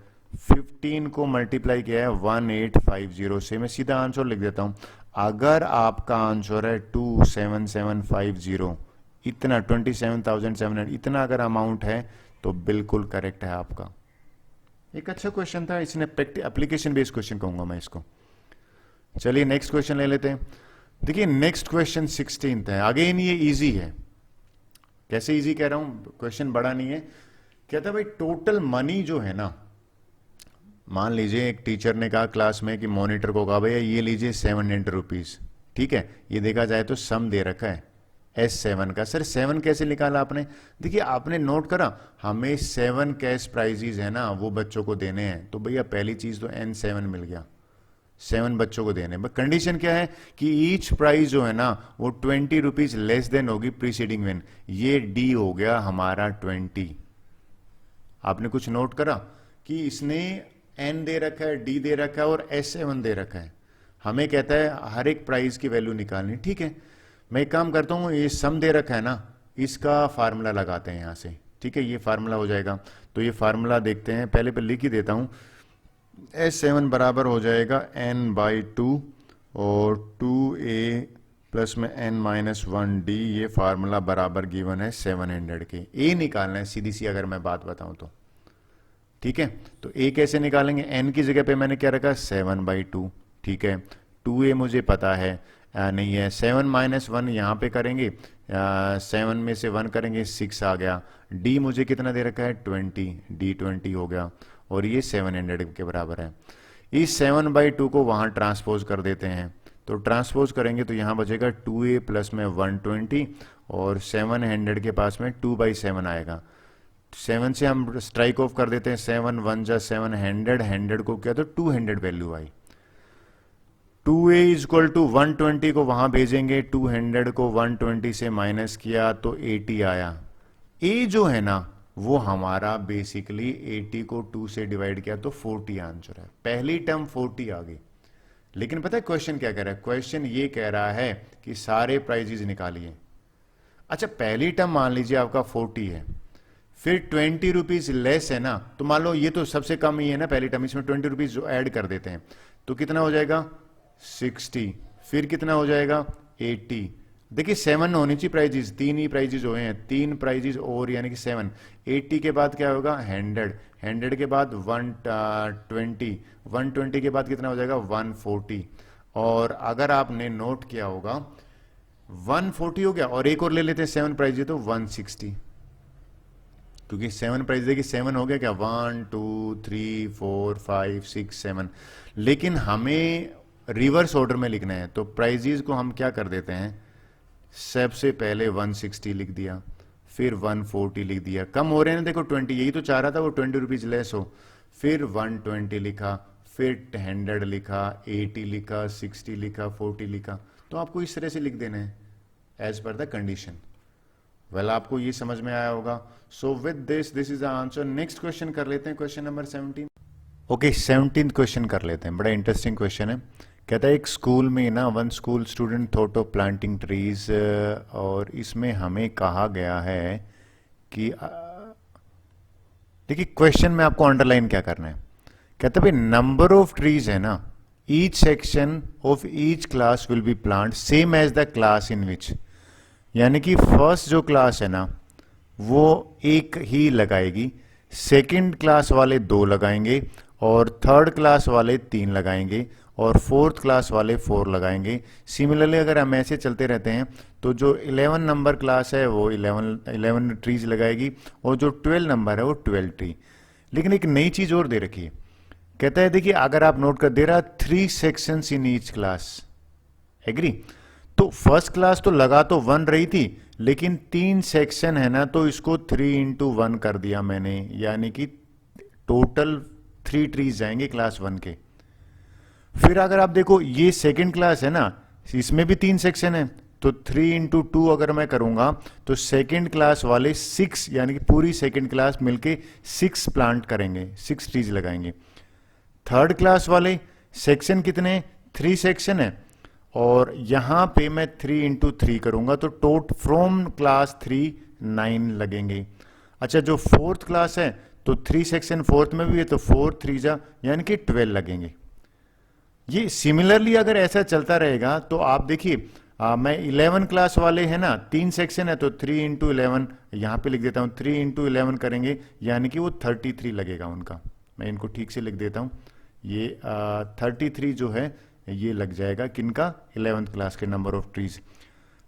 15 को मल्टीप्लाई किया है 1850 से, मैं सीधा आंसर लिख देता हूं। अगर आपका आंसर है 27750, इतना 27,700 इतना अगर अमाउंट है तो बिल्कुल करेक्ट है आपका। एक अच्छा क्वेश्चन था, इसने एप्लीकेशन बेस्ड क्वेश्चन कहूंगा मैं इसको। चलिए नेक्स्ट क्वेश्चन ले लेते हैं। देखिए नेक्स्ट क्वेश्चन 16th है। अगेन ये इजी है। कैसे इजी कह रहा हूं, क्वेश्चन बड़ा नहीं है। कहता है भाई टोटल मनी जो है ना, मान लीजिए एक टीचर ने कहा क्लास में कि मॉनिटर को कहा भैया ये लीजिए 700 रुपीज, ठीक है। ये देखा जाए तो सम दे रखा है S7 का। सर 7 कैसे निकाला आपने, देखिए आपने नोट करा हमें 7 कैश प्राइजेज है ना वो बच्चों को देने हैं, तो भैया पहली चीज तो N7 मिल गया, 7 बच्चों को देने। बट कंडीशन क्या है कि ईच प्राइस जो है ना वो 20 रुपीज लेस देन होगी प्रीसीडिंग वन। ये डी हो गया हमारा 20। आपने कुछ नोट करा कि इसने एन दे रखा है, डी दे रखा है और S7 दे रखा है। हमें कहता है हर एक प्राइस की वैल्यू निकालनी, ठीक है। मैं एक काम करता हूं, ये सम दे रखा है ना, इसका फार्मूला लगाते हैं यहां से, ठीक है। ये फार्मूला हो जाएगा, तो ये फार्मूला देखते हैं, पहले लिख ही देता हूं। S7 बराबर हो जाएगा n/2 और 2a प्लस में n-1d। ये फार्मूला बराबर गिवन है 700 के। a निकालना है सीधी सी अगर मैं बात बताऊं तो, ठीक है। तो a कैसे निकालेंगे, n की जगह पे मैंने क्या रखा 7/2, ठीक है। 2a मुझे पता है नहीं है। 7 माइनस 1 यहाँ पे करेंगे, 7 में से 1 करेंगे 6 आ गया। d मुझे कितना दे रखा है 20, d 20 हो गया और ये 700 के बराबर है। इस 7/2 को वहाँ ट्रांसपोज कर देते हैं, तो ट्रांसपोज करेंगे तो यहाँ बचेगा 2a प्लस में 120 और 700 के पास में 2/7 आएगा। 7 से हम स्ट्राइक ऑफ कर देते हैं, 7 1 जा 700, 100 को किया तो 200 value I. 2a equal to 120 को वहां भेजेंगे, 200 को 120 से माइनस किया तो 80 आया। a जो है ना वो हमारा बेसिकली 80 को 2 से डिवाइड किया तो 40 आंसर है। पहली टर्म 40 आ गई, लेकिन पता है क्वेश्चन क्या कह रहा है? क्वेश्चन ये कह रहा है कि सारे प्राइजेज निकालिए। अच्छा, पहली टर्म मान लीजिए आपका 40 है, फिर 20 रुपीज लेस है ना, तो मान लो ये तो सबसे कम ही है ना पहली टर्म, इसमें 20 रुपीज जो ऐड कर देते हैं तो कितना हो जाएगा 60, फिर कितना हो जाएगा 80। देखिए 7 होनी चाहिए प्राइजेस, 3 ही प्राइजेस हुए हैं, 3 प्राइजेस और यानी कि 7। 80 के बाद क्या होगा 100, 100 के बाद 120, 120 के बाद कितना हो जाएगा 140। और अगर आपने नोट किया होगा 140 हो गया और एक और ले लेते हैं 7 प्राइजेस तो 160, क्योंकि 7 प्राइजेस देखिए 7 हो गया क्या 1 2 3 4 5 6 7। लेकिन हमें रिवर्स ऑर्डर में लिखना है, तो प्राइजेस को हम क्या कर देते हैं, सबसे पहले 160 लिख दिया, फिर 140 लिख दिया। कम हो रहे हैं देखो 20, यही तो चाह रहा था वो 20 रुपीज लेस हो। फिर 120 लिखा, फिर 100 लिखा, 80 लिखा, 60 लिखा, 40 लिखा। तो आपको इस तरह से लिख देना है as per the condition. Well आपको ये समझ में आया होगा। So with this is the answer. Next question कर लेते हैं, question number 17। Okay 17th question कर लेते हैं, बड़ा इंटरेस्टिंग क्वेश्चन है। कहता है एक स्कूल में ना one school student thought of planting trees, और इसमें हमें कहा गया है कि देखिए क्वेश्चन में आपको अंडरलाइन क्या करना है। कहता है भाई नंबर ऑफ ट्रीज है ना, each section of each class will be plant same as the class in which, यानी कि फर्स्ट जो क्लास है ना वो एक ही लगाएगी, सेकंड क्लास वाले 2 लगाएंगे और थर्ड क्लास वाले 3 लगाएंगे और फोर्थ क्लास वाले 4 लगाएंगे। सिमिलरली अगर हम ऐसे चलते रहते हैं तो जो 11 नंबर क्लास है वो 11 ट्रीज लगाएगी और जो 12 नंबर है वो 12 ट्री। लेकिन एक नई चीज और दे रखी है, कहता है देखिए अगर आप नोट कर दे रहा 3 sections in each class, agree? तो फर्स्ट क्लास तो लगा तो 1 रही थी, लेकिन 3 सेक्शन है ना तो इसको 3 into 1 कर दिया मैंने, यानी कि टोटल 3 ट्रीज जाएंगे क्लास 1 के। फिर अगर आप देखो ये सेकंड क्लास है ना, इसमें भी 3 सेक्शन है, तो 3 into 2 अगर मैं करूंगा तो सेकंड क्लास वाले 6, यानी कि पूरी सेकंड क्लास मिलके 6 प्लांट करेंगे, 6 ट्रीज लगाएंगे। थर्ड क्लास वाले सेक्शन कितने, 3 सेक्शन है, और यहां पे मैं 3 into 3 करूंगा तो टोट फ्रॉम क्लास 3 9 लगेंगे। अच्छा जो फोर्थ क्लास है तो 3 सेक्शन फोर्थ में भी है तो 4 3 जा यानी कि 12 लगेंगे। ये सिमिलरली अगर ऐसा चलता रहेगा तो आप देखिए मैं 11 क्लास वाले हैं ना, 3 सेक्शन है तो 3 into 11 यहां पे लिख देता हूं, 3 into 11 करेंगे यानी कि वो 33 लगेगा उनका। मैं इनको ठीक से लिख देता हूं, ये 33 जो है ये लग जाएगा किनका, 11th क्लास के number of trees.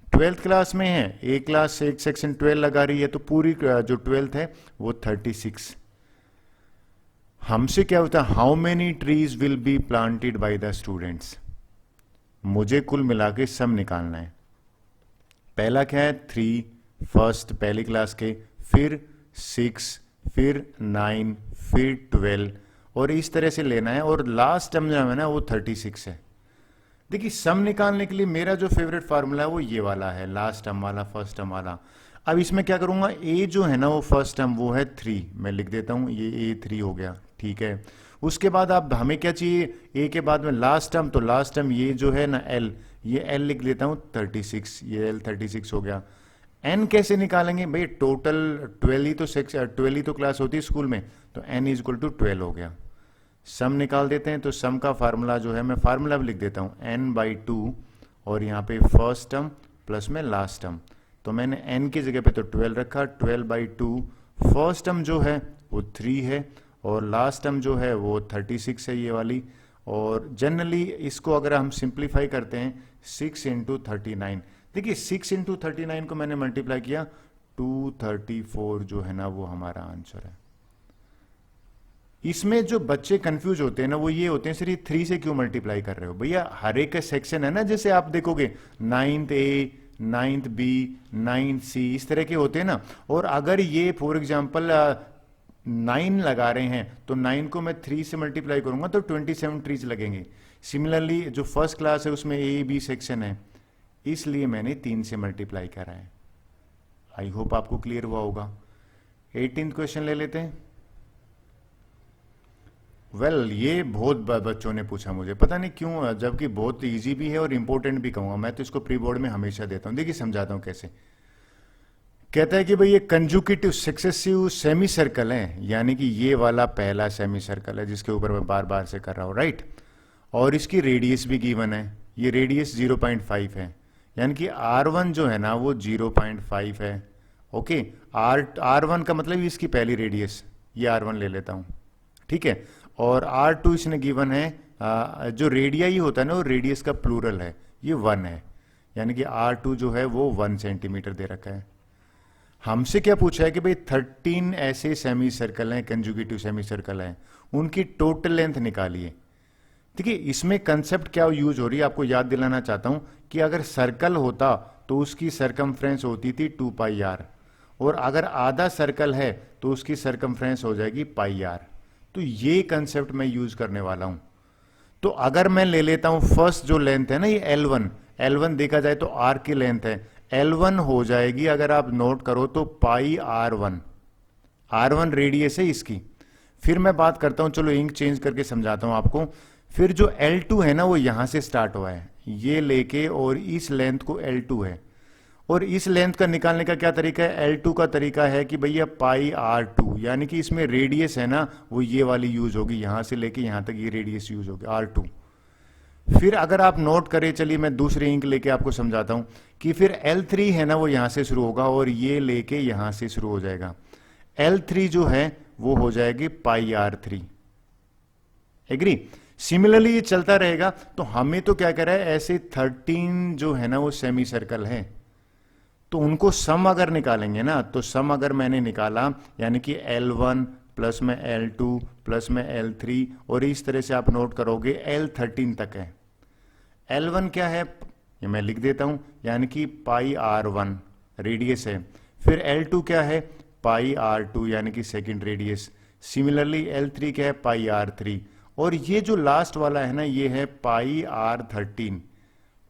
12th class में है एक क्लास से एक सेक्शन 12 लगा रही है तो पूरी जो 12th है वो 36। हमसे क्या होता है, how many trees will be planted by the students, मुझे कुल मिला के सब निकालना है। पहला क्या है 3 फर्स्ट पहली क्लास के, फिर 6, फिर 9, फिर 12 और इस तरह से लेना है, और लास्ट टर्म जो है ना वो 36 है। देखिए सम निकालने के लिए मेरा जो फेवरेट फार्मूला है वो ये वाला है, लास्ट टर्म वाला फर्स्ट टर्म वाला। अब इसमें क्या करूंगा, ए जो है ना वो फर्स्ट टर्म वो है 3, मैं लिख देता हूं ये A3 हो गया, ठीक है। उसके बाद आप हमें क्या चाहिए, ए के बाद में लास्ट टर्म, तो लास्ट टर्म ये जो है ना L, ये L लिख देता हूं 36, ये L 36 हो गया। N कैसे निकालेंगे भाई, टोटल 12 ही तो क्लास होती है स्कूल में, तो N इज इक्वल टू 12 हो गया। सम निकाल देते हैं, तो सम का फार्मूला जो है मैं फार्मूला भी लिख देता हूं n/2 और यहाँ पे फर्स्ट टर्म प्लस में लास्ट टर्म, तो मैंने n की जगह पे तो 12 रखा, 12/2 फर्स्ट टर्म जो है वो 3 है और लास्ट टर्म जो है वो 36 है ये वाली, और जनरली इसको अगर हम सिंप्लीफाई करते हैं 6 इंटू 39, देखिए 6 इंटू 39 को मैंने मल्टीप्लाई किया 234 जो है ना वो हमारा आंसर है। इसमें जो बच्चे कंफ्यूज होते हैं ना वो ये होते हैं सर ये 3 से क्यों मल्टीप्लाई कर रहे हो भैया, हर एक का सेक्शन है ना, जैसे आप देखोगे 9th A 9th B 9th C इस तरह के होते हैं ना, और अगर ये फॉर एग्जांपल 9 लगा रहे हैं तो 9 को मैं 3 से मल्टीप्लाई करूंगा तो 27 ट्रीज लगेंगे। सिमिलरली जो फर्स्ट क्लास है उसमें A B सेक्शन है, इसलिए मैंने 3 से मल्टीप्लाई करा है। आई होप आपको क्लियर हुआ होगा। 18th क्वेश्चन ले लेते हैं। ये बहुत बच्चों ने पूछा मुझे, पता नहीं क्यों, जबकि बहुत इजी भी है और इंपॉर्टेंट भी कहूंगा। मैं तो इसको प्री बोर्ड में हमेशा देता हूं। देखिए समझाता हूं कैसे। कहता है कि भाई ये कंजुकेटिव सक्सेसिव सेमी सर्कल है, यानी कि ये वाला पहला सेमी सर्कल है जिसके ऊपर मैं बार बार से कर रहा हूं, राइट। और इसकी रेडियस भी गिवन है, ये रेडियस 0.5 है, यानी कि R1 जो है ना वो 0.5 है। ओके, R1 का मतलब इसकी पहली रेडियस, ये R1 ले लेता हूं, ठीक है। और R2 इसने गिवन है, जो रेडियाई होता है ना वो रेडियस का प्लूरल है, ये 1 है, यानी कि R2 जो है वो 1 सेंटीमीटर दे रखा है। हमसे क्या पूछा है कि भाई 13 ऐसे सेमी सर्कल हैं, कंजुगेटिव सेमी सर्कल हैं, उनकी टोटल लेंथ निकालिए। देखिए इसमें कंसेप्ट क्या यूज हो रही है आपको याद दिलाना चाहता हूं कि अगर सर्कल होता तो उसकी सरकमफ्रेंस होती थी 2πr, और अगर आधा सर्कल है तो उसकी सरकमफ्रेंस हो जाएगी πr। तो ये कंसेप्ट मैं यूज करने वाला हूं। तो अगर मैं ले लेता हूं फर्स्ट जो लेंथ है ना ये L1 देखा जाए तो R की लेंथ है, L1 हो जाएगी, अगर आप नोट करो तो R1 रेडियस है इसकी। फिर मैं बात करता हूं, चलो इंक चेंज करके समझाता हूं आपको। फिर जो L2 है ना वो यहां से स्टार्ट हुआ है, ये लेके, और इस लेंथ को L2 है, और इस लेंथ का निकालने का क्या तरीका है, L2 का तरीका है कि भैया πr2, यानी कि इसमें रेडियस है ना वो ये वाली यूज होगी, यहां से लेके यहां तक ये रेडियस यूज होगी R2। फिर अगर आप नोट करें, चलिए मैं दूसरी इंक लेके आपको समझाता हूं कि फिर L3 है ना वो यहां से शुरू होगा और ये लेके यहां से शुरू हो जाएगा। L3 जो है वो हो जाएगी πr3। एग्री। सिमिलरली ये चलता रहेगा। तो हमें तो क्या करा है, ऐसे 13 जो है ना वो सेमी सर्कल है, तो उनको सम अगर निकालेंगे ना, तो सम अगर मैंने निकाला यानी कि L1 प्लस में L2 प्लस में L3, और इस तरह से आप नोट करोगे L13 तक है। L1 क्या है ये मैं लिख देता हूं, यानी कि πr1 रेडियस है। फिर L2 क्या है, πr2 यानी कि सेकंड रेडियस। सिमिलरली L3 क्या है, πr3, और ये जो लास्ट वाला है ना ये है πr13।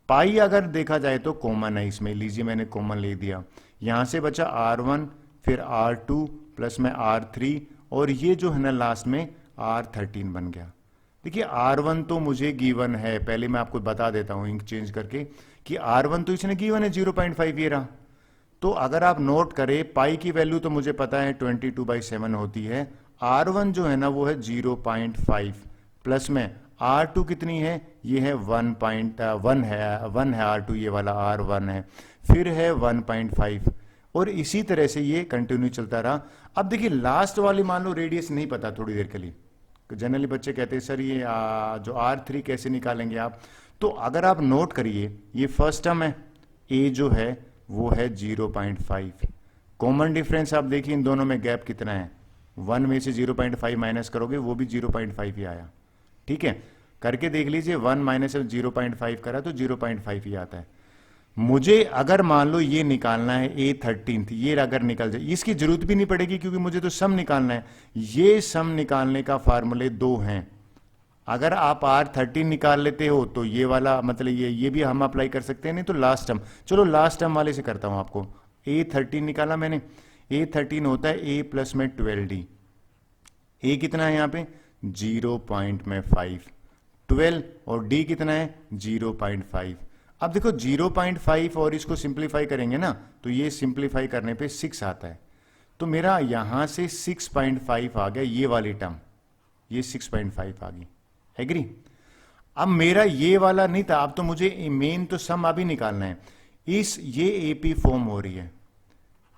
पाई अगर देखा जाए तो कॉमन है इसमें, लीजिए मैंने कॉमन ले दिया, यहां से बचा R1 फिर R2 प्लस में R3, और ये जो है ना लास्ट में R13 बन गया। देखिए R1 तो मुझे गिवन है, पहले मैं आपको बता देता हूं इंक चेंज करके कि R1 तो इसने गिवन है 0.5 ये रहा। तो अगर आप नोट करें पाई की वैल्यू तो मुझे पता है 22/7 होती है, R1 जो है ना वो है 0.5 प्लस में R2 कितनी है, ये है 1.1 है R2, ये वाला R1 है, फिर है 1.5, और इसी तरह से ये कंटिन्यू चलता रहा। अब देखिए लास्ट वाली मान लो रेडियस नहीं पता थोड़ी देर के लिए, जनरली बच्चे कहते हैं सर ये जो R3 कैसे निकालेंगे आप। तो अगर आप नोट करिए ये फर्स्ट टर्म है, A जो है वो है 0.5, कॉमन डिफरेंस आप देखिए इन दोनों में गैप कितना है, 1 में से 0.5 माइनस करोगे वो भी 0.5 ही आया, ठीक है। करके देख लीजिए 1 माइनस 0.5 करा तो 0.5 ही आता है। मुझे अगर मान लो ये निकालना है A13, ये अगर निकल जाए, इसकी जरूरत भी नहीं पड़ेगी क्योंकि मुझे तो सम निकालना है। ये सम निकालने का फार्मूले 2 हैं। अगर आप R13 निकाल लेते हो तो ये वाला मतलब ये भी हम अप्लाई कर सकते हैं, नहीं तो लास्ट टर्म, चलो लास्ट टर्म वाले से करता हूं आपको। A13 निकाला मैंने, A13 होता है A प्लस में 12D, A कितना है यहाँ पे 0.5, 12 और D कितना है 0.5। अब देखो 0.5 और इसको सिंप्लीफाई करेंगे ना तो ये सिंप्लीफाई करने पे 6 आता है, तो मेरा यहां से 6.5 आ गया, ये वाली टर्म ये 6.5 आ गई। एग्री। अब मेरा ये वाला नहीं था, अब तो मुझे मेन तो सम अभी निकालना है। ये AP फॉर्म हो रही है,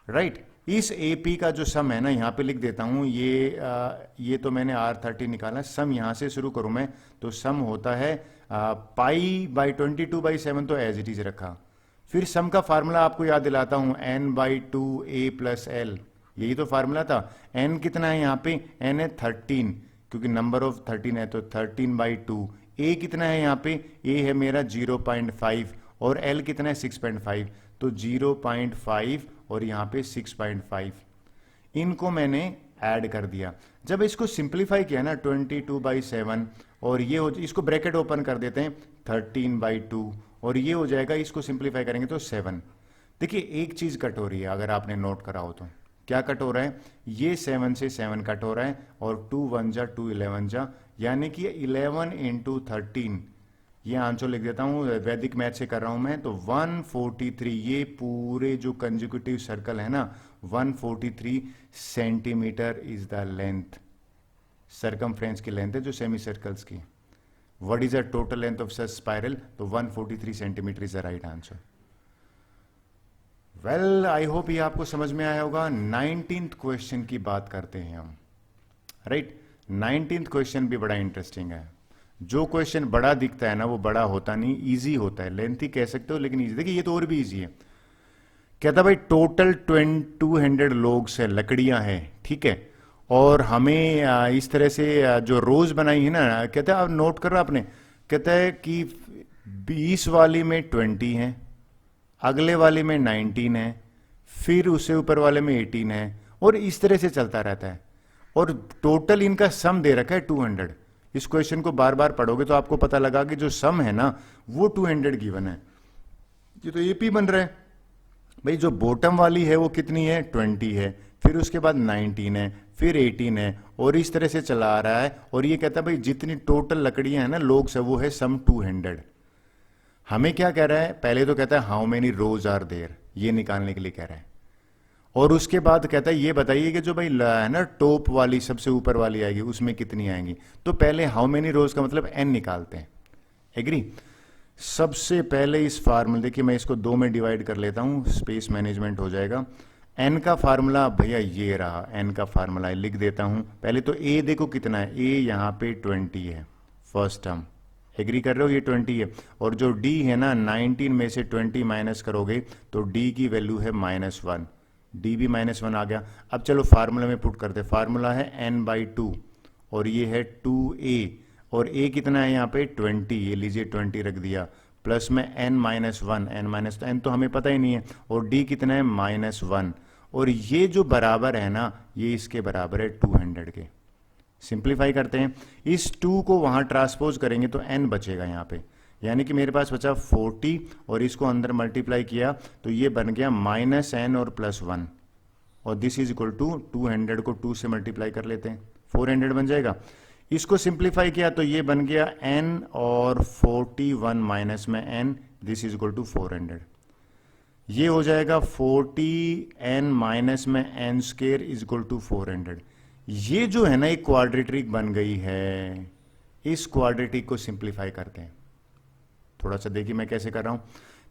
राइट। इस AP का जो सम है ना, यहाँ पे लिख देता हूँ, ये तो मैंने R30 निकाला, सम यहाँ से शुरू करूँ मैं, तो सम होता है π/22/7 तो एज इट इज रखा। फिर सम का फार्मूला आपको याद दिलाता हूँ, n/2a + l, यही तो फार्मूला था। n कितना है यहाँ पे, n है 13, क्योंकि नंबर ऑफ 13 है तो 13/2। a कितना है यहाँ पे, a है मेरा 0.5 और l कितना है 6.5, तो 0.5 और यहाँ पे 6.5, इनको मैंने ऐड कर दिया। जब इसको सिंप्लीफाई किया ना 22/7 और ये हो, इसको ब्रैकेट ओपन कर देते हैं 13/2 और ये हो जाएगा, इसको सिंप्लीफाई करेंगे तो 7। देखिए एक चीज कट हो रही है, अगर आपने नोट करा हो तो क्या कट हो रहा है, ये 7 से 7 कट हो रहा है और 2 1 जा 2 11 जा, यानी कि 11 × 13, ये आंसर लिख देता हूँ, वैदिक मैथ से कर रहा हूं मैं, तो 143, ये पूरे जो कंजिक्यूटिव सर्कल है ना 143 centimetre is the length, circumference की लेंथ है जो सेमी सर्कल्स की। What is the total length of such spiral, तो 143 centimetre is the right answer. Well I hope ये आपको समझ में आया होगा। 19th क्वेश्चन की बात करते हैं हम, राइट। 19th क्वेश्चन भी बड़ा इंटरेस्टिंग है। जो क्वेश्चन बड़ा दिखता है ना वो बड़ा होता नहीं, इजी होता है, लेंथी कह सकते हो लेकिन इजी। देखिए ये तो और भी इजी है। कहता भाई टोटल 200 लोग से लकड़ियां हैं, ठीक है, और हमें इस तरह से जो रोज बनाई है ना, कहता है, अब नोट करो आपने, कहता है कि 20 वाली में 20 है, अगले वाले में 19 है, फिर उससे ऊपर वाले में 18 है, और इस तरह से चलता रहता है। और टोटल इनका सम दे रखा है 200। इस क्वेश्चन को बार बार पढ़ोगे तो आपको पता लगा कि जो सम है ना वो 200 गिवन है। ये तो AP बन रहा है भाई। जो बॉटम वाली है वो कितनी है, 20 है, फिर उसके बाद 19 है, फिर 18 है, और इस तरह से चला आ रहा है। और ये कहता है भाई जितनी टोटल लकड़ियां हैं ना लोग से, वो है सम 200। हमें क्या कह रहा है, पहले तो कहता है how many rows are there, ये निकालने के लिए कह रहा है, और उसके बाद कहता है ये बताइए कि जो भाई है ना टॉप वाली सबसे ऊपर वाली आएगी उसमें कितनी आएंगी। तो पहले हाउ मेनी रोज का मतलब n निकालते हैं, एग्री। सबसे पहले इस फार्मूला, देखिए मैं इसको 2 में डिवाइड कर लेता हूं, स्पेस मैनेजमेंट हो जाएगा। n का फार्मूला भैया ये रहा, n का फार्मूला लिख देता हूं। पहले तो a देखो कितना है, a यहां पे 20 है, फर्स्ट टर्म, एग्री कर रहे हो, ये 20 है। और जो d है ना 19 में से 20 माइनस करोगे तो d की वैल्यू है -1, d भी -1 आ गया। अब चलो फार्मूला में पुट करते, फार्मूला है n/2 और ये है 2a, और a कितना है यहाँ पे 20, ये लीजिए 20 रख दिया, प्लस में n-1, n तो हमें पता ही नहीं है, और d कितना है -1, और ये जो बराबर है ना ये इसके बराबर है 200 के। सिंप्लीफाई करते हैं, इस 2 को वहां ट्रांसपोज करेंगे तो n बचेगा यहाँ पे, यानी कि मेरे पास बचा 40, और इसको अंदर मल्टीप्लाई किया तो ये बन गया -n और +1, और दिस इज इक्वल टू 200 को 2 से मल्टीप्लाई कर लेते हैं, 400 बन जाएगा। इसको सिंप्लीफाई किया तो ये बन गया n और 41 माइनस में n, this is equal to 400। ये हो जाएगा 40n माइनस में n² इज इक्वल टू 400। ये जो है ना एक क्वाड्रेटिक बन गई है। इस क्वाड्रेटिक को सिंप्लीफाई करते हैं, थोड़ा सा देखिए मैं कैसे कर रहा हूं।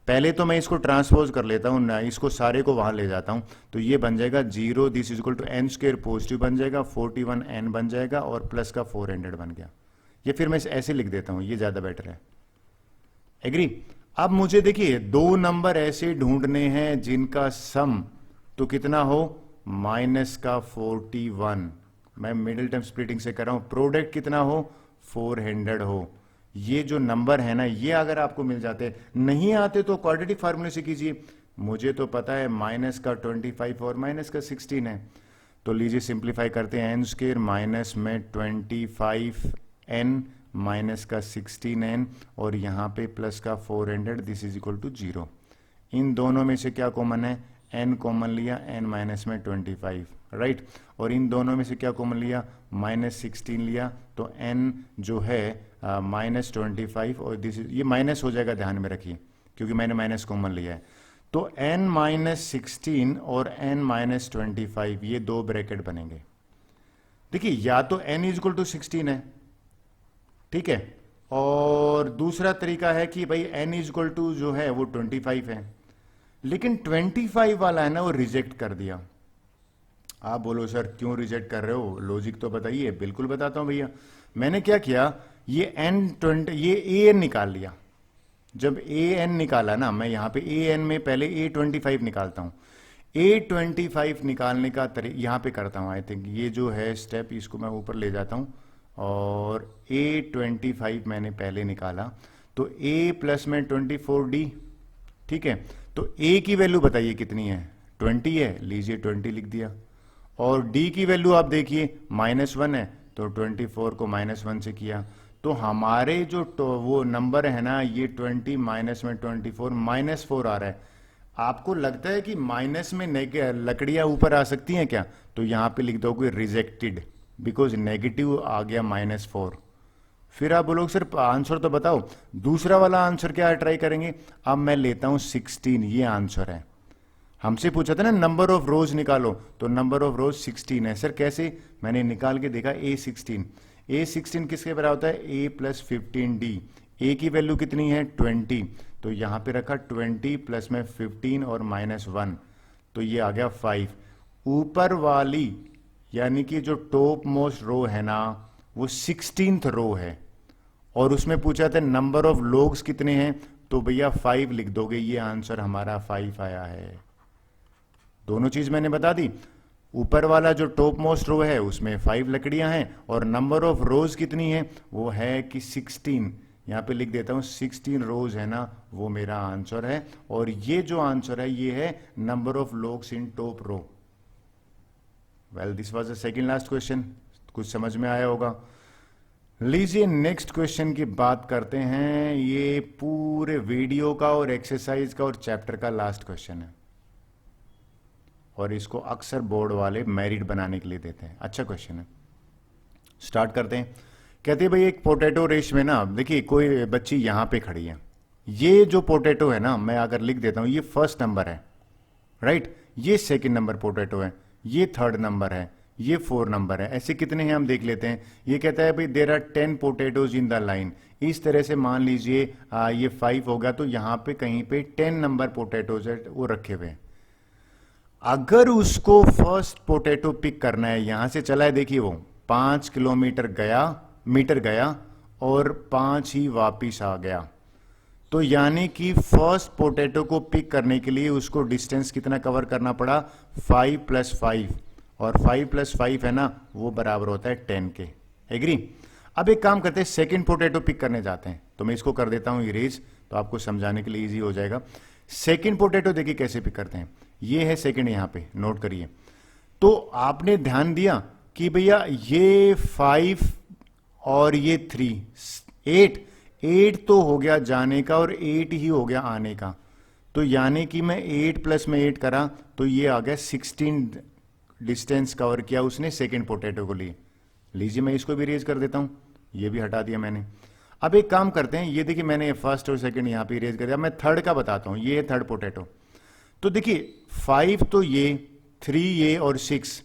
पहले तो मैं इसको ट्रांसपोज कर लेता हूं ना, इसको सारे को वहां ले जाता हूं, तो ये बन जाएगा 0, this is equal to n² positive बन जाएगा, 41n बन जाएगा, और प्लस का 400 बन गया। ये फिर मैं ऐसे लिख देता हूं, ये ज्यादा बेटर है, एग्री। अब मुझे देखिए 2 नंबर ऐसे ढूंढने हैं जिनका सम तो कितना हो -41, मैं मिडिल टर्म स्प्लिटिंग से कर रहा हूं, प्रोडक्ट कितना हो 400 हो। ये जो नंबर है ना ये अगर आपको मिल जाते, नहीं आते तो क्वाड्रेटिक फार्मूले से कीजिए। मुझे तो पता है -25 और -16 है, तो लीजिए सिंप्लीफाई करते हैं, n² माइनस में 25n -16n और यहाँ पे प्लस का 400, दिस इज इक्वल टू 0। इन दोनों में से क्या कॉमन है, n कॉमन लिया, n माइनस में 25, राइट, और इन दोनों में से क्या कॉमन लिया, -16 लिया, तो n जो है -25, और दिस ये माइनस हो जाएगा, ध्यान में रखिए क्योंकि मैंने माइनस कॉमन लिया है। तो n -16 और n -25 ये 2 ब्रैकेट बनेंगे। देखिए या तो n इज इक्वल टू 16 है, ठीक है, और दूसरा तरीका है कि भाई n इज इक्वल टू जो है वो 25 है, लेकिन 25 वाला है ना वो रिजेक्ट कर दिया, आप बोलो सर क्यों रिजेक्ट कर रहे हो, लॉजिक तो बताइए। बिल्कुल बताता हूँ भैया। मैंने क्या किया, ये n20 ये ए एन निकाल लिया। जब ए एन निकाला ना, मैं यहाँ पे ए एन में पहले A25 निकालता हूँ। A25 निकालने का यहाँ पे करता हूँ। आई थिंक ये जो है स्टेप, इसको मैं ऊपर ले जाता हूँ और A25 मैंने पहले निकाला। तो A प्लस में 24D, ठीक है। तो A की वैल्यू बताइए कितनी है, 20 है, लीजिए 20 लिख दिया। और D की वैल्यू आप देखिए -1 है, तो 24 को -1 से किया। तो हमारे जो वो नंबर है ना, ये 20 माइनस में 24 -4 आ रहा है। आपको लगता है कि माइनस में लकड़ियां ऊपर आ सकती हैं क्या? तो यहां पे लिख दोगे रिजेक्टेड, बिकॉज नेगेटिव आ गया -4। फिर आप बोलोगे सर आंसर तो बताओ, दूसरा वाला आंसर क्या ट्राई करेंगे। अब मैं लेता हूं 16, ये आंसर है। हमसे पूछा था ना नंबर ऑफ रोज निकालो, तो नंबर ऑफ रोज 16 है। सर कैसे? मैंने निकाल के देखा A16 किसके बराबर होता है, A प्लस 15D। ए की वैल्यू कितनी है 20, तो यहां पे रखा 20 प्लस में 15 और -1, तो ये आ गया 5। ऊपर वाली यानी कि जो टॉप मोस्ट रो है ना, वो 16th रो है और उसमें पूछा था नंबर ऑफ लोग्स कितने हैं, तो भैया 5 लिख दोगे, ये आंसर हमारा 5 आया है। दोनों चीज मैंने बता दी। ऊपर वाला जो टॉप मोस्ट रो है उसमें 5 लकड़ियां हैं और नंबर ऑफ रोज कितनी है, वो है कि 16। यहां पे लिख देता हूं 16 रोज है ना, वो मेरा आंसर है। और ये जो आंसर है ये है number of logs in top row. Well this was the second last question, कुछ समझ में आया होगा। लीजिए नेक्स्ट क्वेश्चन की बात करते हैं। ये पूरे वीडियो का और एक्सरसाइज का और चैप्टर का लास्ट क्वेश्चन है और इसको अक्सर बोर्ड वाले मेरिट बनाने के लिए देते हैं। अच्छा क्वेश्चन है, स्टार्ट करते हैं। कहते हैं भाई एक पोटैटो रेस में ना, देखिए कोई बच्ची यहां पे खड़ी है। ये जो पोटैटो है ना, मैं अगर लिख देता हूं ये फर्स्ट नंबर है, राइट। ये सेकंड नंबर पोटैटो है, ये थर्ड नंबर है, ये 4 नंबर है। ऐसे कितने हैं हम देख लेते हैं। ये कहता है भाई there are 10 potatoes in the line. इस तरह से मान लीजिए ये 5 होगा, तो यहां पे कहीं पे 10 नंबर पोटैटोज है वो रखे हुए हैं। अगर उसको फर्स्ट पोटैटो पिक करना है, यहां से चला है, देखिए वो 5 किलोमीटर गया, मीटर गया और 5 ही वापिस आ गया। तो यानी कि फर्स्ट पोटैटो को पिक करने के लिए उसको डिस्टेंस कितना कवर करना पड़ा, 5 + 5, और 5 + 5 है ना, वो बराबर होता है 10 के। एग्री? अब एक काम करते हैं, सेकंड पोटैटो पिक करने जाते हैं। तो मैं इसको कर देता हूं इरेज, तो आपको समझाने के लिए इजी हो जाएगा। सेकंड पोटैटो देखिए कैसे पिक करते हैं। ये है सेकंड, यहां पे नोट करिए। तो आपने ध्यान दिया कि भैया ये 5 और ये 3, 8 तो हो गया जाने का और 8 ही हो गया आने का। तो यानी कि मैं 8 + में 8 करा, तो ये आ गया 16 डिस्टेंस कवर किया उसने सेकंड पोटैटो को लिए। लीजिए मैं इसको भी रेज कर देता हूं, ये भी हटा दिया मैंने। अब एक काम करते हैं, ये देखिए मैंने फर्स्ट और सेकंड यहां पे रेज कर दिया। मैं थर्ड का बताता हूं, ये है थर्ड पोटैटो। तो देखिए 5 तो ये, 3 ये और 6,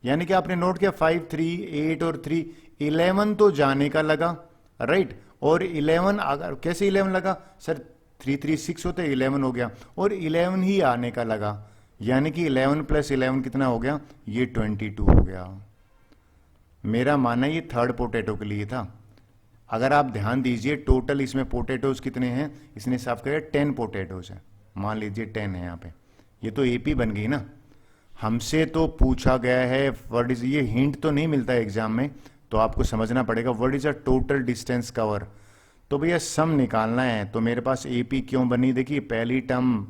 यानी कि आपने नोट किया 5, 3, 8 और 3, 11 तो जाने का लगा, राइट। और 11 अगर कैसे 11 लगा सर, 3, 3, 6 होते 11 हो गया, और 11 ही आने का लगा, यानी कि 11 + 11 कितना हो गया, ये 22 हो गया। मेरा मानना ये थर्ड पोटैटो के लिए था। अगर आप ध्यान दीजिए टोटल इसमें पोटैटोज कितने हैं, इसने साफ किया 10 पोटैटोज है, मान लीजिए 10 है यहाँ पे। ये तो एपी बन गई ना। हमसे तो पूछा गया है व्हाट इज, ये हिंट तो नहीं मिलता है एग्जाम में, तो आपको समझना पड़ेगा what is a total distance cover. तो भैया सम निकालना है, तो मेरे पास एपी क्यों बनी, देखिए पहली टर्म,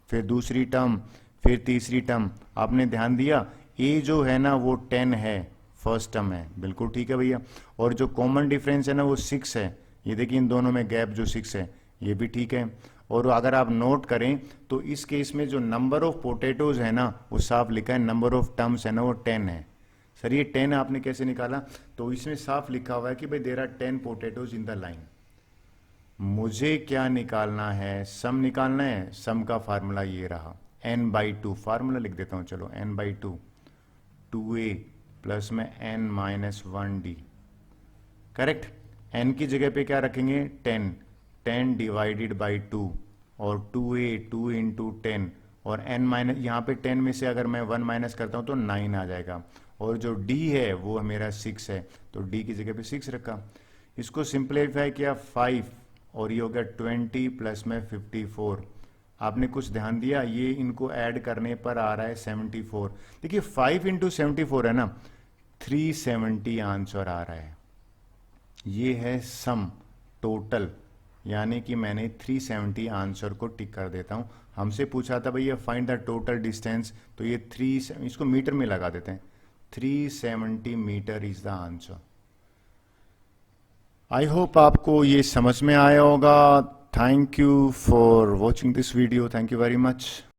फिर दूसरी टर्म, फिर तीसरी टर्म। आपने ध्यान दिया ए जो है ना वो 10 है, फर्स्ट टर्म है, बिल्कुल ठीक है भैया। और जो कॉमन डिफरेंस है ना वो 6 है, ये देखिए इन दोनों में गैप जो 6 है, ये भी ठीक है। और अगर आप नोट करें तो इस केस में जो नंबर ऑफ पोटैटोज है ना वो साफ लिखा है, नंबर ऑफ टर्म्स है ना वो 10 है। सर ये 10 आपने कैसे निकाला, तो इसमें साफ लिखा हुआ है कि भाई there are 10 potatoes in the line. मुझे क्या निकालना है, सम निकालना है। सम का फार्मूला ये रहा, n/2, फार्मूला लिख देता हूं चलो, n/2, 2a प्लस में n-1d, करेक्ट। n की जगह पे क्या रखेंगे 10, 10 डिवाइडेड बाई 2, और 2a 2 × 10 और n माइनस यहाँ पे 10 में से अगर मैं 1 माइनस करता हूँ तो 9 आ जाएगा, और जो d है वो मेरा 6 है, तो d की जगह पे 6 रखा। इसको सिंप्लीफाई किया 5, और ये हो गया 20 प्लस में 54। आपने कुछ ध्यान दिया, ये इनको ऐड करने पर आ रहा है 74। देखिए 5 इंटू 74 है ना, 370 आंसर आ रहा है। ये है सम टोटल, यानी कि मैंने 370 आंसर को टिक कर देता हूं। हमसे पूछा था भैया फाइंड द टोटल डिस्टेंस, तो ये 3, इसको मीटर में लगा देते हैं, 370 metre is the answer. I hope आपको ये समझ में आया होगा। Thank you for watching this video, thank you very much.